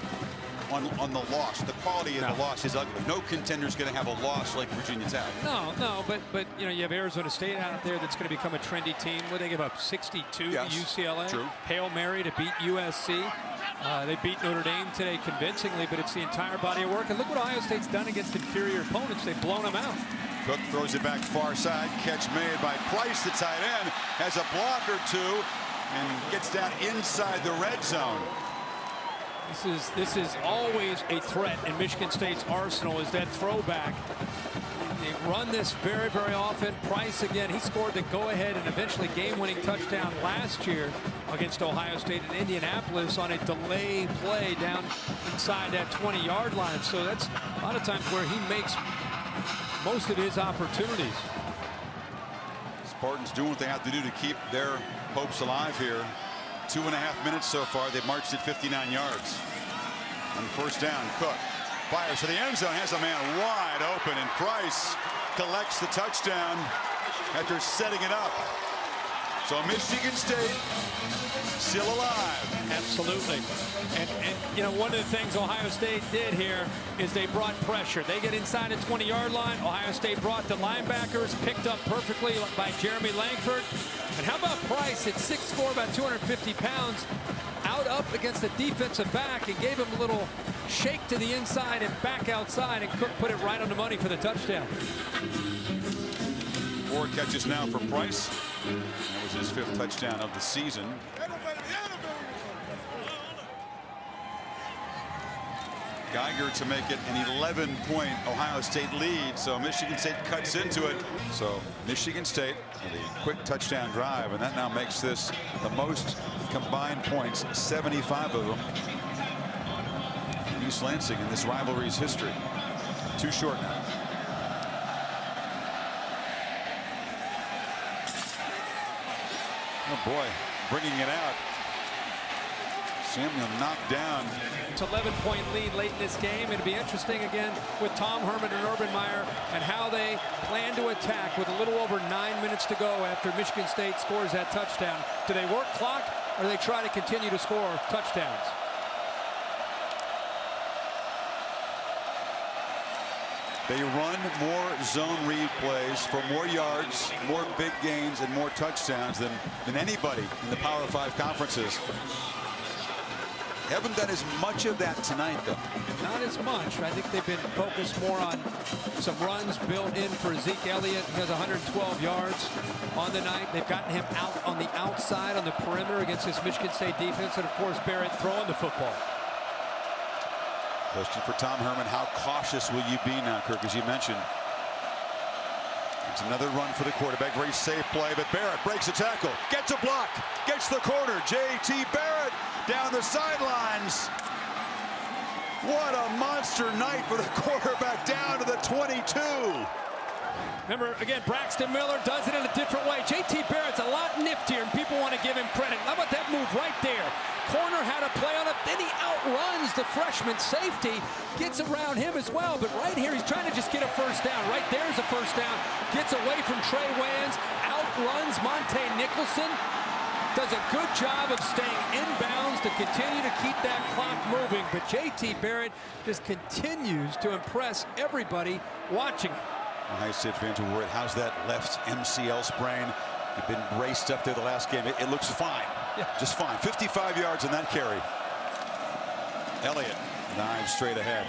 on the loss. The quality of the loss is ugly. No contender's going to have a loss like Virginia Tech. No, but you know, you have Arizona State out there that's going to become a trendy team. Where they give up 62 to UCLA. True. Hail Mary to beat USC. They beat Notre Dame today convincingly, but it's the entire body of work. And look what Ohio State's done against inferior opponents. They've blown them out. Cook throws it back far side. Catch made by Price, the tight end. Has a block or two and gets down inside the red zone. This is always a threat in Michigan State's arsenal, is that throwback. They run this very, very often. Price, again, he scored the go-ahead and eventually game-winning touchdown last year against Ohio State in Indianapolis on a delay play down inside that 20-yard line. So that's a lot of times where he makes most of his opportunities. Spartans doing what they have to do to keep their hopes alive here. 2.5 minutes so far. They've marched at 59 yards. On first down, Cook fires to the end zone, has a man wide open, and Price collects the touchdown after setting it up. So Michigan State still alive. Absolutely. And you know, one of the things Ohio State did here is they brought pressure. They get inside the 20-yard line. Ohio State brought the linebackers, picked up perfectly by Jeremy Langford. And how about Price at 6'4", about 250 pounds, out up against the defensive back and gave him a little shake to the inside and back outside, and Cook put it right on the money for the touchdown. 4 catches now for Price. That was his 5th touchdown of the season. Geiger to make it an 11-point Ohio State lead, so Michigan State cuts into it. So Michigan State with a quick touchdown drive, and that now makes this the most combined points, 75 of them, East Lansing in this rivalry's history. Too short now. Oh boy, bringing it out. Samuel knocked down. It's an 11-point lead late in this game. It'll be interesting again with Tom Herman and Urban Meyer and how they plan to attack with a little over 9 minutes to go after Michigan State scores that touchdown. Do they work clock? or do they try to continue to score touchdowns? They run more zone read plays for more yards, more big gains, and more touchdowns than anybody in the Power 5 conferences. Haven't done as much of that tonight, though. Not as much. I think they've been focused more on some runs built in for Ezekiel Elliot. He has 112 yards on the night. They've gotten him out on the outside on the perimeter against this Michigan State defense. And, of course, Barrett throwing the football. Question for Tom Herman, how cautious will you be now, Kirk, as you mentioned? It's another run for the quarterback. Very safe play, but Barrett breaks a tackle, gets a block, gets the corner. J.T. Barrett down the sidelines. What a monster night for the quarterback down to the 22. Remember, again, Braxton Miller does it in a different way. J.T. Barrett's a lot niftier, and people want to give him credit. How about that move right there? Corner had a play on it, then he outruns the freshman safety, gets around him as well. But right here, he's trying to just get a first down. Right there's a first down. Gets away from Trey Wayans, outruns Monte Nicholson. Does a good job of staying inbounds to continue to keep that clock moving. But J.T. Barrett just continues to impress everybody watching him. Ohio State fans were worried, how's that left MCL sprain? He'd been braced up there the last game. It looks fine. Yeah. Just fine. 55 yards on that carry. Elliot dives straight ahead.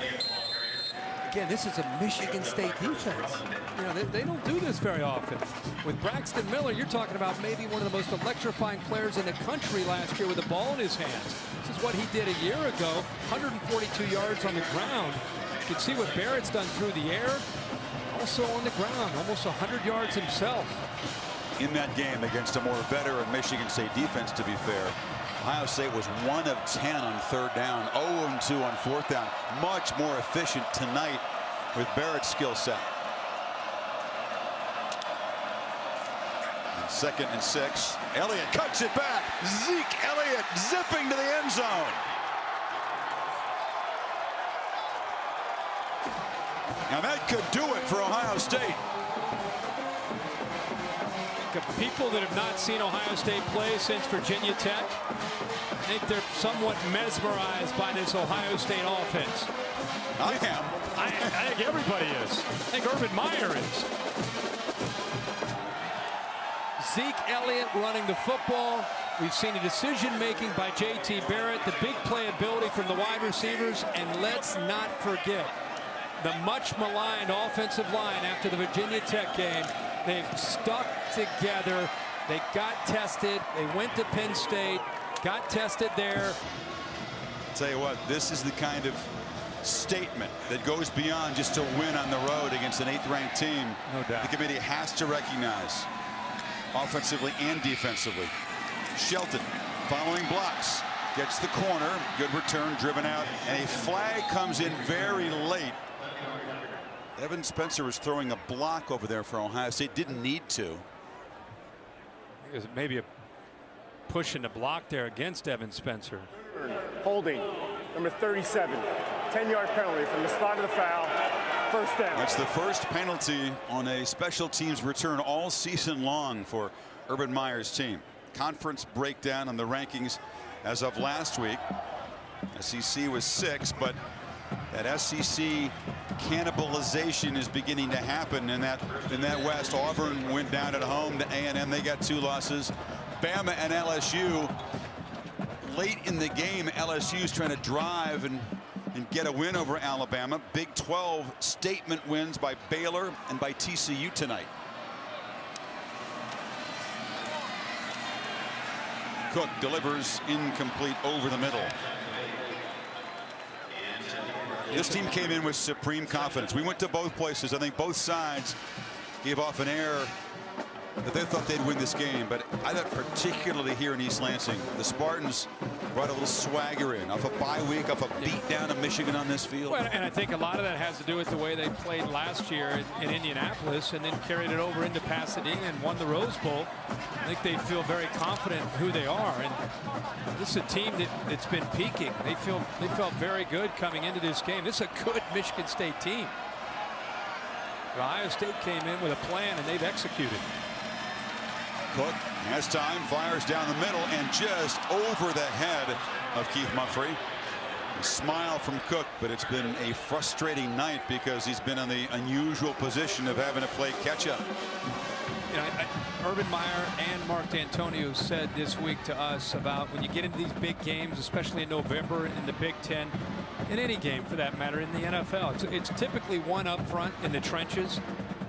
Again, this is a Michigan State defense. You know, they don't do this very often. With Braxton Miller, you're talking about maybe one of the most electrifying players in the country last year with the ball in his hands. This is what he did a year ago. 142 yards on the ground. You can see what Barrett's done through the air. Also on the ground, almost 100 yards himself. In that game against a more veteran Michigan State defense, to be fair, Ohio State was 1 of 10 on 3rd down, 0 of 2 on 4th down. Much more efficient tonight with Barrett's skill set. And 2nd and 6. Elliott cuts it back. Zeke Elliott zipping to the end zone. Now that could do it for Ohio State. People that have not seen Ohio State play since Virginia Tech, I think they're somewhat mesmerized by this Ohio State offense. I am. I think everybody is. I think Urban Meyer is. Zeke Elliott running the football. We've seen a decision-making by J.T. Barrett, the big playability from the wide receivers, and let's not forget the much-maligned offensive line after the Virginia Tech game. They've stuck together. They got tested. They went to Penn State, got tested there. Tell you what, this is the kind of statement that goes beyond just a win on the road against an 8th-ranked team. No doubt. The committee has to recognize, offensively and defensively. Shelton following blocks, gets the corner, good return, driven out, and a flag comes in very late. Evan Spencer was throwing a block over there for Ohio State. Didn't need to. There's maybe a push in the block there against Evan Spencer. Holding, number 37. 10-yard penalty from the spot of the foul. First down. That's the first penalty on a special teams return all season long for Urban Meyer's team. Conference breakdown on the rankings as of last week. SEC was 6, but that SEC cannibalization is beginning to happen in that West. Auburn went down at home to A&M. They got 2 losses. Bama and LSU late in the game. LSU's trying to drive and get a win over Alabama. Big 12 statement wins by Baylor and by TCU tonight. Cook delivers incomplete over the middle. This team came in with supreme confidence. We went to both places. I think both sides gave off an air that they thought they'd win this game. But I thought particularly here in East Lansing, the Spartans brought a little swagger in off a bye week, off a beat down of Michigan on this field. Well, and I think a lot of that has to do with the way they played last year in Indianapolis and then carried it over into Pasadena and won the Rose Bowl. I think they feel very confident in who they are. And this is a team that's been peaking. They felt very good coming into this game. This is a good Michigan State team. Ohio State came in with a plan and they've executed. Cook has time, fires down the middle, and just over the head of Keith Mumphrey. A smile from Cook, but it's been a frustrating night because he's been in the unusual position of having to play catch-up. You know, Urban Meyer and Mark D'Antonio said this week to us about when you get into these big games, especially in November in the Big Ten, in any game for that matter in the NFL, it's typically one up front in the trenches.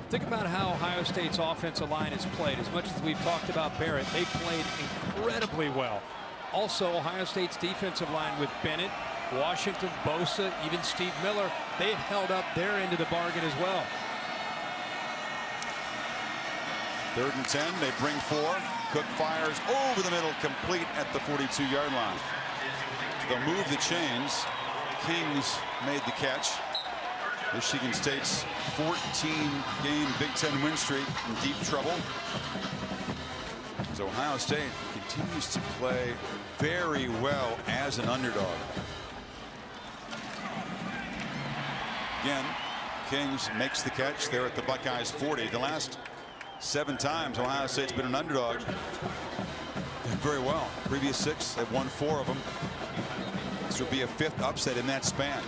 Think about how Ohio State's offensive line has played. As much as we've talked about Barrett, they played incredibly well. Also, Ohio State's defensive line with Bennett, Washington, Bosa, even Steve Miller, they have held up their end of the bargain as well. 3rd and 10, they bring 4. Cook fires over the middle, complete at the 42-yard line. They'll move the chains. Kings made the catch. Michigan State's 14-game Big Ten win streak in deep trouble. So Ohio State continues to play very well as an underdog. Again, Kings makes the catch there at the Buckeyes 40. The last 7 times Ohio State's been an underdog, did very well. Previous 6, they've won 4 of them. This would be a 5th upset in that span.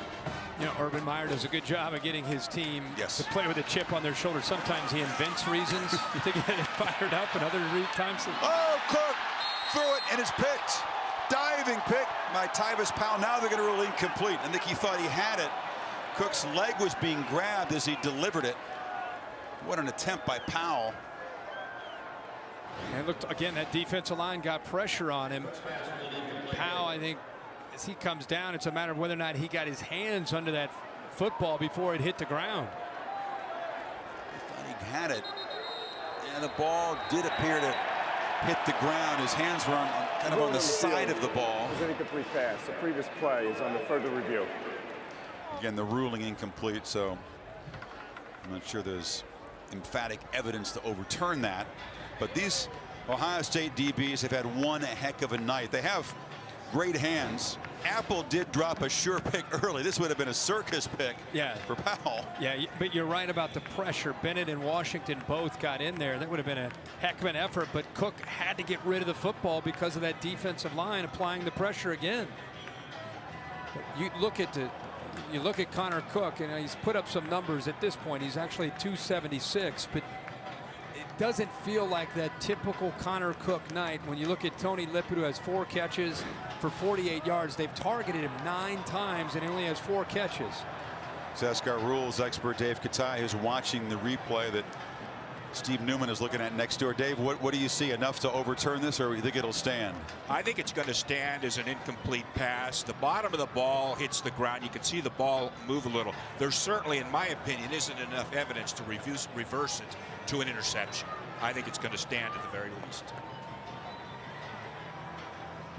You know, Urban Meyer does a good job of getting his team to play with a chip on their shoulder. Sometimes he invents reasons. You think he had it fired up, and other times. Oh, Cook threw it, and it's picked. Diving pick by Tyvis Powell. Now they're going to rule incomplete. I think he thought he had it. Cook's leg was being grabbed as he delivered it. What an attempt by Powell. And looked again, that defensive line got pressure on him. Powell, I think, as he comes down, it's a matter of whether or not he got his hands under that football before it hit the ground. I thought he had it, and the ball did appear to hit the ground. His hands were kind of on the side of the ball. It was an incomplete pass. The previous play is on the further review. Again, the ruling incomplete, so I'm not sure there's emphatic evidence to overturn that. But these Ohio State DBs have had one heck of a night. They have great hands. Apple did drop a sure pick early. This would have been a circus pick for Powell. Yeah, but you're right about the pressure. Bennett and Washington both got in there. That would have been a heck of an effort, but Cook had to get rid of the football because of that defensive line applying the pressure again. You look at Connor Cook, and he's put up some numbers at this point. He's actually 276, but it doesn't feel like that typical Connor Cook night. When you look at Tony Lippett, who has 4 catches for 48 yards, they've targeted him 9 times and he only has 4 catches. NASCAR rules expert Dave Katai is watching the replay that Steve Newman is looking at next door. Dave, what do you see? Enough to overturn this, or do you think it'll stand? I think it's going to stand as an incomplete pass. The bottom of the ball hits the ground. You can see the ball move a little. There certainly, in my opinion, isn't enough evidence to reverse it to an interception. I think it's going to stand at the very least.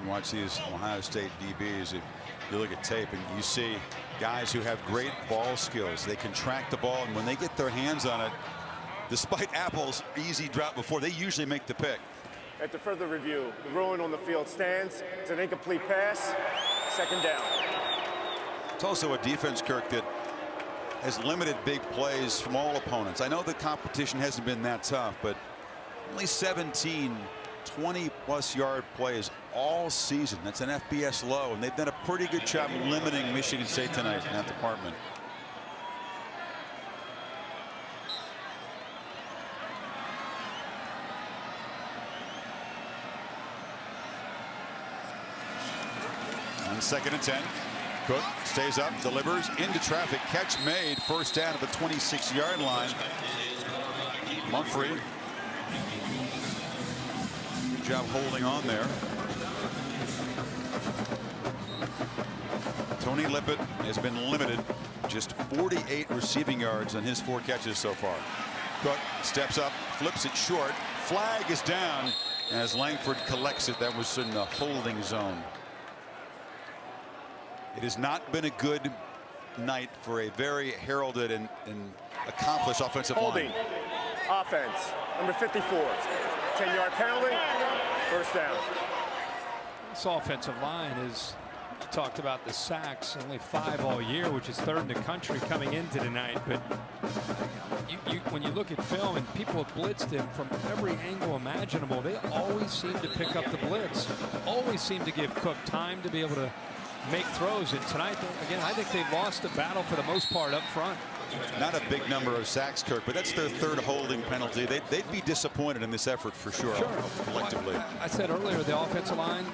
You watch these Ohio State DBs. You look at tape and you see guys who have great ball skills. They can track the ball, and when they get their hands on it, despite Apple's easy drop before, they usually make the pick. At the further review, the ruling on the field stands. It's an incomplete pass. 2nd down. It's also a defense, Kirk, that has limited big plays from all opponents. I know the competition hasn't been that tough, but only 17 20-plus yard plays all season. That's an FBS low, and they've done a pretty good job limiting Michigan State tonight in that department. On 2nd and 10, Cook stays up, delivers into traffic, catch made, 1st down at the 26-yard line. Mumphrey, good job holding on there. Tony Lippett has been limited, just 48 receiving yards on his 4 catches so far. Cook steps up, flips it short, flag is down, as Langford collects it. That was in the holding zone. It has not been a good night for a very heralded and accomplished offensive line. Offense, number 54. 10-yard penalty, 1st down. This offensive line is talked about the sacks, only 5 all year, which is 3rd in the country coming into tonight. But when you look at film and people have blitzed him from every angle imaginable, they always seem to pick up the blitz, always seem to give Cook time to be able to make throws. And tonight, again, I think they've lost the battle for the most part up front. Not a big number of sacks, Kirk, but that's their 3rd holding penalty. They'd be disappointed in this effort for sure. Collectively. I said earlier, the offensive line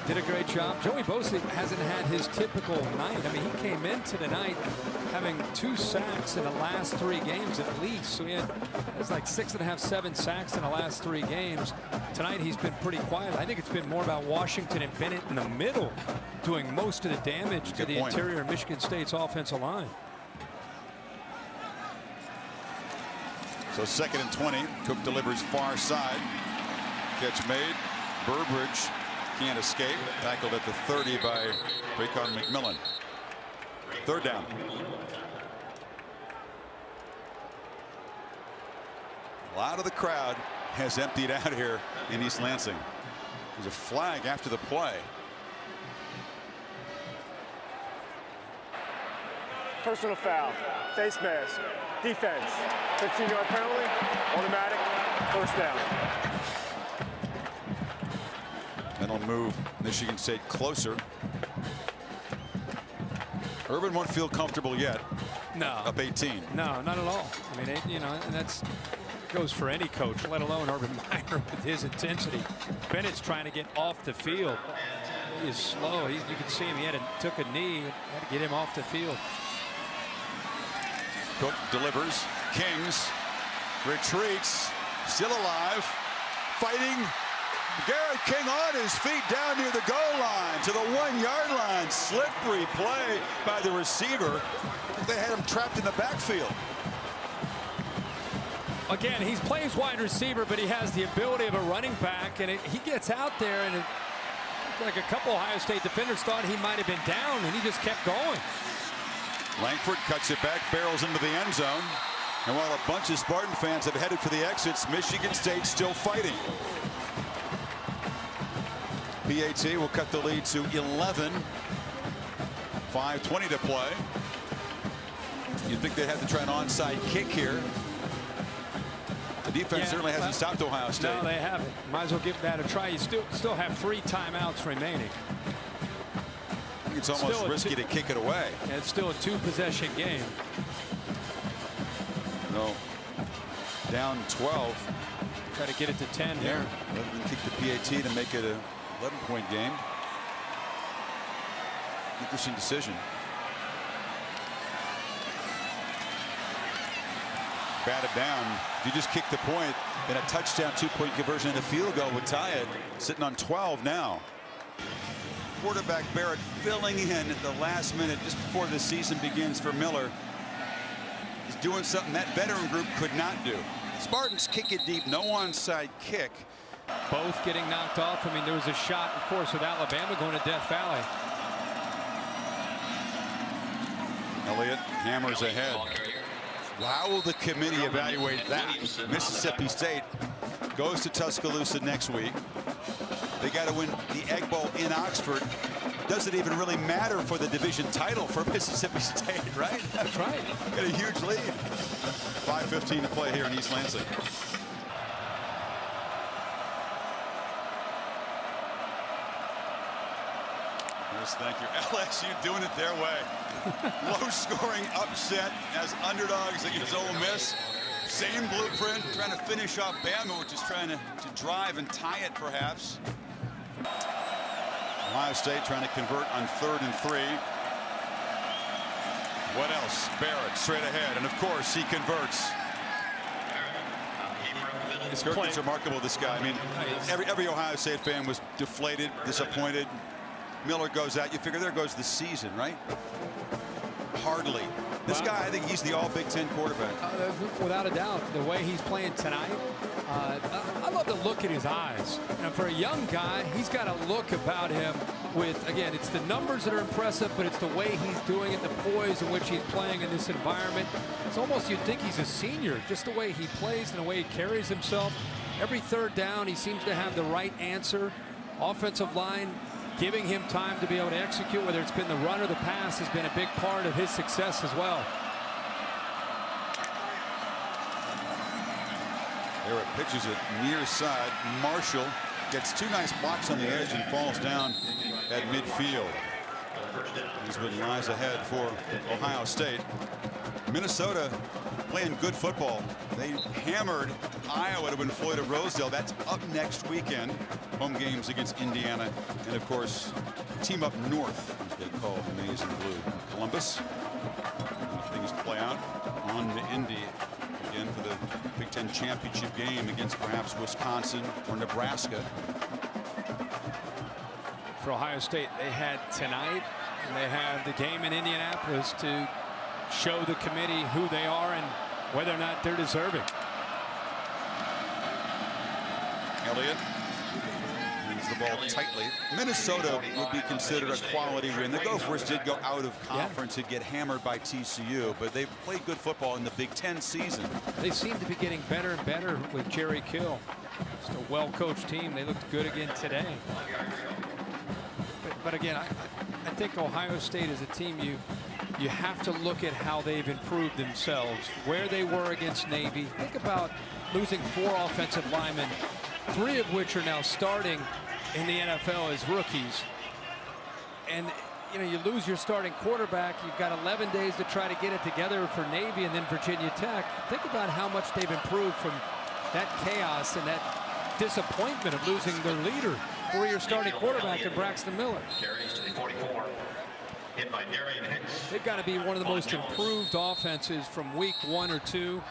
did a great job. Joey Bosa hasn't had his typical night. I mean, he came into the night having 2 sacks in the last 3 games at least. So he had like 6.5, 7 sacks in the last 3 games. Tonight, he's been pretty quiet. I think it's been more about Washington and Bennett in the middle doing most of the damage to the interior of Michigan State's offensive line. So 2nd and 20. Cook delivers far side. Catch made. Burbridge can't escape. Tackled at the 30 by Raycon McMillan. 3rd down. A lot of the crowd has emptied out here in East Lansing. There's a flag after the play. Personal foul. Face mask. Defense. 15-yard penalty. Automatic. 1st down. That'll move Michigan State closer. Urban won't feel comfortable yet. No. Up 18. No, not at all. I mean, you know, and that's goes for any coach, let alone Urban Meyer with his intensity. Bennett's trying to get off the field. He is slow. You can see him. He took a knee. Had to get him off the field. Cook delivers. Kings retreats. Still alive. Fighting. Garrett King on his feet down near the goal line to the 1-yard line. Slippery play by the receiver. They had him trapped in the backfield. Again, he plays wide receiver, but he has the ability of a running back, and he gets out there, and like a couple Ohio State defenders thought he might have been down, and he just kept going. Langford cuts it back, barrels into the end zone. And while a bunch of Spartan fans have headed for the exits, Michigan State still fighting. PAT will cut the lead to 11. 5:20 to play. You'd think they'd have to try an onside kick here. The defense certainly hasn't stopped Ohio State. No, they haven't. Might as well give that a try. You still have 3 timeouts remaining. I think it's almost risky to kick it away. And it's still a 2-possession game. No. Down 12. Try to get it to 10 here. Rather than kick the PAT to make it a 11-point game. Interesting decision. Batted down. If you just kick the point, then a touchdown 2-point conversion and a field goal would tie it. Sitting on 12 now. Quarterback Barrett filling in at the last minute just before the season begins for Miller. He's doing something that veteran group could not do. Spartans kick it deep, no onside kick. Both getting knocked off. I mean, there was a shot, of course, with Alabama going to Death Valley. Elliot hammers ahead. How will the committee evaluate that? Mississippi State goes to Tuscaloosa next week. They got to win the Egg Bowl in Oxford. Doesn't even really matter for the division title for Mississippi State, right? That's right. Got a huge lead. 5:15 to play here in East Lansing. Yes, thank you. LSU doing it their way. Low-scoring upset as underdogs against Ole Miss. Same blueprint, trying to finish off Bama, which is trying to drive and tie it, perhaps. Ohio State trying to convert on 3rd and 3. What else? Barrett straight ahead, and of course he converts. It's remarkable, this guy. I mean, every Ohio State fan was deflated, disappointed. Miller goes out. You figure there goes the season, right? Hardly. This guy, I think he's the all Big Ten quarterback. Without a doubt, the way he's playing tonight, I love the look in his eyes. And for a young guy, he's got a look about him with, again, it's the numbers that are impressive, but it's the way he's doing it, the poise in which he's playing in this environment. It's almost, you'd think he's a senior, just the way he plays and the way he carries himself. Every 3rd down, he seems to have the right answer. Offensive line giving him time to be able to execute, whether it's been the run or the pass, has been a big part of his success as well. Barrett pitches it near side. Marshall gets 2 nice blocks on the edge and falls down at midfield. He's been lies ahead for Ohio State. Minnesota playing good football. They hammered Iowa to win Floyd at Rosedale. That's up next weekend. Home games against Indiana and, of course, team up north, as they call the maize and blue. Columbus. And if things play out, on to Indy again for the Big Ten championship game against perhaps Wisconsin or Nebraska. For Ohio State, they had tonight, and they have the game in Indianapolis to show the committee who they are and whether or not they're deserving. Elliot moves the ball tightly. Minnesota would be considered a quality win. The Gophers did go out of conference and get hammered by TCU, but they played good football in the Big Ten season. They seem to be getting better and better with Jerry Kill. Just a well-coached team. They looked good again today. But again, I think Ohio State is a team you have to look at how they've improved themselves, where they were against Navy. Think about losing 4 offensive linemen, 3 of which are now starting in the NFL as rookies. And you know, you lose your starting quarterback. You've got 11 days to try to get it together for Navy and then Virginia Tech. Think about how much they've improved from that chaos and that disappointment of losing their leader, 4-year starting quarterback in Braxton Miller. They've got to be one of the most improved offenses from week 1 or 2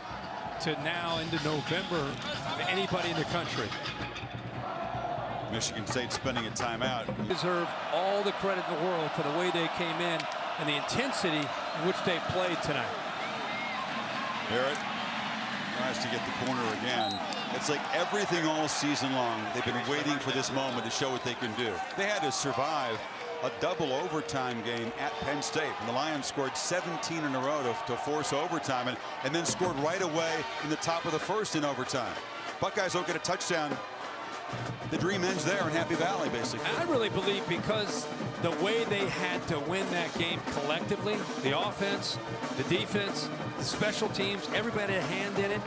to now into November of anybody in the country. Michigan State spending a timeout. Deserve all the credit in the world for the way they came in and the intensity in which they played tonight. Barrett tries to get the corner again. It's like everything all season long. They've been waiting for this moment to show what they can do. They had to survive a double overtime game at Penn State, and the Lions scored 17 in a row to force overtime, and then scored right away in the top of the first in overtime. Buckeyes don't get a touchdown. The dream ends there in Happy Valley, basically. I really believe because the way they had to win that game collectively, the offense, the defense, the special teams, everybody had a hand in it.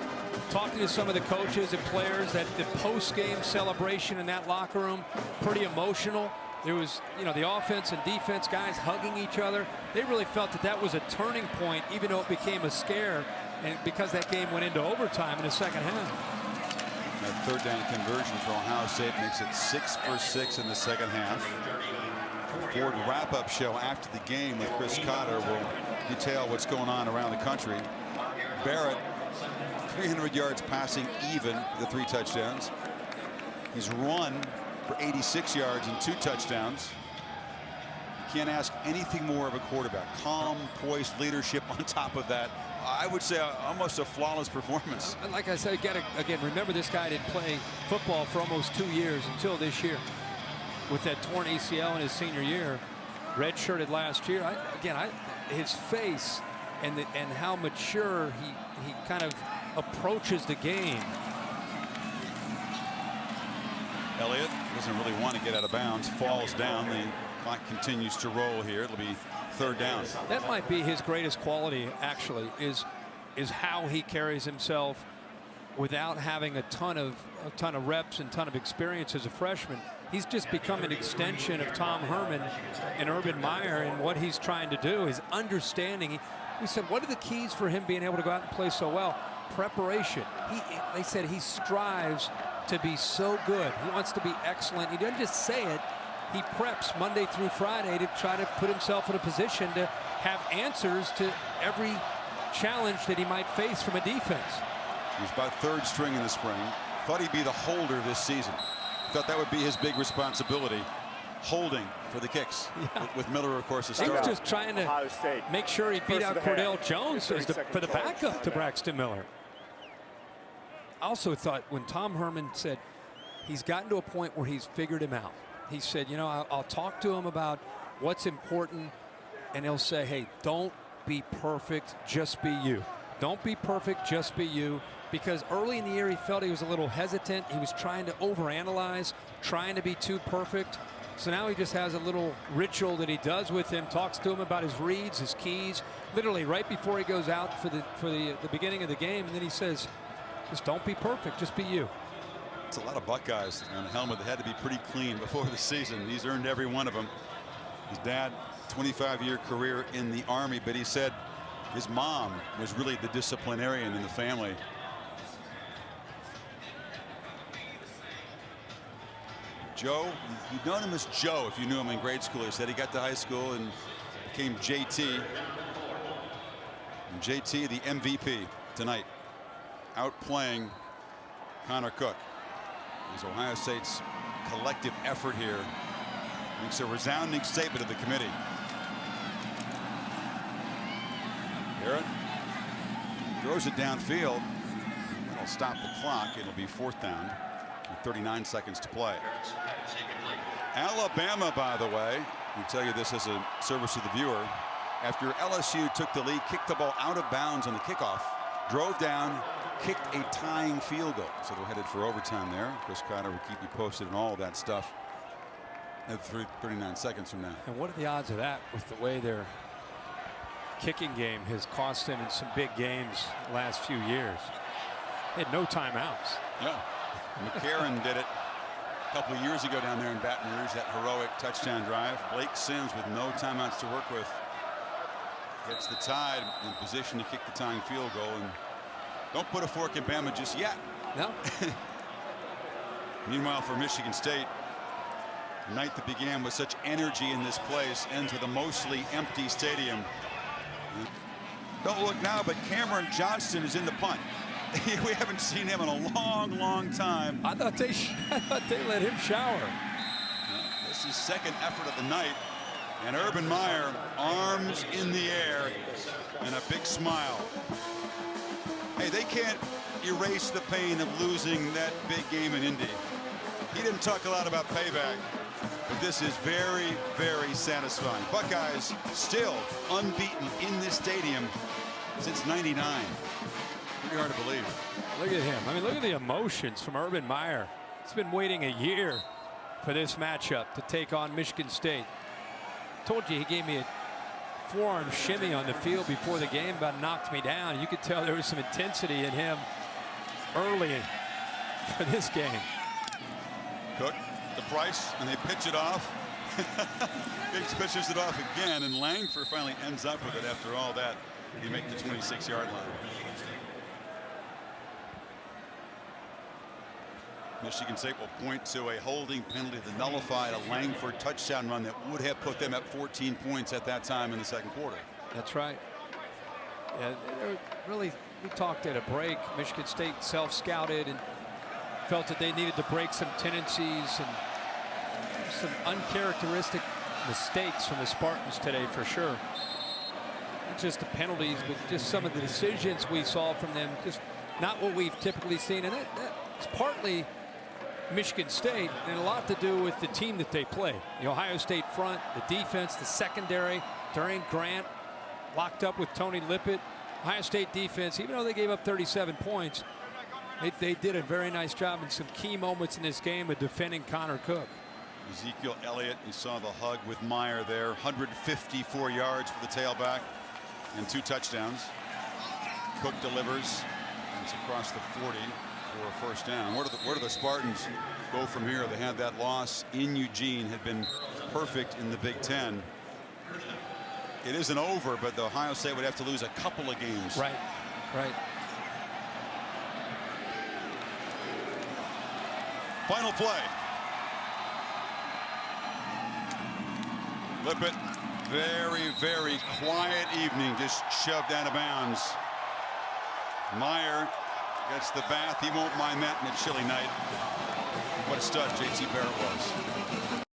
Talking to some of the coaches and players, that the post-game celebration in that locker room, pretty emotional. There was, you know, the offense and defense guys hugging each other. They really felt that that was a turning point, even though it became a scare, and because that game went into overtime in the second half. That third down conversion for Ohio State makes it 6 for 6 in the second half. Ford wrap-up show after the game with Chris Cotter will detail what's going on around the country. Barrett, 300 yards passing even, the 3 touchdowns. He's run for 86 yards and 2 touchdowns. You can't ask anything more of a quarterback. Calm, poised leadership on top of that. I would say almost a flawless performance. Like I said, you got to, again, remember this guy didn't play football for almost 2 years until this year. With that torn ACL in his senior year, redshirted last year. His face and how mature he kind of approaches the game. Elliot doesn't really want to get out of bounds, falls down. The clock continues to roll here. It'll be third down. That might be his greatest quality, actually, is how he carries himself without having a ton of reps and ton of experience as a freshman. He's just become an extension of Tom Herman and Urban Meyer, and what he's trying to do is understanding. We said, what are the keys for him being able to go out and play so well? Preparation. They said he strives to be so good. He wants to be excellent. He doesn't just say it. He preps Monday through Friday to try to put himself in a position to have answers to every challenge that he might face from a defense. He's about third string in the spring. Thought he'd be the holder this season. Thought that would be his big responsibility. Holding for the kicks. Yeah. With Miller, of course, he was just trying to make sure he beat out Cordell Jones for the backup to Braxton Miller. I also thought when Tom Herman said he's gotten to a point where he's figured him out. He said, you know, I'll talk to him about what's important, and he'll say, hey, don't be perfect, just be you. Don't be perfect, just be you. Because early in the year, he felt he was a little hesitant. He was trying to overanalyze, trying to be too perfect. So now he just has a little ritual that he does with him, talks to him about his reads, his keys, literally right before he goes out for the beginning of the game. And then he says, just don't be perfect, just be you. It's a lot of Buckeyes on a helmet that had to be pretty clean before the season. He's earned every one of them. His dad, 25-year career in the Army, but he said his mom was really the disciplinarian in the family. Joe, you've known him as Joe if you knew him in grade school. He said he got to high school and became JT. And JT, the MVP tonight, outplaying Connor Cook. As Ohio State's collective effort here makes a resounding statement of the committee. Barrett throws it downfield. That'll stop the clock. It'll be 4th down with 39 seconds to play. Alabama, by the way, we tell you this as a service to the viewer. After LSU took the lead, kicked the ball out of bounds on the kickoff, drove down, kicked a tying field goal. So they're headed for overtime there. Chris Cotter will keep you posted on all of that stuff at 39 seconds from now. And what are the odds of that with the way their kicking game has cost them in some big games the last few years? They had no timeouts. Yeah. McCarron did it a couple of years ago down there in Baton Rouge, that heroic touchdown drive. Blake Sims with no timeouts to work with gets the Tide in position to kick the tying field goal. And don't put a fork in Bama just yet. No. Meanwhile, for Michigan State, a night that began with such energy in this place ends with a mostly empty stadium. Don't look now, but Cameron Johnston is in the punt. We haven't seen him in a long, long time. I thought they let him shower. This is second effort of the night. And Urban Meyer, arms in the air and a big smile. Hey, they can't erase the pain of losing that big game in Indy. He didn't talk a lot about payback, but this is very, very satisfying. Buckeyes still unbeaten in this stadium since '99. Pretty hard to believe. Look at him. I mean, look at the emotions from Urban Meyer. He's been waiting a year for this matchup to take on Michigan State. Told you he gave me a forearm shimmy on the field before the game, about knocked me down. You could tell there was some intensity in him early for this game. Cook, the Price, and they pitch it off. Biggs pitches it off again, and Langford finally ends up with it after all that. He makes the 26-yard line. Michigan State will point to a holding penalty that nullified a Langford touchdown run that would have put them at 14 points at that time in the second quarter. That's right. Yeah, really, we talked at a break. Michigan State self-scouted and felt that they needed to break some tendencies and some uncharacteristic mistakes from the Spartans today for sure. Not just the penalties, but just some of the decisions we saw from them, just not what we've typically seen. And that's partly Michigan State and a lot to do with the team that they play. The Ohio State front, the defense, the secondary. Darian Grant locked up with Tony Lippett. Ohio State defense, even though they gave up 37 points, they did a very nice job in some key moments in this game of defending Connor Cook. Ezekiel Elliot, you saw the hug with Meyer there. 154 yards for the tailback and 2 touchdowns. Cook delivers. It's across the 40 for a first down. Where do the Spartans go from here? They had that loss in Eugene, had been perfect in the Big Ten. It isn't over, but the Ohio State would have to lose a couple of games. Right, right. Final play. Lippett, very, very quiet evening, just shoved out of bounds. Meyer gets the bath. He won't mind that in a chilly night. What a stud JT Barrett was.